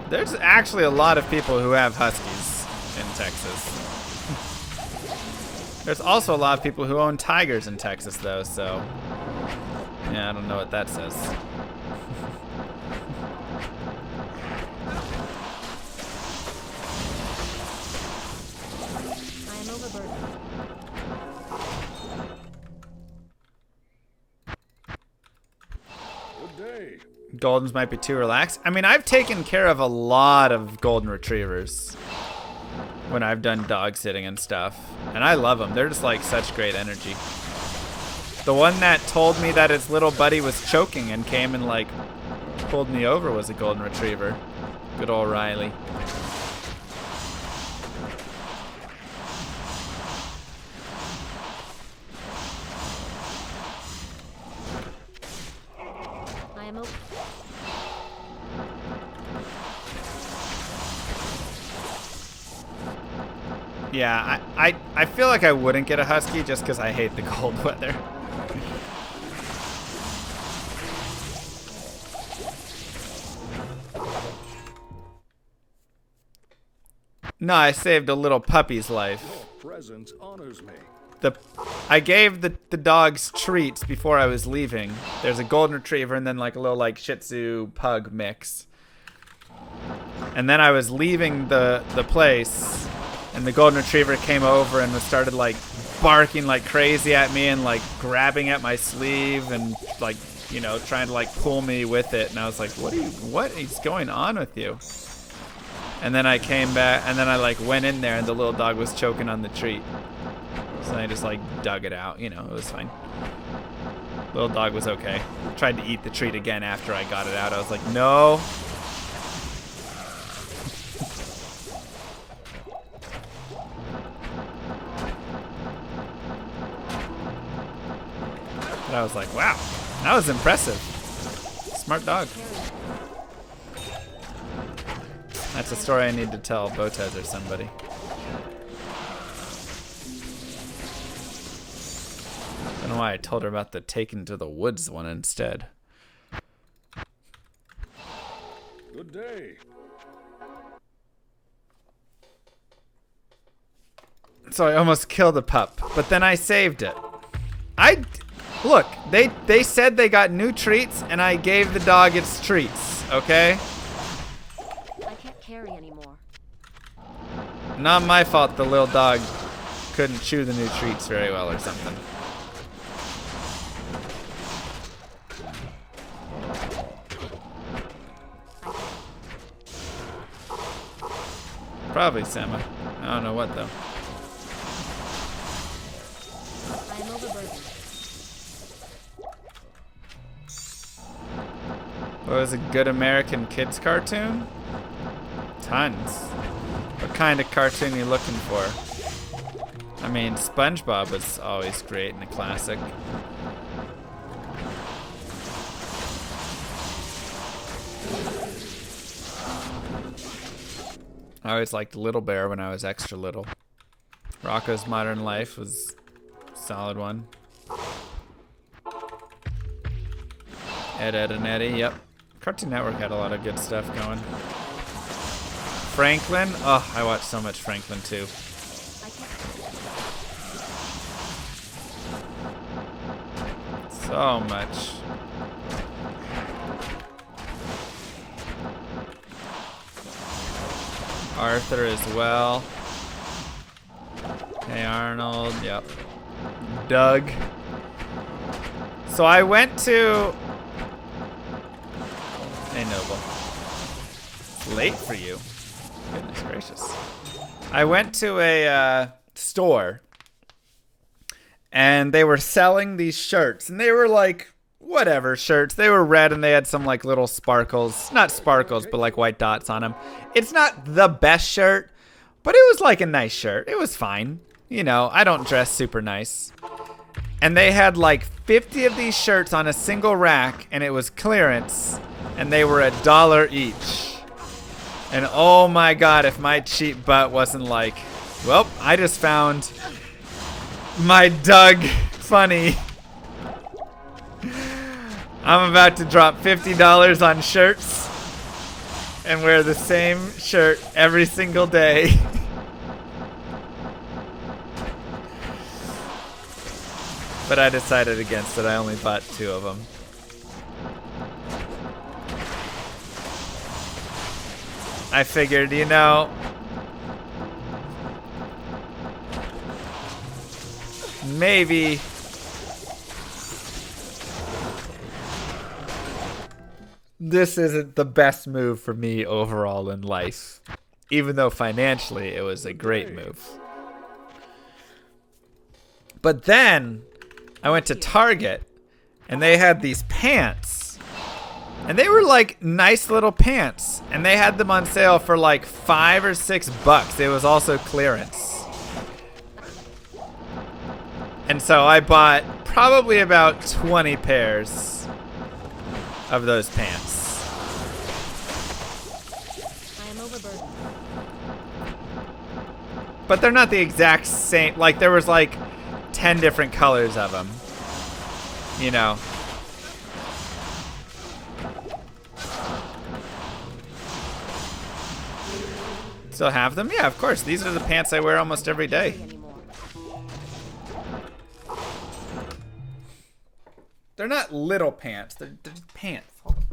There's actually a lot of people who have huskies in Texas. There's also a lot of people who own tigers in Texas, though, so yeah, I don't know what that says. I am overburdened. Good day. Goldens might be too relaxed. I mean, I've taken care of a lot of golden retrievers when I've done dog sitting and stuff, and I love them. They're just like such great energy. The one that told me that his little buddy was choking and came and like pulled me over was a golden retriever. Good old Riley. I am over. Yeah, I feel like I wouldn't get a husky just because I hate the cold weather. No, I saved a little puppy's life. Your presence honors me. I gave the dogs treats before I was leaving. There's a golden retriever and then like a little like Shih Tzu pug mix. And then I was leaving the place, and the golden retriever came over and started like barking like crazy at me and like grabbing at my sleeve and like, you know, trying to like pull me with it. And I was like, what is going on with you? And then I came back and then I like went in there and the little dog was choking on the treat. So I just like dug it out, you know, it was fine. Little dog was okay. Tried to eat the treat again after I got it out. I was like, no. But I was like, wow, that was impressive. Smart dog. That's a story I need to tell Botez or somebody. I don't know why I told her about the taken to the woods one instead. Good day. So I almost killed the pup, but then I saved it. Look, they said they got new treats, and I gave the dog its treats, okay? I can't carry anymore. Not my fault the little dog couldn't chew the new treats very well or something. Probably Sema. I don't know what though. I am overburdened. What was a good American kids cartoon? Tons. What kind of cartoon are you looking for? I mean, SpongeBob was always great and a classic. I always liked Little Bear when I was extra little. Rocko's Modern Life was a solid one. Ed, Ed, and Eddie, yep. Cartoon Network had a lot of good stuff going. Franklin, oh, I watched so much Franklin too. So much. Arthur as well. Hey Arnold, yep. Doug. So I went to... Hey Noble. It's late for you. Goodness gracious. I went to a store and they were selling these shirts and they were like whatever shirts. They were red and they had some like little sparkles, not sparkles, but like white dots on them. It's not the best shirt, but it was like a nice shirt. It was fine. You know, I don't dress super nice. And they had like 50 of these shirts on a single rack and it was clearance and they were $1 each. And oh my God, if my cheap butt wasn't like, well, I just found my Doug funny. I'm about to drop $50 on shirts and wear the same shirt every single day. But I decided against it. I only bought 2 of them. I figured, you know, maybe this isn't the best move for me overall in life, even though financially it was a great move. But then I went to Target and they had these pants. And they were like nice little pants. And they had them on sale for like $5 or $6. It was also clearance. And so I bought probably about 20 pairs of those pants. I am overburdened. But they're not the exact same. Like there was like 10 different colors of them. You know. Still have them? Yeah, of course. These are the pants I wear almost every day. They're not little pants. They're pants. Hold on.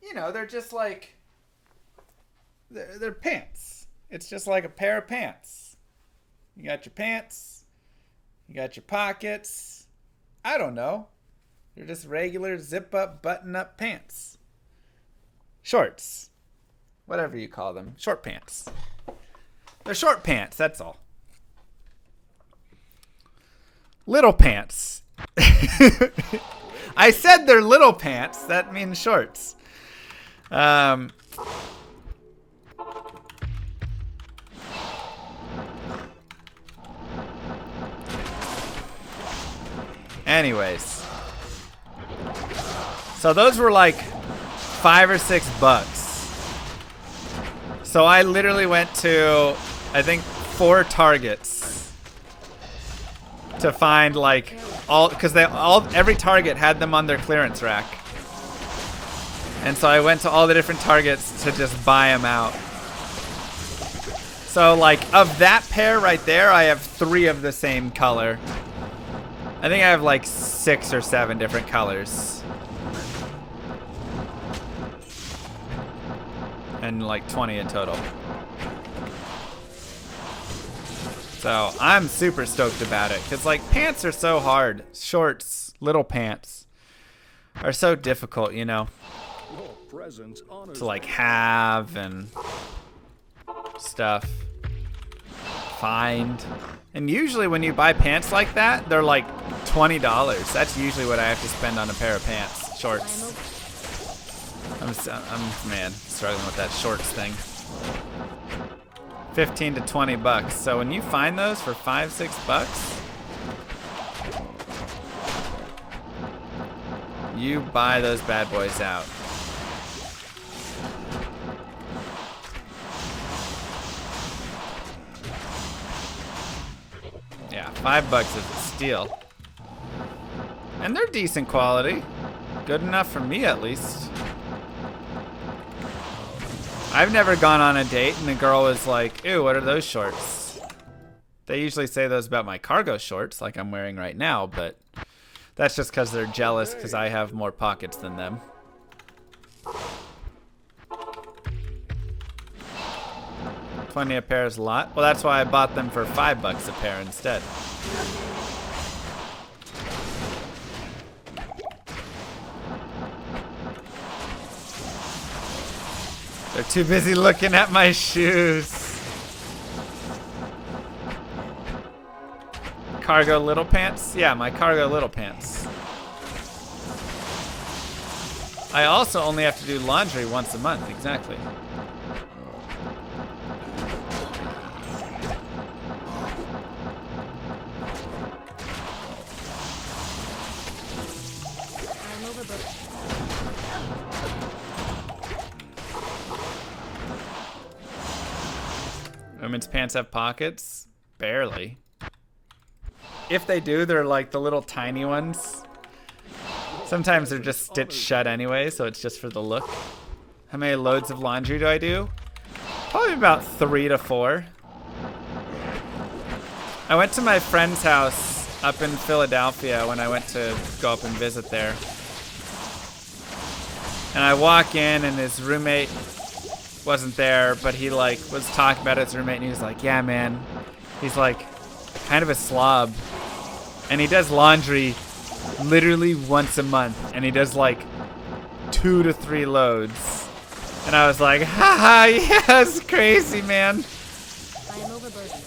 You know, they're just like... They're pants. It's just like a pair of pants. You got your pants. You got your pockets. I don't know. They're just regular zip-up, button-up pants. Shorts. Whatever you call them. Short pants. They're short pants, that's all. Little pants. I said they're little pants. That means shorts. Anyways, so those were like $5 or $6. So I literally went to, I think, 4 Targets to find like all, because every Target had them on their clearance rack. And so I went to all the different Targets to just buy them out. So like of that pair right there, I have 3 of the same color. I think I have like 6 or 7 different colors. And like 20 in total. So I'm super stoked about it. Because like pants are so hard. Shorts, little pants are so difficult, you know. Your presence honors To like me. have and stuff. Find. And usually when you buy pants like that, they're like $20. That's usually what I have to spend on a pair of pants. Shorts. I'm man, struggling with that shorts thing. 15 to 20 bucks. So when you find those for 5-6 bucks, you buy those bad boys out. Yeah, $5 is a steal. And they're decent quality. Good enough for me at least. I've never gone on a date and the girl was like, ew, what are those shorts? They usually say those about my cargo shorts like I'm wearing right now, but that's just because they're jealous because I have more pockets than them. 20 a pair is a lot. Well, that's why I bought them for $5 a pair instead. They're too busy looking at my shoes. Cargo little pants? Yeah, my cargo little pants. I also only have to do laundry once a month, exactly. I'm overburdened. Women's pants have pockets? Barely. If they do, they're like the little tiny ones. Sometimes they're just stitched shut anyway, so it's just for the look. How many loads of laundry do I do? Probably about 3 to 4. I went to my friend's house up in Philadelphia when I went to go up and visit there. And I walk in and his roommate wasn't there, but he like was talking about his roommate and he was like, yeah, man, he's like kind of a slob. And he does laundry literally once a month. And he does like 2 to 3 loads. And I was like, haha, yeah, that's crazy, man. I am overburdened.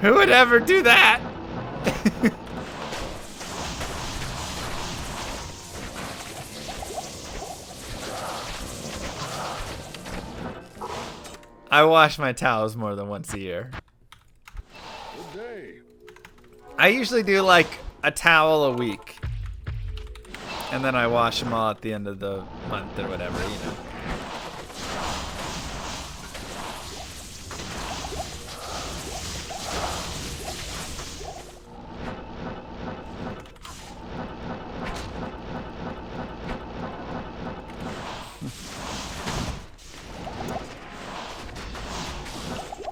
Who would ever do that? I wash my towels more than once a year. Good day. I usually do like a towel a week. And then I wash them all at the end of the month or whatever, you know.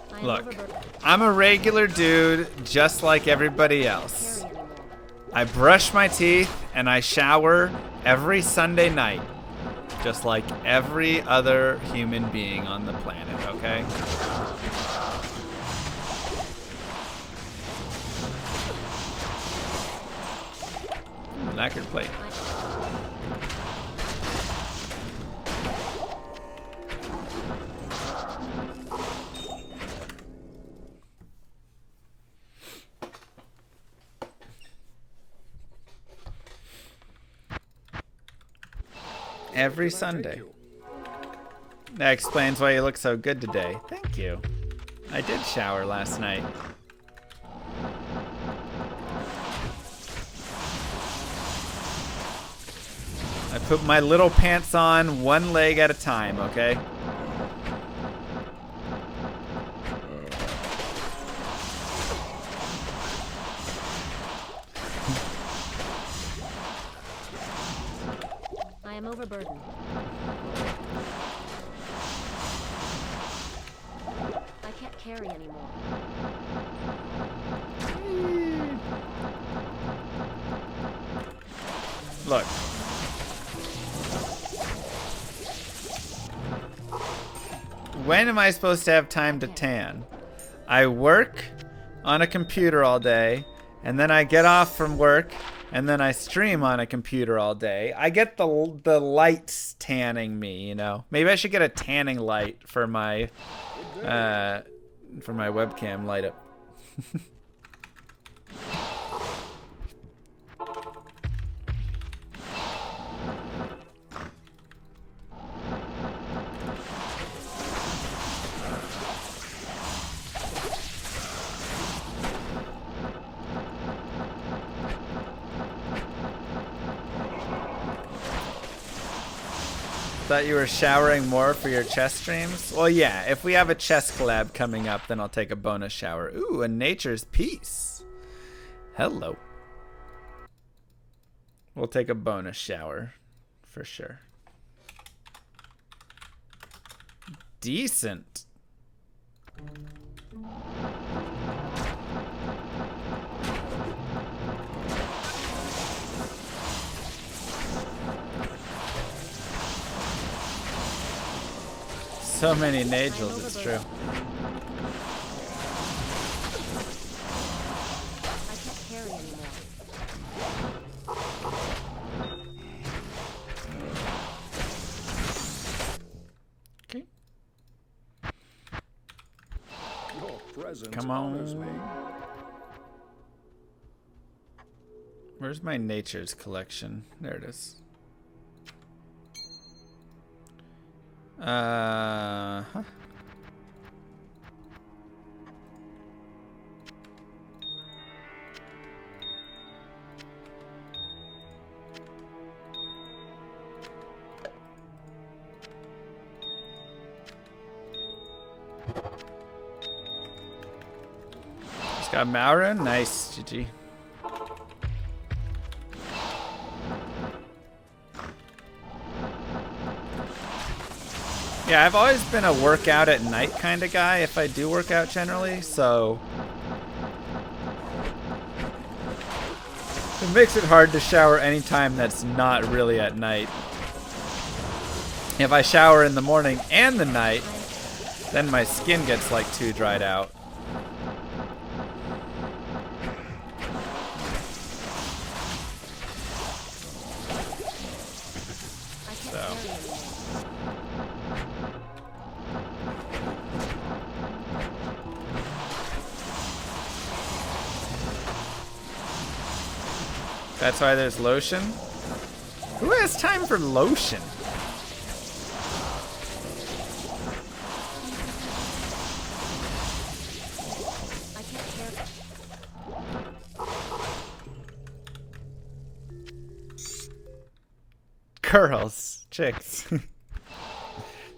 I am Look, overburdened. I'm a regular dude just like everybody else. Carry anymore. I brush my teeth and I shower every Sunday night. Just like every other human being on the planet, okay? Lacquered plate. Every Sunday. That explains why you look so good today. Thank you. I did shower last night. I put my little pants on one leg at a time, okay? I am overburdened. carry anymore. Look. When am I supposed to have time to tan? I work on a computer all day, and then I get off from work, and then I stream on a computer all day. I get the lights tanning me, you know. Maybe I should get a tanning light for my webcam light up. Thought you were showering more for your chess streams? Well, yeah, if we have a chess collab coming up, then I'll take a bonus shower. Ooh, a nature's peace. Hello. We'll take a bonus shower for sure. Decent. So many Nagels, it's true. I can't carry anymore. Okay. Your presence Come honors on. me. Where's my natures collection? There it is. Huh. Just got Maura. Nice, GG. Yeah, I've always been a workout at night kind of guy if I do work out generally, so it makes it hard to shower anytime that's not really at night. If I shower in the morning and the night, then my skin gets like too dried out. That's why there's lotion? Who has time for lotion? I can't carry. Girls. Chicks.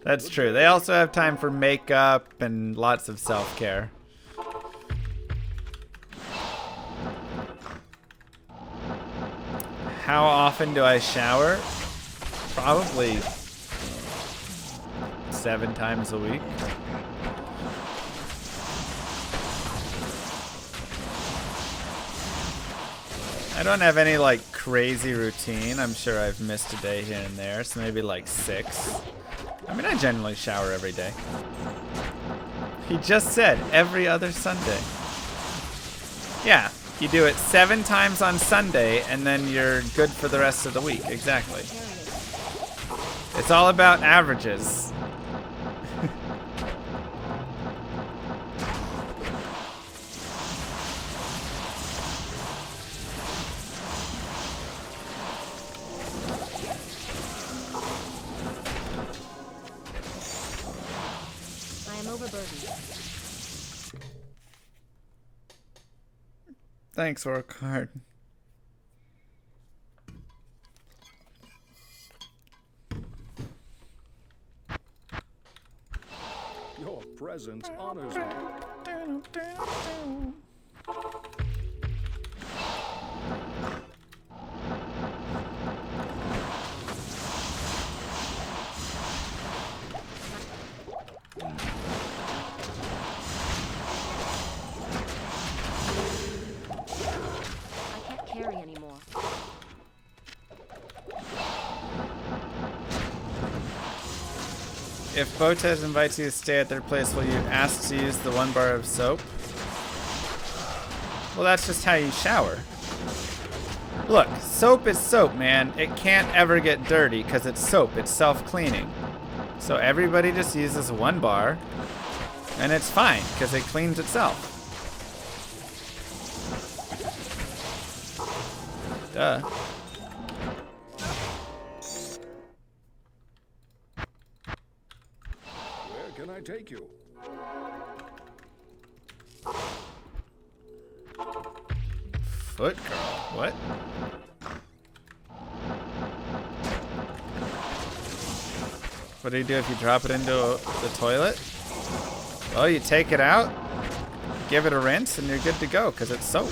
That's true. They also have time for makeup and lots of self-care. How often do I shower? Probably 7 times a week. I don't have any like crazy routine. I'm sure I've missed a day here and there, so maybe like 6. I mean, I generally shower every day. He just said every other Sunday. Yeah. You do it 7 times on Sunday, and then you're good for the rest of the week. Exactly. It's all about averages. I am overburdened. Thanks, work hard. Your presence honors me. carry anymore. If Botez invites you to stay at their place, will you ask to use the 1 bar of soap? Well, that's just how you shower. Look, soap is soap, man. It can't ever get dirty because it's soap. It's self-cleaning. So everybody just uses 1 bar, and it's fine because it cleans itself. Duh. Where can I take you? Foot girl. What? What do you do if you drop it into the toilet? Well, you take it out, give it a rinse, and you're good to go because it's soap.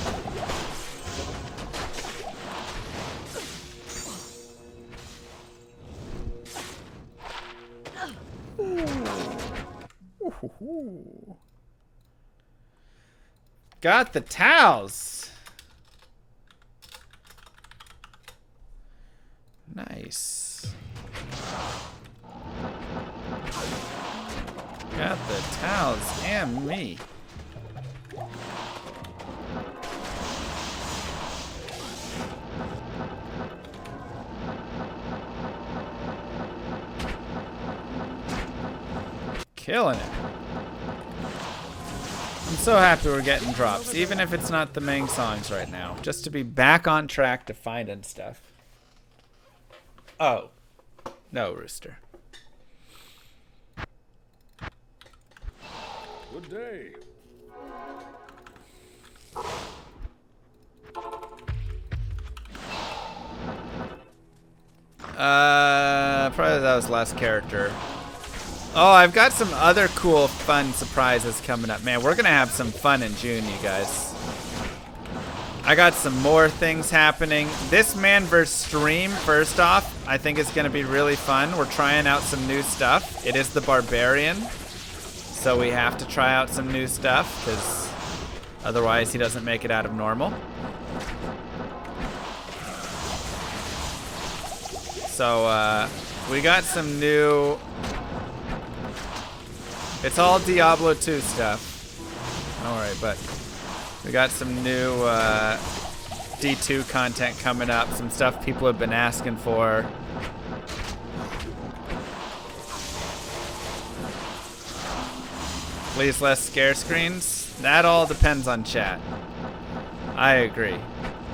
Ooh. Got the towels. Nice. Got the towels and me. Killing it. I'm so happy we're getting drops, even if it's not the main songs right now. Just to be back on track to finding stuff. Oh. No, Rooster. Good day. Probably that was last character. Oh, I've got some other cool, fun surprises coming up. Man, we're gonna have some fun in June, you guys. I got some more things happening. This man vs. stream, first off, I think is gonna be really fun. We're trying out some new stuff. It is the Barbarian, so we have to try out some new stuff, because otherwise he doesn't make it out of normal. So, we got some new... It's all Diablo 2 stuff. Alright, but we got some new D2 content coming up. Some stuff people have been asking for. Please less scare screens. That all depends on chat. I agree.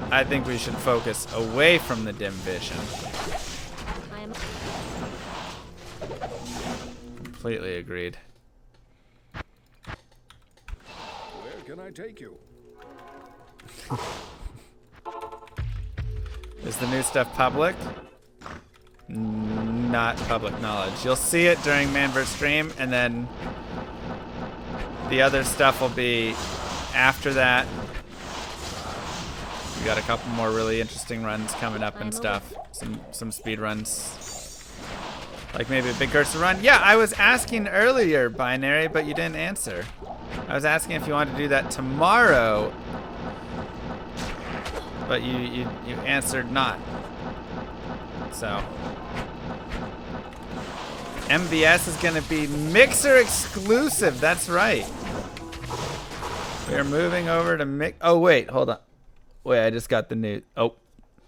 I think we should focus away from the dim vision. Completely agreed. Where can I take you? Is the new stuff public? Not public knowledge. You'll see it during Man vs. Stream, and then the other stuff will be after that. We got a couple more really interesting runs coming up and stuff. Some speed runs. Like maybe a big cursor run. Yeah, I was asking earlier, Binary, but you didn't answer. I was asking if you wanted to do that tomorrow, but you answered not. So MVS is gonna be Mixer exclusive. That's right. We are moving over to Mix. Oh wait, hold on. Wait, I just got the new. Oh, all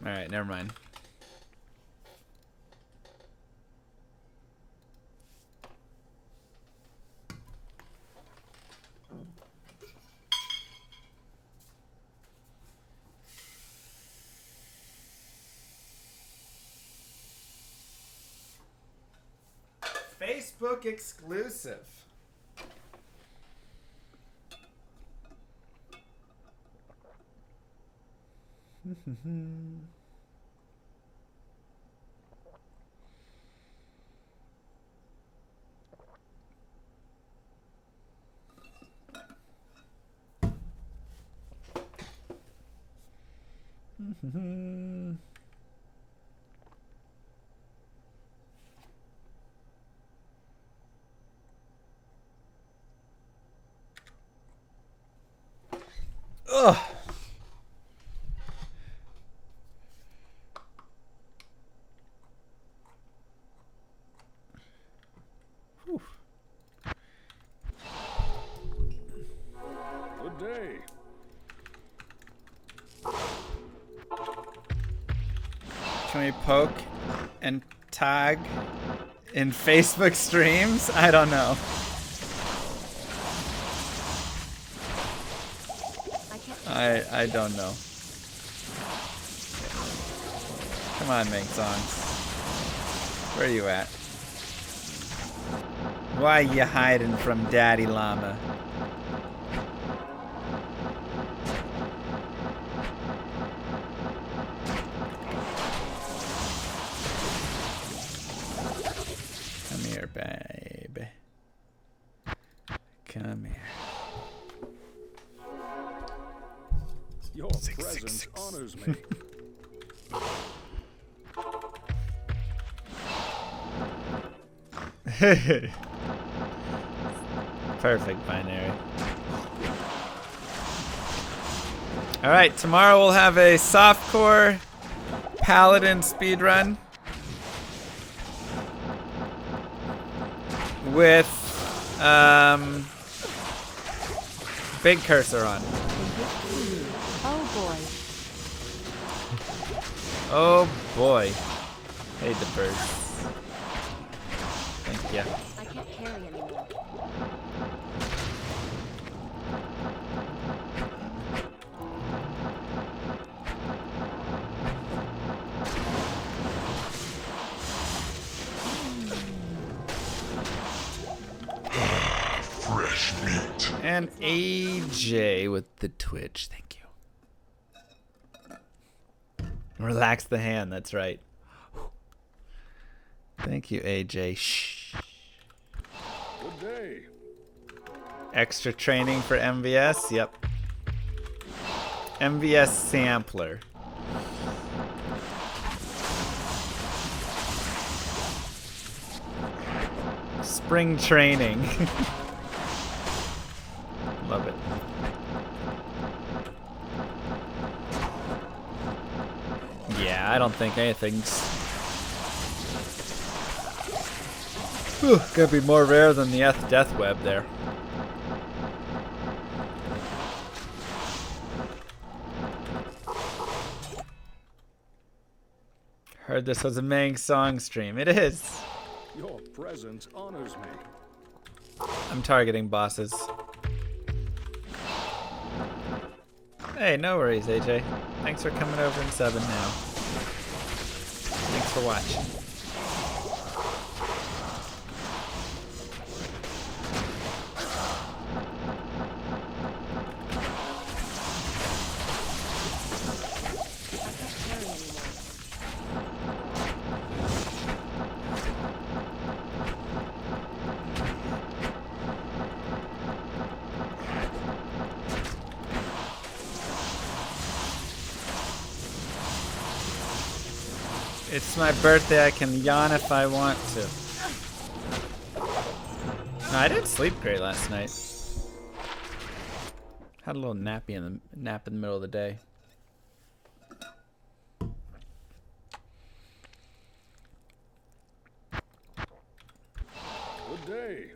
right, never mind. Facebook exclusive. Ugh. Can we poke and tag in Facebook streams? I don't know. I don't know. Come on, Ming Songs. Where are you at? Why you hiding from Daddy Llama? Come here, baby. Come here. Your presence honors me. Perfect binary. Alright, tomorrow we'll have a softcore paladin speedrun with big cursor on. Oh boy. Oh boy. Hey, the birds. Thank you. I can't carry anymore. Fresh meat. And AJ with the Twitch. Thank you. Relax the hand. That's right. Thank you, AJ. Shh. Good day. Extra training for MVS? Yep. MVS sampler. Spring training. Love it. Yeah, I don't think anything's gonna be more rare than the death web there. Heard this was a Mang song stream. It is. Your presence honors me. I'm targeting bosses. Hey, no worries, AJ. Thanks for coming over and subbing now. Thanks for watching. It's my birthday, I can yawn if I want to. No, I didn't sleep great last night. Had a little nap in the middle of the day. Good day.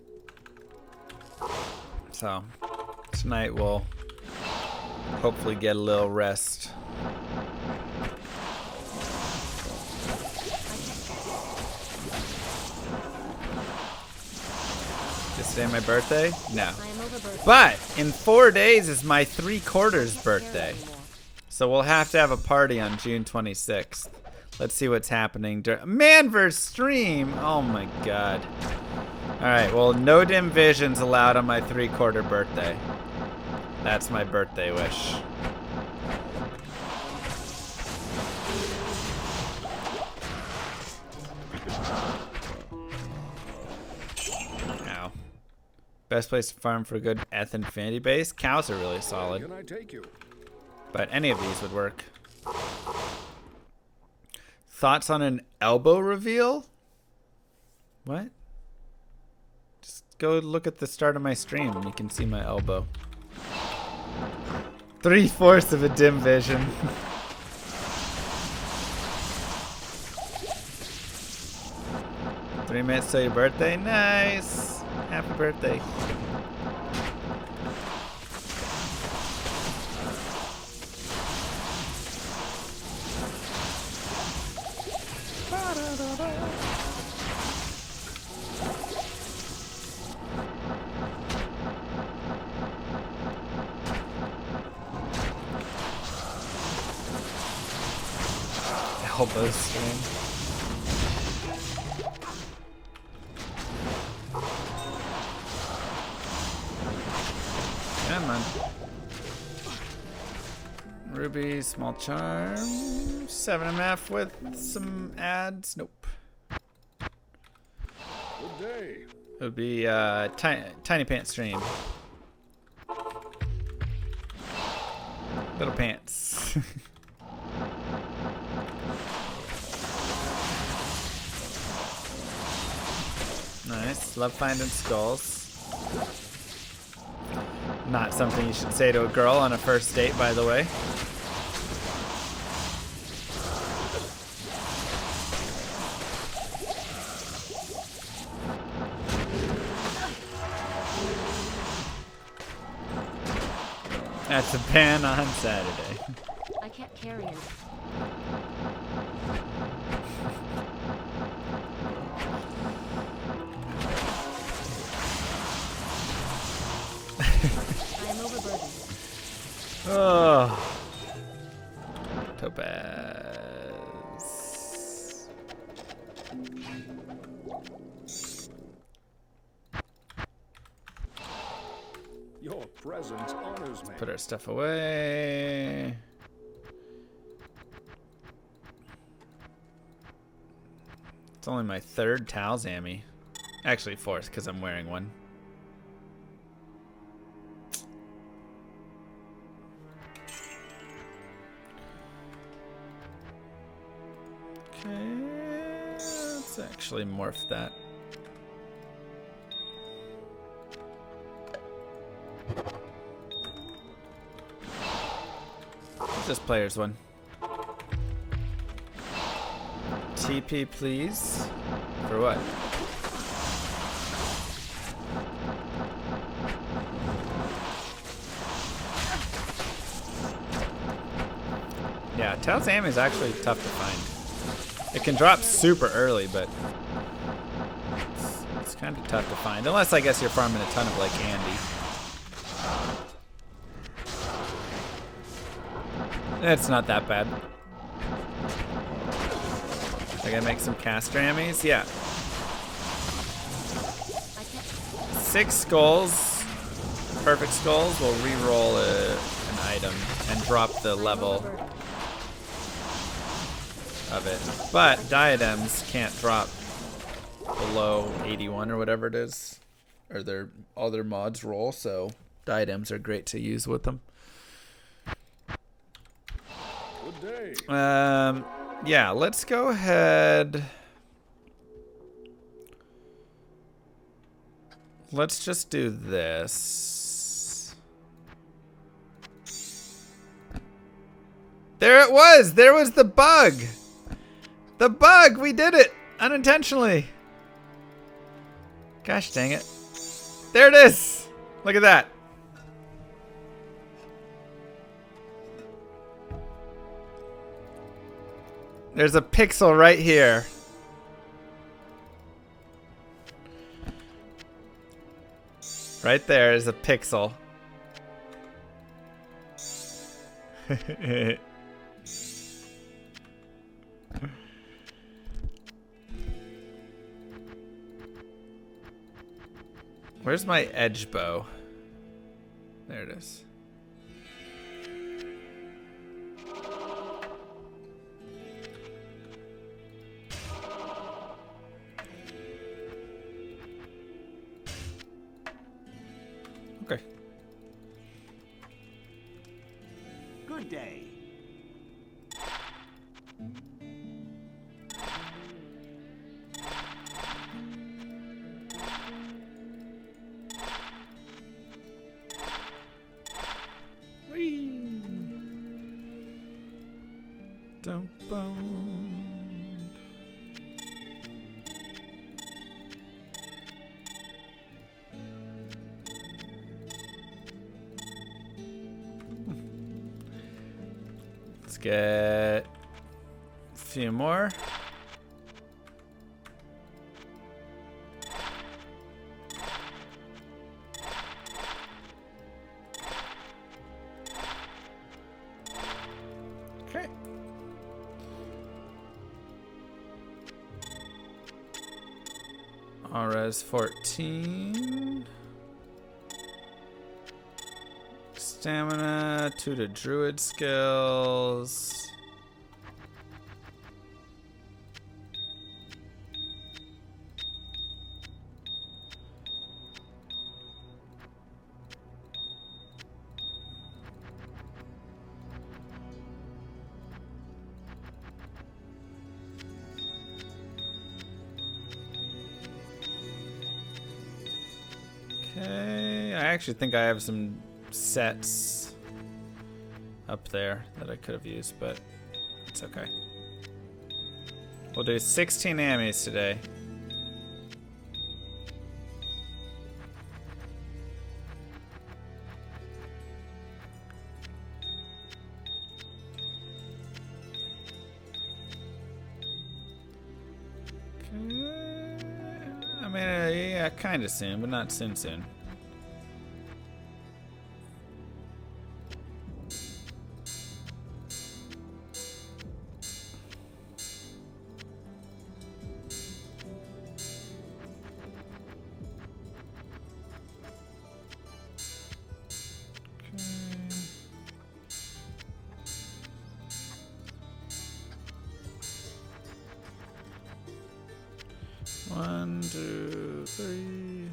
So, tonight we'll hopefully get a little rest. Is today my birthday? No. I am overburdened. But in 4 days is my 3/4 birthday. So we'll have to have a party on June 26th. Let's see what's happening. Man vs. stream! Oh my god. Alright, well, no dim visions allowed on my 3/4 birthday. That's my birthday wish. Ow. Best place to farm for a good eth infinity base? Cows are really solid. Can I take you? But any of these would work. Thoughts on an elbow reveal? What? Just go look at the start of my stream and you can see my elbow. 3/4 of a dim vision. Three minutes till your birthday? Nice! Happy birthday. elbow stream. Come on. Ruby, small charm. 7.5 with some ads. Nope. Good day. It would be tiny pants stream. Little pants. Nice. Love finding skulls. Not something you should say to a girl on a first date, by the way. That's a ban on Saturday. I can't carry him. I am overburdened. Oh. Topaz. Your presence honors me. Put our stuff away. It's only my third Tau Zammy. Actually, fourth, because I'm wearing one. Okay, let's actually morph that. This player's one. TP, please. For what? Yeah, Tau Zammy is actually tough to find. It can drop super early, but it's kind of tough to find. Unless, I guess, you're farming a ton of, like, Andy. It's not that bad. I gotta make some castrammies? Yeah. 6 skulls. Perfect skulls will re-roll an item and drop the level of it. But diadems can't drop below 81 or whatever it is. Or all their mods roll, so diadems are great to use with them. Good day. Yeah, let's go ahead. Let's just do this. There it was! There was the bug! The bug! We did it! Unintentionally. Gosh dang it. There it is! Look at that. There's a pixel right here. Right there is a pixel. Where's my edge bow? There it is. Okay. Good day. Whee! Don't bone. Let's get a few more. Okay. Aura's 14. Stamina, 2 to druid skills. Okay, I actually think I have some sets up there that I could have used, but it's okay. We'll do 16 ammies today. I mean, yeah, kind of soon, but not soon. One, two, three.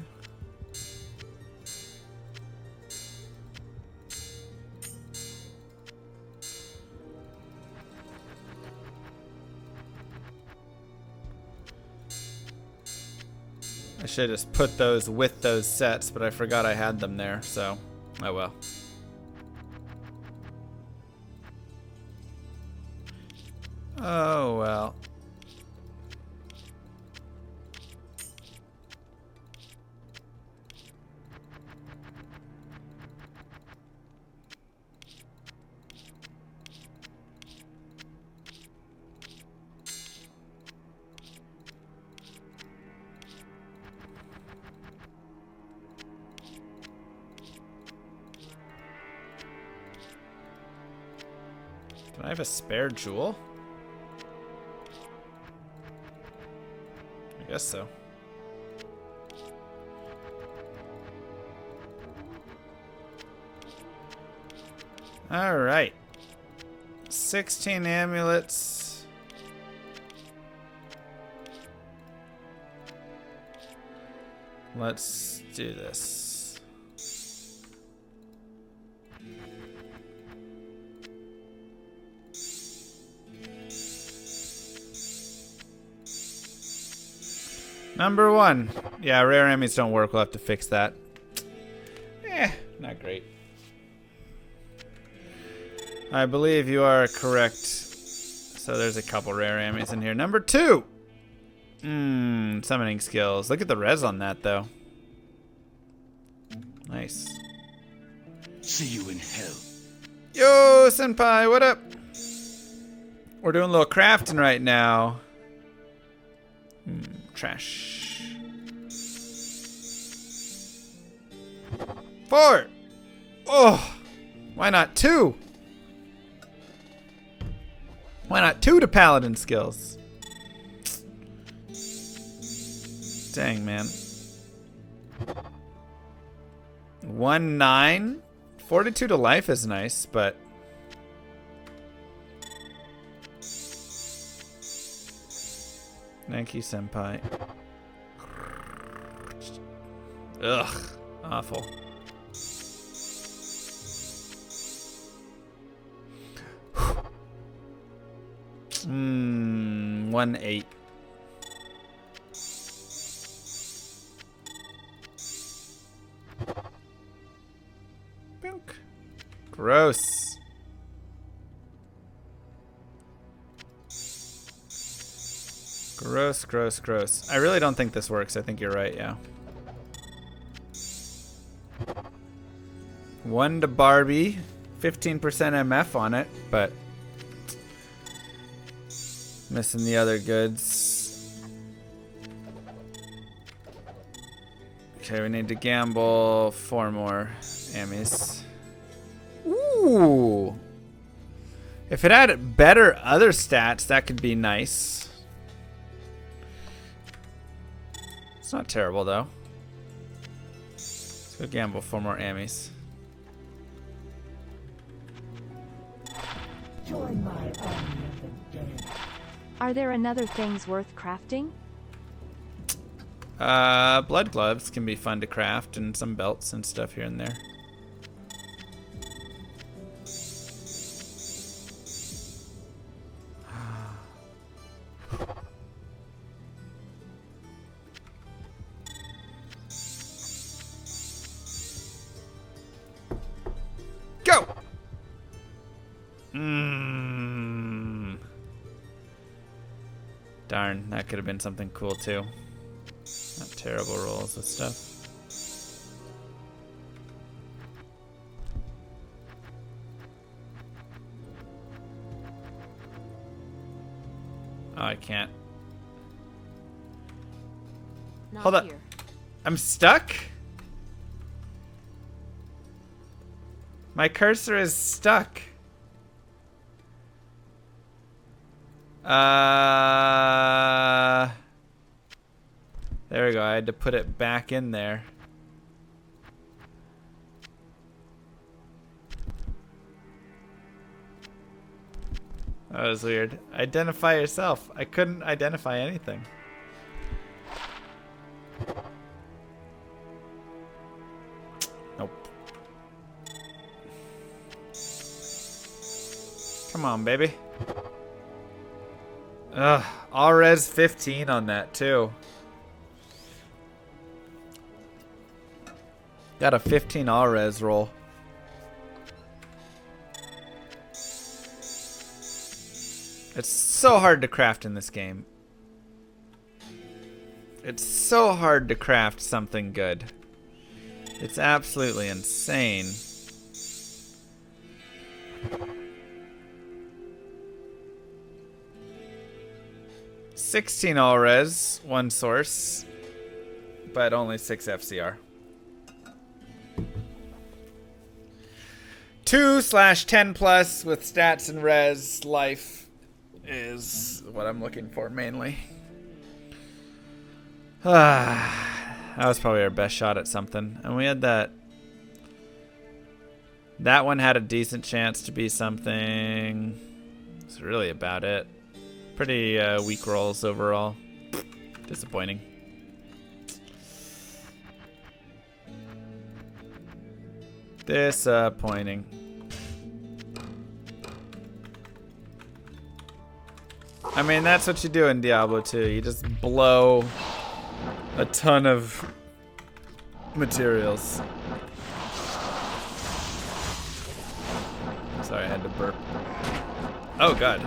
I should have just put those with those sets, but I forgot I had them there, so oh well. Oh well. Do I have a spare jewel? I guess so. All right. 16 amulets. Let's do this. Number 1. Yeah, rare enemies don't work. We'll have to fix that. Not great. I believe you are correct. So there's a couple rare enemies in here. Number 2. Summoning skills. Look at the res on that, though. Nice. See you in hell. Yo, senpai, what up? We're doing a little crafting right now. Trash. 4. Oh, why not 2? Why not 2 to paladin skills? Dang, man. 1-9. 42 to life is nice, but thank you, senpai. Ugh, awful. Hmm, 1-8. Bink. Gross. Gross, gross, gross. I really don't think this works. I think you're right, yeah. 1 to Barbie. 15% MF on it, but missing the other goods. Okay, we need to gamble 4 more ammies. Ooh. If it had better other stats, that could be nice. It's not terrible though. Let's go gamble for more ammies. Join my army of the dead. Are there another things worth crafting? Blood gloves can be fun to craft, and some belts and stuff here and there. Go! Darn, that could have been something cool too. Not terrible rolls with stuff. Oh, I can't. Not Hold up. here. I'm stuck? My cursor is stuck. There we go. I had to put it back in there. That was weird. Identify yourself. I couldn't identify anything. Nope. Come on, baby. Ugh, all res 15 on that too. Got a 15 all res roll. It's so hard to craft in this game. It's so hard to craft something good. It's absolutely insane. $16 all res, 1 source, but only 6 FCR. 2/10 plus with stats and res life is what I'm looking for mainly. That was probably our best shot at something. And we had that. That one had a decent chance to be something. That's really about it. Pretty weak rolls overall. Disappointing. Disappointing. I mean, that's what you do in Diablo 2. You just blow a ton of materials. Sorry, I had to burp. Oh, God.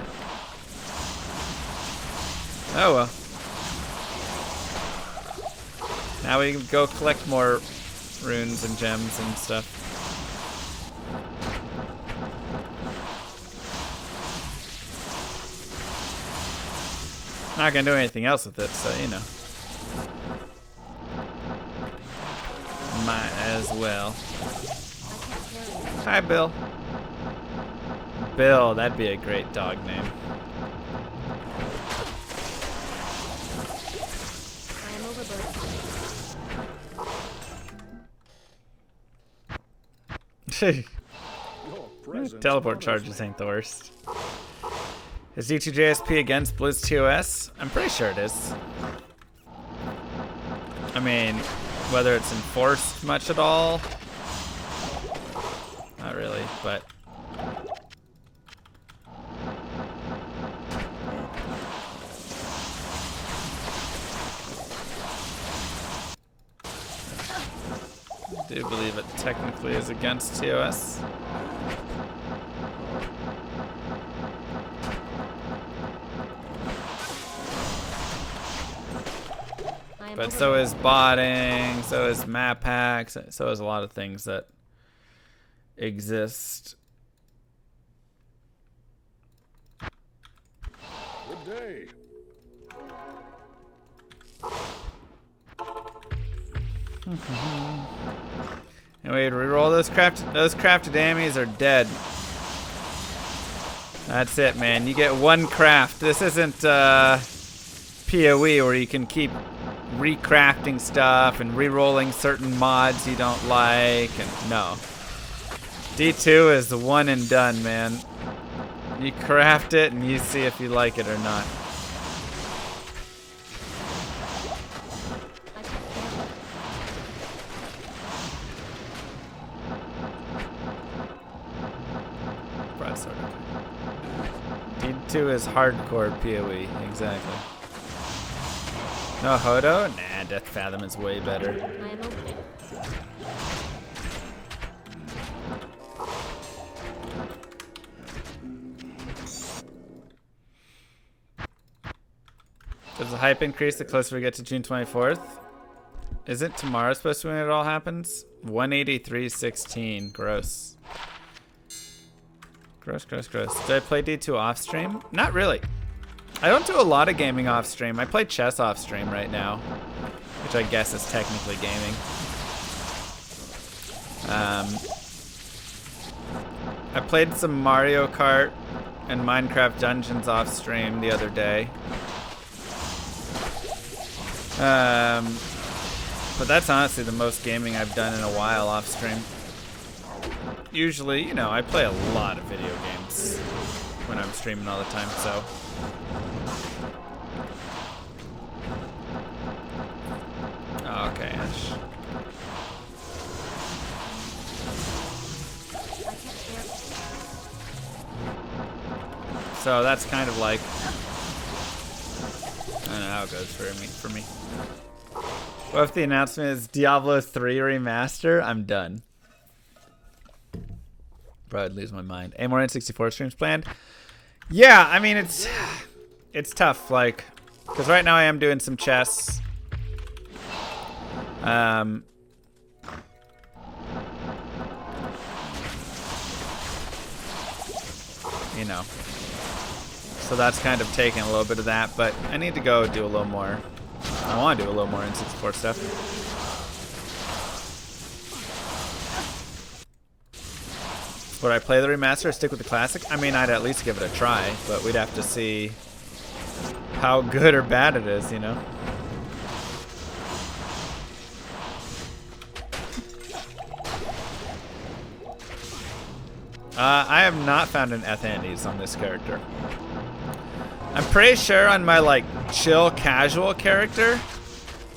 Oh, well. Now we can go collect more runes and gems and stuff. Not gonna do anything else with it, so you know. Might as well. Hi, Bill. Bill, that'd be a great dog name. I am overburdened. Teleport charges ain't the worst. Is D2JSP against Blizz TOS? I'm pretty sure it is. I mean, whether it's enforced much at all? Not really, but... I do believe it technically is against TOS. But so is botting, so is map hacks, so is a lot of things that exist. Good day. Anyway, reroll those crafted ammies are dead. That's it, man. You get one craft. This isn't PoE where you can keep recrafting stuff and re-rolling certain mods you don't like. And no. D2 is the one and done, man. You craft it and you see if you like it or not. Broadsword. D2 is hardcore PoE, exactly. No Hodo? Nah, Death Fathom is way better. I am open. Does the hype increase the closer we get to June 24th? Isn't tomorrow supposed to be when it all happens? 183.16. Gross. Gross, gross, gross. Did I play D2 off stream? Not really. I don't do a lot of gaming off stream. I play chess off stream right now, which I guess is technically gaming. I played some Mario Kart and Minecraft Dungeons off stream the other day. But that's honestly the most gaming I've done in a while off stream. Usually, you know, I play a lot of video games when I'm streaming all the time, so. Oh, okay, Ash. So that's kind of like, I don't know how it goes for me. What if the announcement is Diablo 3 remaster? I'm done. Bro, I'd lose my mind. Any more N64 streams planned? Yeah, I mean it's tough, like, because right now I am doing some chess. You know, so that's kind of taking a little bit of that, but I need to go do a little more. I want to do a little more N64 stuff. Would I play the remaster or stick with the classic? I mean, I'd at least give it a try, but we'd have to see how good or bad it is, you know? I have not found an Ethandes on this character. I'm pretty sure on my, like, chill casual character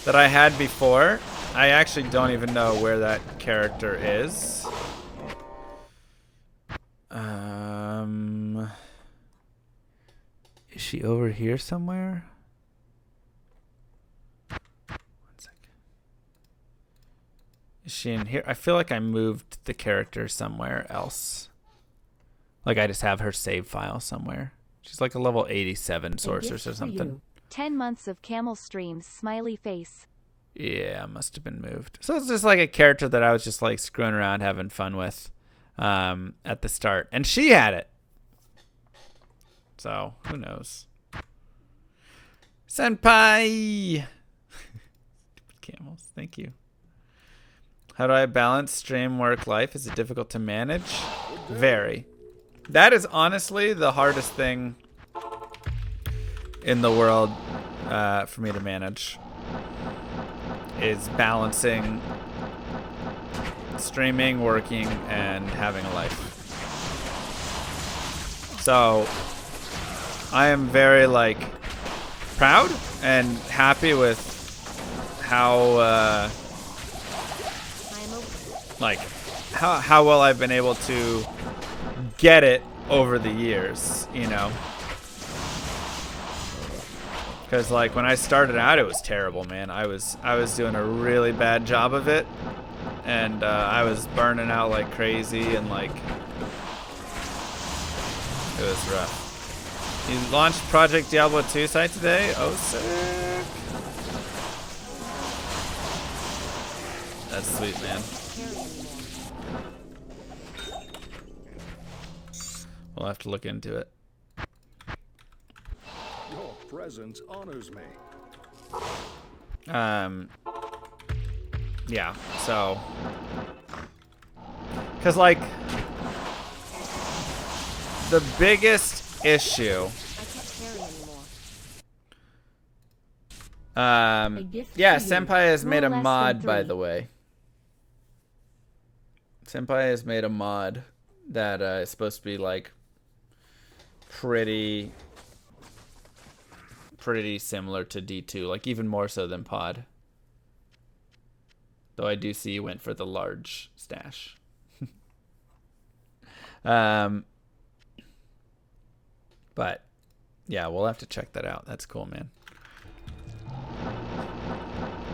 that I had before, I actually don't even know where that character is. Is she over here somewhere? One second. Is she in here? I feel like I moved the character somewhere else. Like I just have her save file somewhere. She's like a level 87 sorceress or something. 10 months of camel streams, smiley face. Yeah, must have been moved. So it's just like a character that I was just like screwing around having fun with at the start. And she had it. So, who knows? Senpai! Stupid camels. Thank you. How do I balance stream, work, life? Is it difficult to manage? Very. That is honestly the hardest thing in the world for me to manage. Is balancing streaming, working, and having a life. So I am very like proud and happy with how like how well I've been able to get it over the years, you know. Because like when I started out, it was terrible, man. I was doing a really bad job of it, and I was burning out like crazy, and like it was rough. You launched Project Diablo 2 site today? Oh, sick! That's sweet, man. We'll have to look into it. Your presence honors me. Yeah, so. Because, like, the biggest issue gift Yeah, to you. Senpai has made a Rule less than mod, by 3. the way. Senpai has made a mod that is supposed to be like pretty similar to D2, like even more so than Pod. Though I do see you went for the large stash. But yeah, we'll have to check that out. That's cool, man.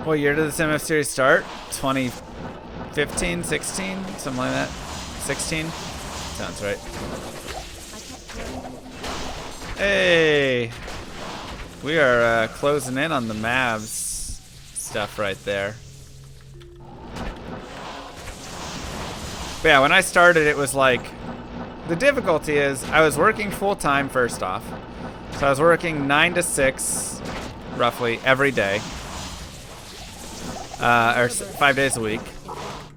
What year did this MF series start? 2015, 16, something like that. 16? Sounds right. Hey! We are closing in on the Mavs stuff right there. But yeah, when I started, it was like, the difficulty is I was working full time first off. So I was working 9 to 6, roughly, every day. Or 5 days a week.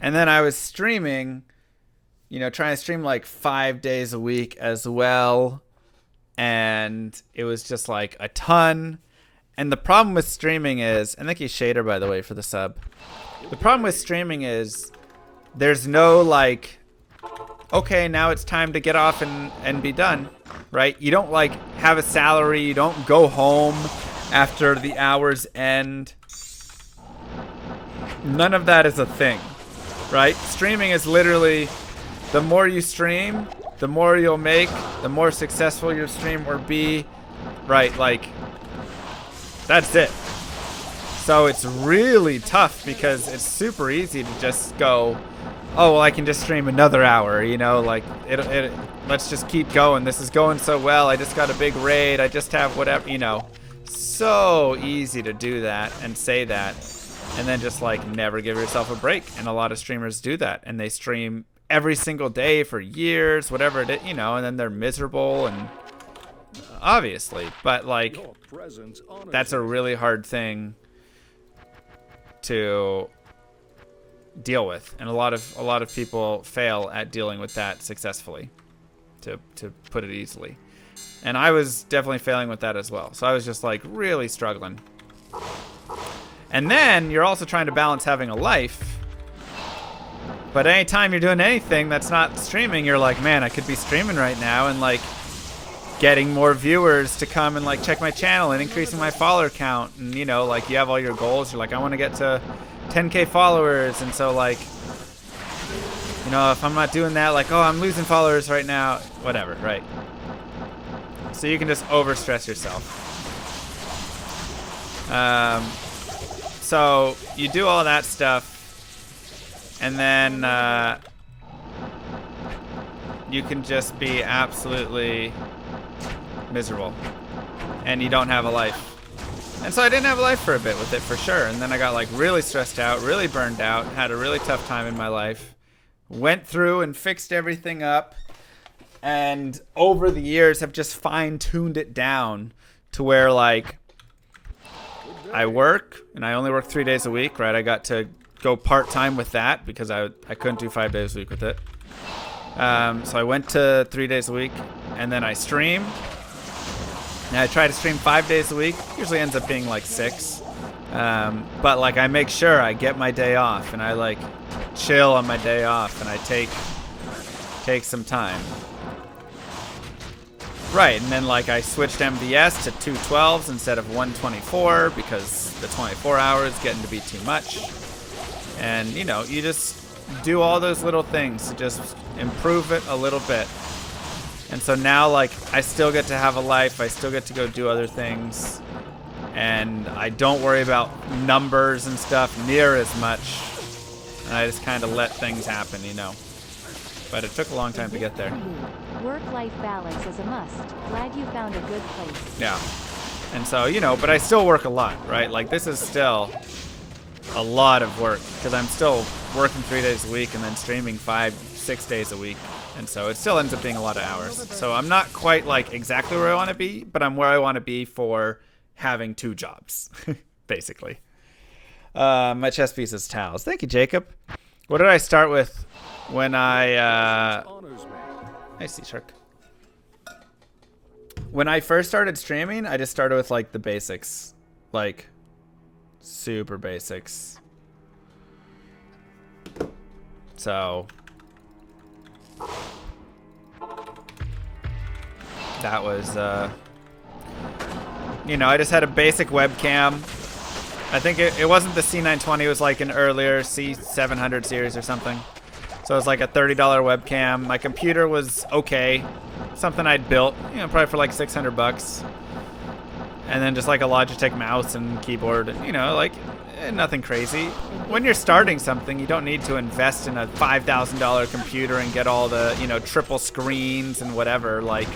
And then I was streaming, you know, trying to stream like 5 days a week as well. And it was just like a ton. And the problem with streaming is, and thank you Shader, by the way, for the sub. The problem with streaming is there's no like, okay, now it's time to get off and be done, right? You don't like have a salary. You don't go home after the hours end. None of that is a thing, right? Streaming is literally, the more you stream, the more you'll make, the more successful your stream will be, right? Like, that's it. So it's really tough because it's super easy to just go, oh, well, I can just stream another hour, you know, like, let's just keep going. This is going so well. I just got a big raid. I just have whatever, you know. So easy to do that and say that and then just, like, never give yourself a break. And a lot of streamers do that, and they stream every single day for years, whatever it is, you know, and then they're miserable and obviously. But, like, that's a really hard thing to deal with, and a lot of people fail at dealing with that successfully, to put it easily. And I was definitely failing with that as well. So I was just like really struggling. And then you're also trying to balance having a life. But anytime you're doing anything that's not streaming, you're like, man, I could be streaming right now and like getting more viewers to come and like check my channel and increasing my follower count. And you know, like you have all your goals. You're like, I want to get to 10K followers. And so like, you know, if I'm not doing that, like, oh, I'm losing followers right now, whatever, right? So you can just overstress yourself. So you do all that stuff, and then you can just be absolutely miserable, and you don't have a life. And so I didn't have a life for a bit with it, for sure. And then I got like really stressed out, really burned out, had a really tough time in my life. Went through and fixed everything up, and over the years have just fine-tuned it down to where like I work, and I only work 3 days a week, right? I got to go part-time with that because I couldn't do 5 days a week with it. So I went to 3 days a week, and then I stream. And I try to stream 5 days a week. Usually ends up being like 6. But like I make sure I get my day off, and I like chill on my day off, and I take some time. Right, and then like I switched MVS to 212s instead of 124 because the 24 hours getting to be too much. And you know, you just do all those little things to just improve it a little bit. And so now like I still get to have a life, I still get to go do other things, and I don't worry about numbers and stuff near as much. And I just kind of let things happen, you know. But it took a long time to get there. Work-life balance is a must. Glad you found a good place. Yeah. And so, you know, but I still work a lot, right? Like this is still a lot of work because I'm still working 3 days a week and then streaming 5-6 days a week. And so it still ends up being a lot of hours. So I'm not quite like exactly where I want to be, but I'm where I want to be for having 2 jobs, basically. My chess piece is towels. Thank you, Jacob. What did I start with when I see Sorc. When I first started streaming, I just started with like the basics, like Super basics. So that was, you know, I just had a basic webcam. I think it wasn't the C920, it was like an earlier C700 series or something. So it was like a $30 webcam. My computer was okay. Something I'd built, you know, probably for like 600 bucks. And then just like a Logitech mouse and keyboard, and, you know, like nothing crazy. When you're starting something, you don't need to invest in a $5,000 computer and get all the, you know, triple screens and whatever. Like,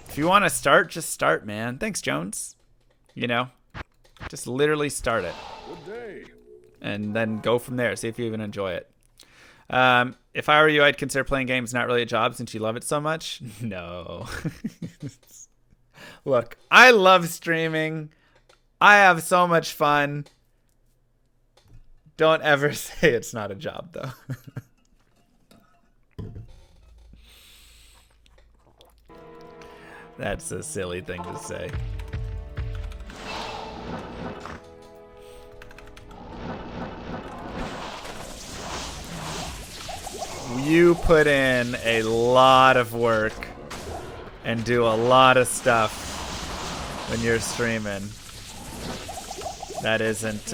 if you want to start, just start, man. Thanks, Jones. You know, just literally start it. Good day. And then go from there. See if you even enjoy it. If I were you, I'd consider playing games not really a job since you love it so much. No. Look, I love streaming. I have so much fun. Don't ever say it's not a job, though. That's a silly thing to say. You put in a lot of work and do a lot of stuff when you're streaming. That isn't,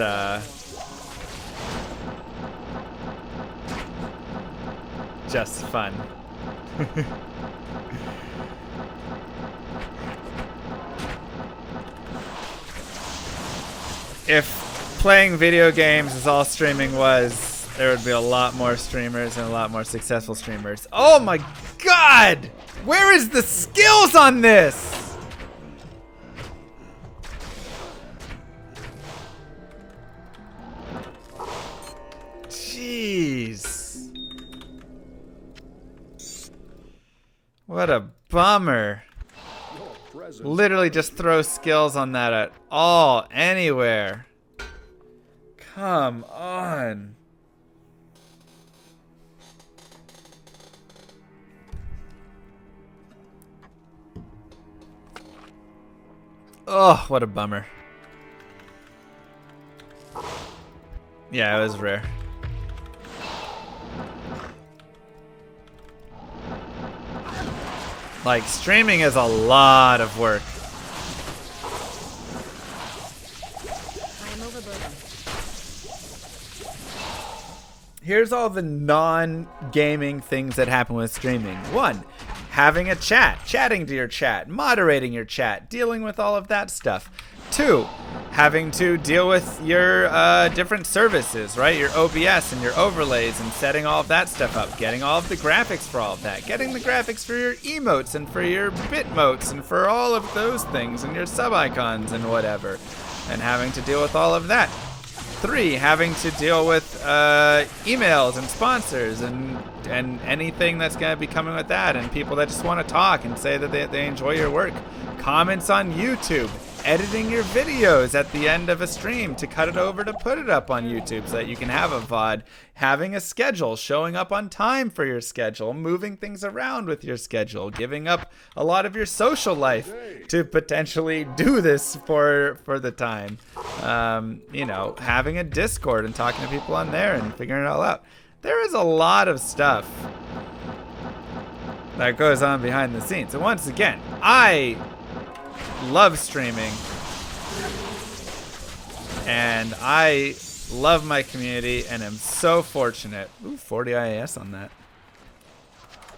just fun. If playing video games is all streaming was, there would be a lot more streamers and a lot more successful streamers. Oh my god! Where is the skills on this? Jeez. What a bummer. Literally just throw skills on that at all, anywhere. Come on. Oh, what a bummer. Yeah, it was rare. Like, streaming is a lot of work. I am overburdened. Here's all the non-gaming things that happen with streaming. 1, having a chat, chatting to your chat, moderating your chat, dealing with all of that stuff. 2, having to deal with your different services, right? Your OBS and your overlays and setting all of that stuff up, getting all of the graphics for all of that, getting the graphics for your emotes and for your bitmotes and for all of those things and your sub icons and whatever, and having to deal with all of that. 3, having to deal with emails and sponsors and anything that's going to be coming with that, and people that just want to talk and say that they enjoy your work. Comments on YouTube. Editing your videos at the end of a stream to cut it over to put it up on YouTube so that you can have a VOD. Having a schedule, showing up on time for your schedule, moving things around with your schedule, giving up a lot of your social life to potentially do this for the time. You know, having a Discord and talking to people on there and figuring it all out. There is a lot of stuff that goes on behind the scenes. And once again, I love streaming, and I love my community, and am so fortunate. Ooh, 40 IAS on that.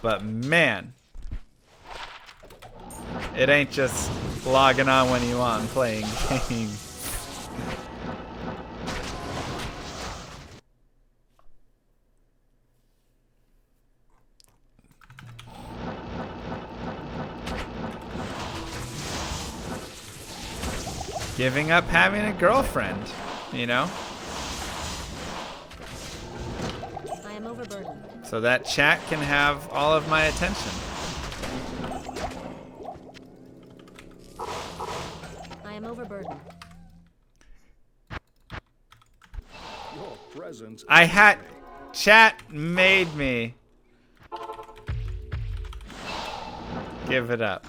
But man, it ain't just logging on when you want and playing games. Giving up having a girlfriend, you know? I am overburdened. So that chat can have all of my attention. I am overburdened. Your presence. I had... Chat made me give it up.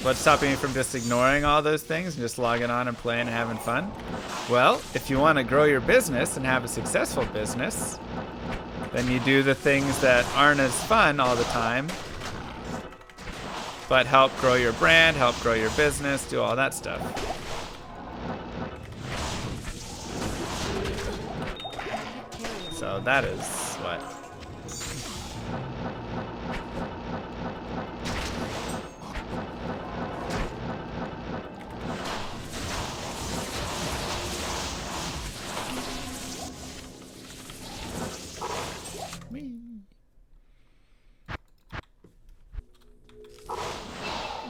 What's stopping you from just ignoring all those things and just logging on and playing and having fun? Well, if you want to grow your business and have a successful business, then you do the things that aren't as fun all the time, but help grow your brand, help grow your business, do all that stuff. So that is what.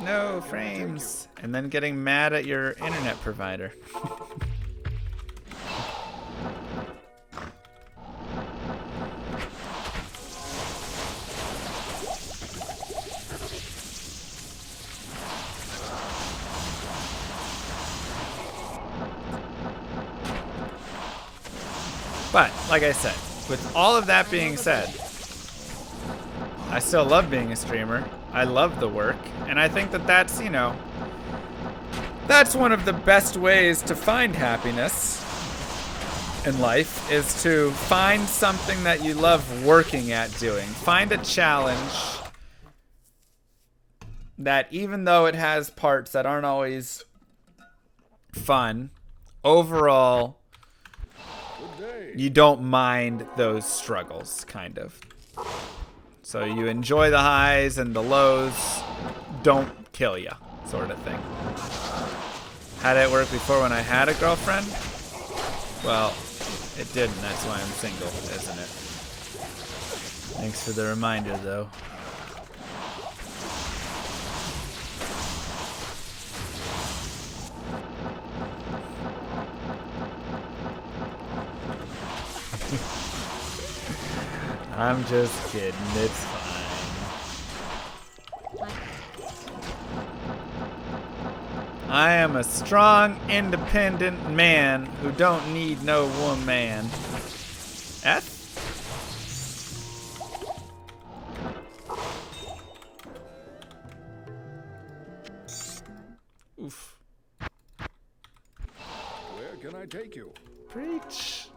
No frames. And then getting mad at your internet provider. But, like I said, with all of that being said, I still love being a streamer. I love the work. And I think that that's, you know, that's one of the best ways to find happiness in life, is to find something that you love working at doing. Find a challenge that, even though it has parts that aren't always fun, overall, you don't mind those struggles, kind of. So you enjoy the highs and the lows don't kill you, sort of thing. How did it work before when I had a girlfriend? Well, it didn't. That's why I'm single, isn't it? Thanks for the reminder, though. I'm just kidding. It's fine. I am a strong, independent man who don't need no woman. F? Oof. Where can I take you? Preach.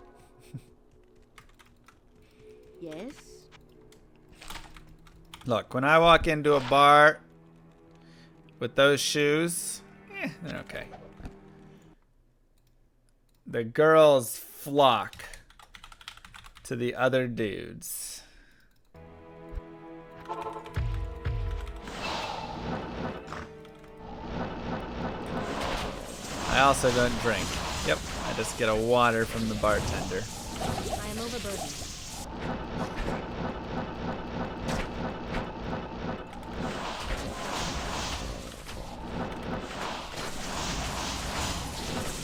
Yes? Look, when I walk into a bar with those shoes, they're okay. The girls flock to the other dudes. I also don't drink. Yep, I just get a water from the bartender. I am overburdened.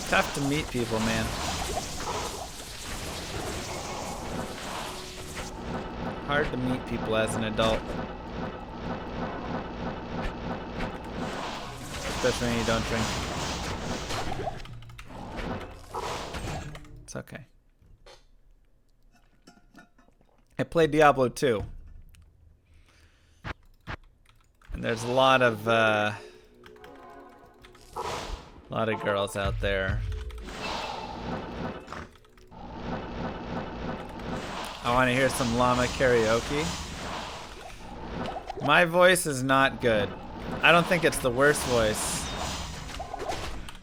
Tough to meet people, man. Hard to meet people as an adult. Especially when you don't drink. It's okay. I played Diablo 2. And there's a lot of girls out there. I want to hear some llama karaoke. My voice is not good. I don't think it's the worst voice,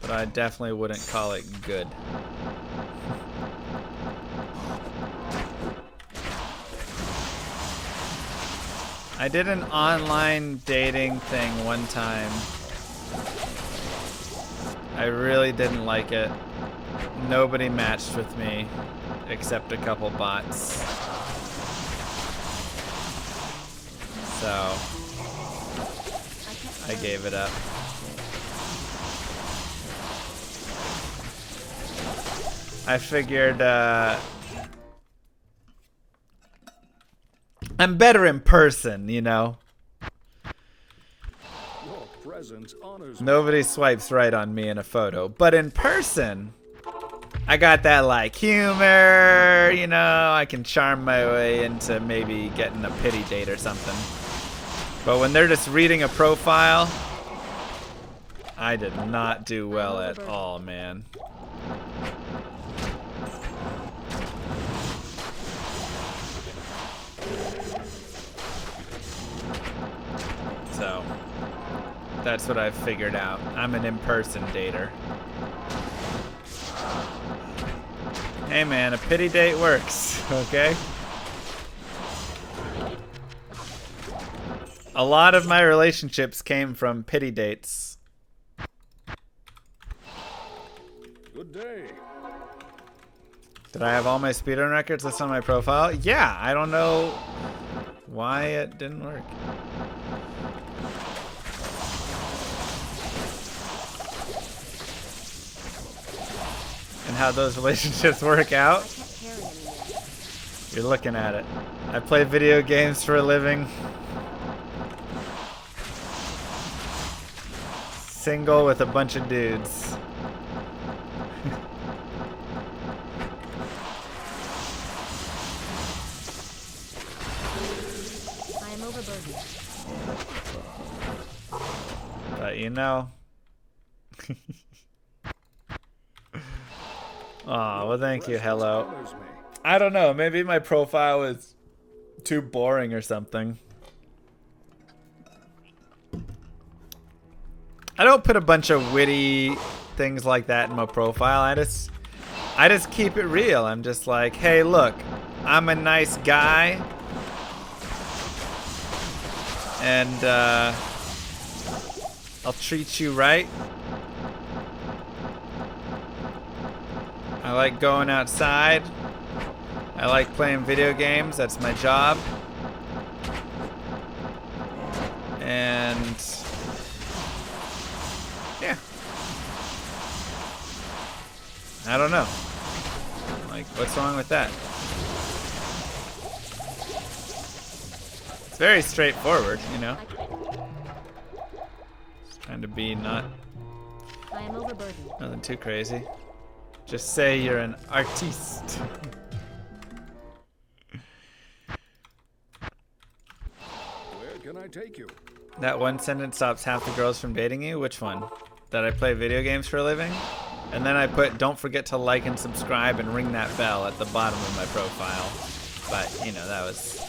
but I definitely wouldn't call it good. I did an online dating thing one time. I really didn't like it. Nobody matched with me except a couple bots. So I gave it up. I figured I'm better in person, you know. Your presence honors me. Nobody swipes right on me in a photo, but in person, I got that like humor, you know. I can charm my way into maybe getting a pity date or something. But when they're just reading a profile I did not do well at all, man. So, that's what I've figured out. I'm an in-person dater. Hey man, a pity date works, okay? A lot of my relationships came from pity dates. Good day. Did I have all my speedrun records listed on my profile? Yeah, I don't know why it didn't work. And how those relationships work out? You're looking at it. I play video games for a living. Single with a bunch of dudes. I am overburdened. But you know. Aw, well thank you, hello. I don't know, maybe my profile is too boring or something. I don't put a bunch of witty things like that in my profile. I just keep it real. I'm just like, hey, look, I'm a nice guy, and I'll treat you right. I like going outside. I like playing video games. That's my job. And yeah. I don't know. Like, what's wrong with that? It's very straightforward, you know? Just trying to be not I am overburdened. nothing too crazy. Just say you're an artiste. Where can I take you? That one sentence stops half the girls from dating you? Which one? That I play video games for a living? And then I put, don't forget to like and subscribe and ring that bell at the bottom of my profile. But, you know, that was...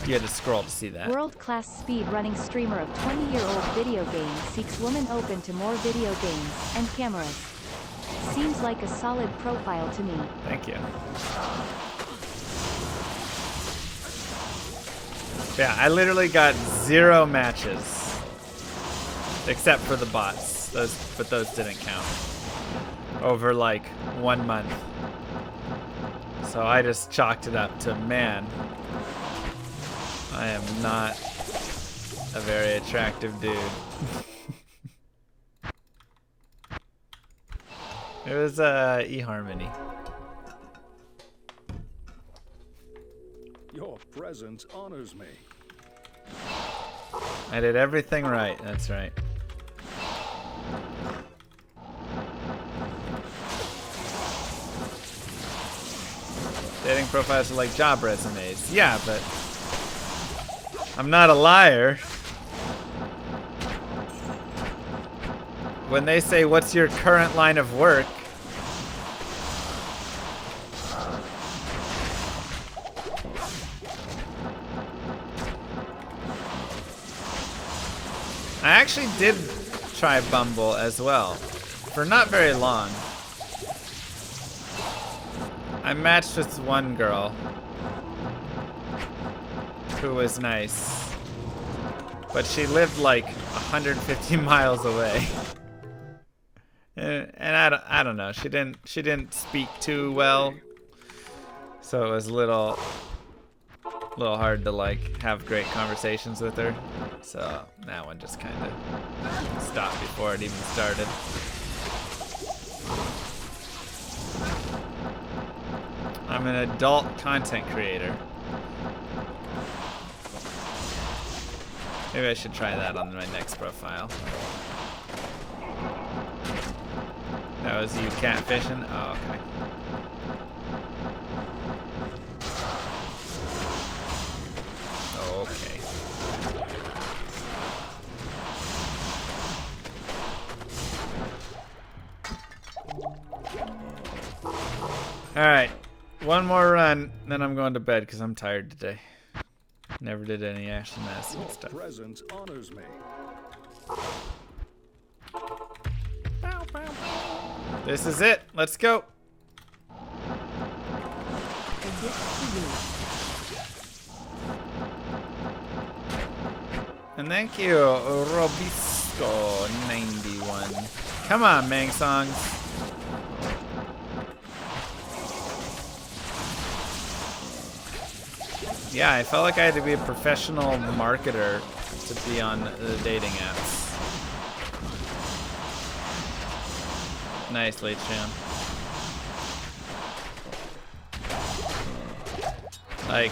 You had to scroll to see that. World-class speed-running streamer of 20-year-old video games seeks woman open to more video games and cameras. Seems like a solid profile to me. Thank you. Yeah, I literally got 0 matches. Except for the bots. But those didn't count. Over like 1 month. So I just chalked it up to, man, I am not a very attractive dude. It was eHarmony. Your presence honors me. I did everything right, that's right. Dating profiles are like job resumes. Yeah, but I'm not a liar. When they say, what's your current line of work? I actually did try Bumble as well, for not very long. I matched with one girl who was nice, but she lived like 150 miles away. And I don't know, she didn't speak too well, so it was a little hard to like have great conversations with her. So that one just kind of stopped before it even started. I'm an adult content creator. Maybe I should try that on my next profile. That was you catfishing? Oh, okay. Okay. Alright. One more run, then I'm going to bed because I'm tired today. Never did any Ashen Madison Your stuff. presence honors me. This is it. Let's go. And thank you, Robisco91. Come on, Mang Songs. Yeah, I felt like I had to be a professional marketer to be on the dating apps. Nice, late Sham. Like,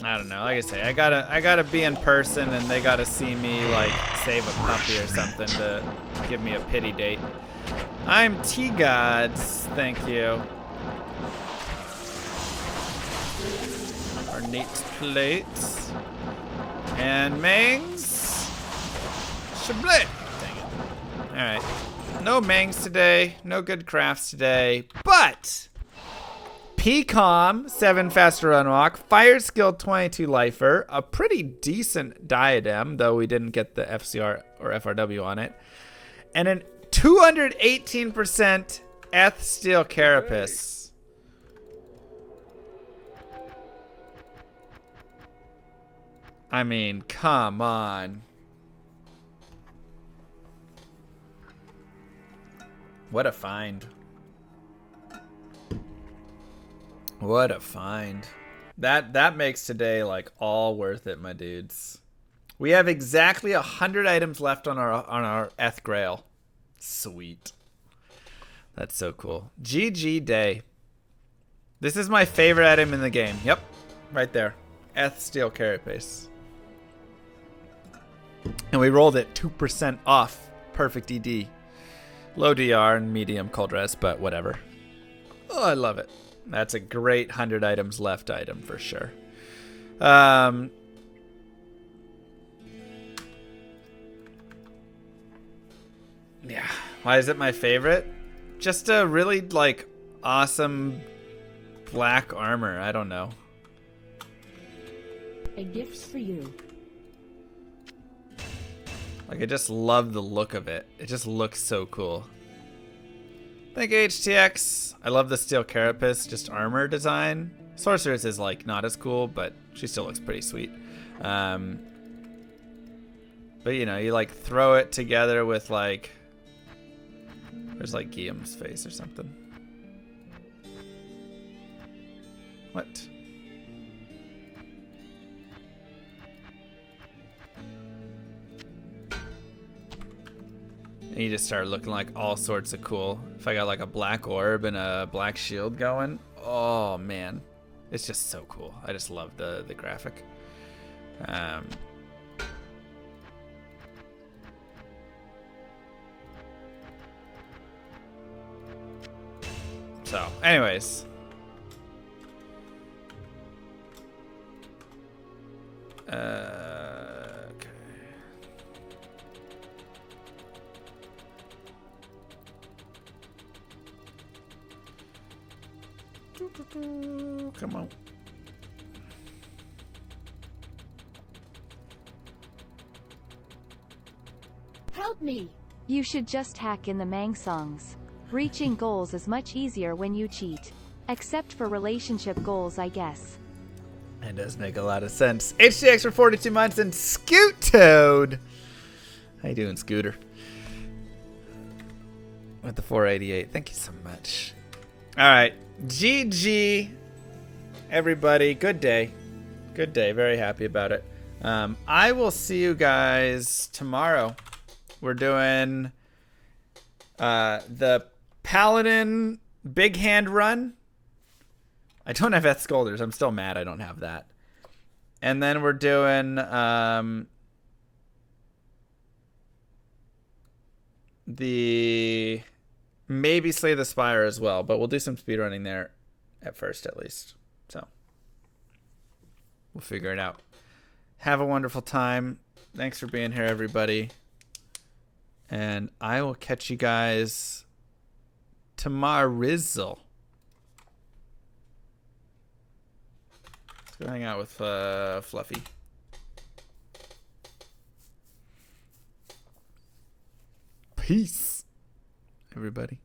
I don't know. Like I say, I gotta be in person, and they gotta see me like save a puppy or something to give me a pity date. I'm T-Gods, thank you. Ornate plates and Mangs. Shablit. Dang it. All right. No Mangs today. No good crafts today. But PCOM 7 faster run walk, fire skill 22 lifer, a pretty decent diadem, though we didn't get the FCR or FRW on it, and an 218% Eth steel carapace. I mean, come on. What a find. What a find. That makes today like all worth it, my dudes. We have exactly 100 items left on our Eth Grail. Sweet. That's so cool. GG day. This is my favorite item in the game. Yep. Right there. Eth steel carapace. And we rolled it 2% off perfect ED. Low DR and medium cold res, but whatever. Oh, I love it. That's a great 100 items left item for sure. Yeah. Why is it my favorite? Just a really like awesome black armor. I don't know. A gift's for you. Like, I just love the look of it. It just looks so cool. Thank you, HTX. I love the steel carapace, just armor design. Sorceress is, like, not as cool, but she still looks pretty sweet. But, you know, you, like, throw it together with, like... There's, like, Guillaume's face or something. What? And you just start looking like all sorts of cool. If I got like a black orb and a black shield going, oh man, it's just so cool. I just love the graphic. So, anyways. Okay. Come on. Help me! You should just hack in the Mang songs. Reaching goals is much easier when you cheat. Except for relationship goals, I guess. It does make a lot of sense. HTX for 42 months and Scoot Toad. How you doing, Scooter? With the 488. Thank you so much. All right. GG, everybody. Good day. Good day. Very happy about it. I will see you guys tomorrow. We're doing the Paladin Big Hand Run. I don't have Eth Scolders. I'm still mad I don't have that. And then we're doing the maybe Slay the Spire as well, but we'll do some speedrunning there at first at least. So we'll figure it out. Have a wonderful time. Thanks for being here, everybody. And I will catch you guys tomorrow. go hang out with Fluffy. Peace, everybody.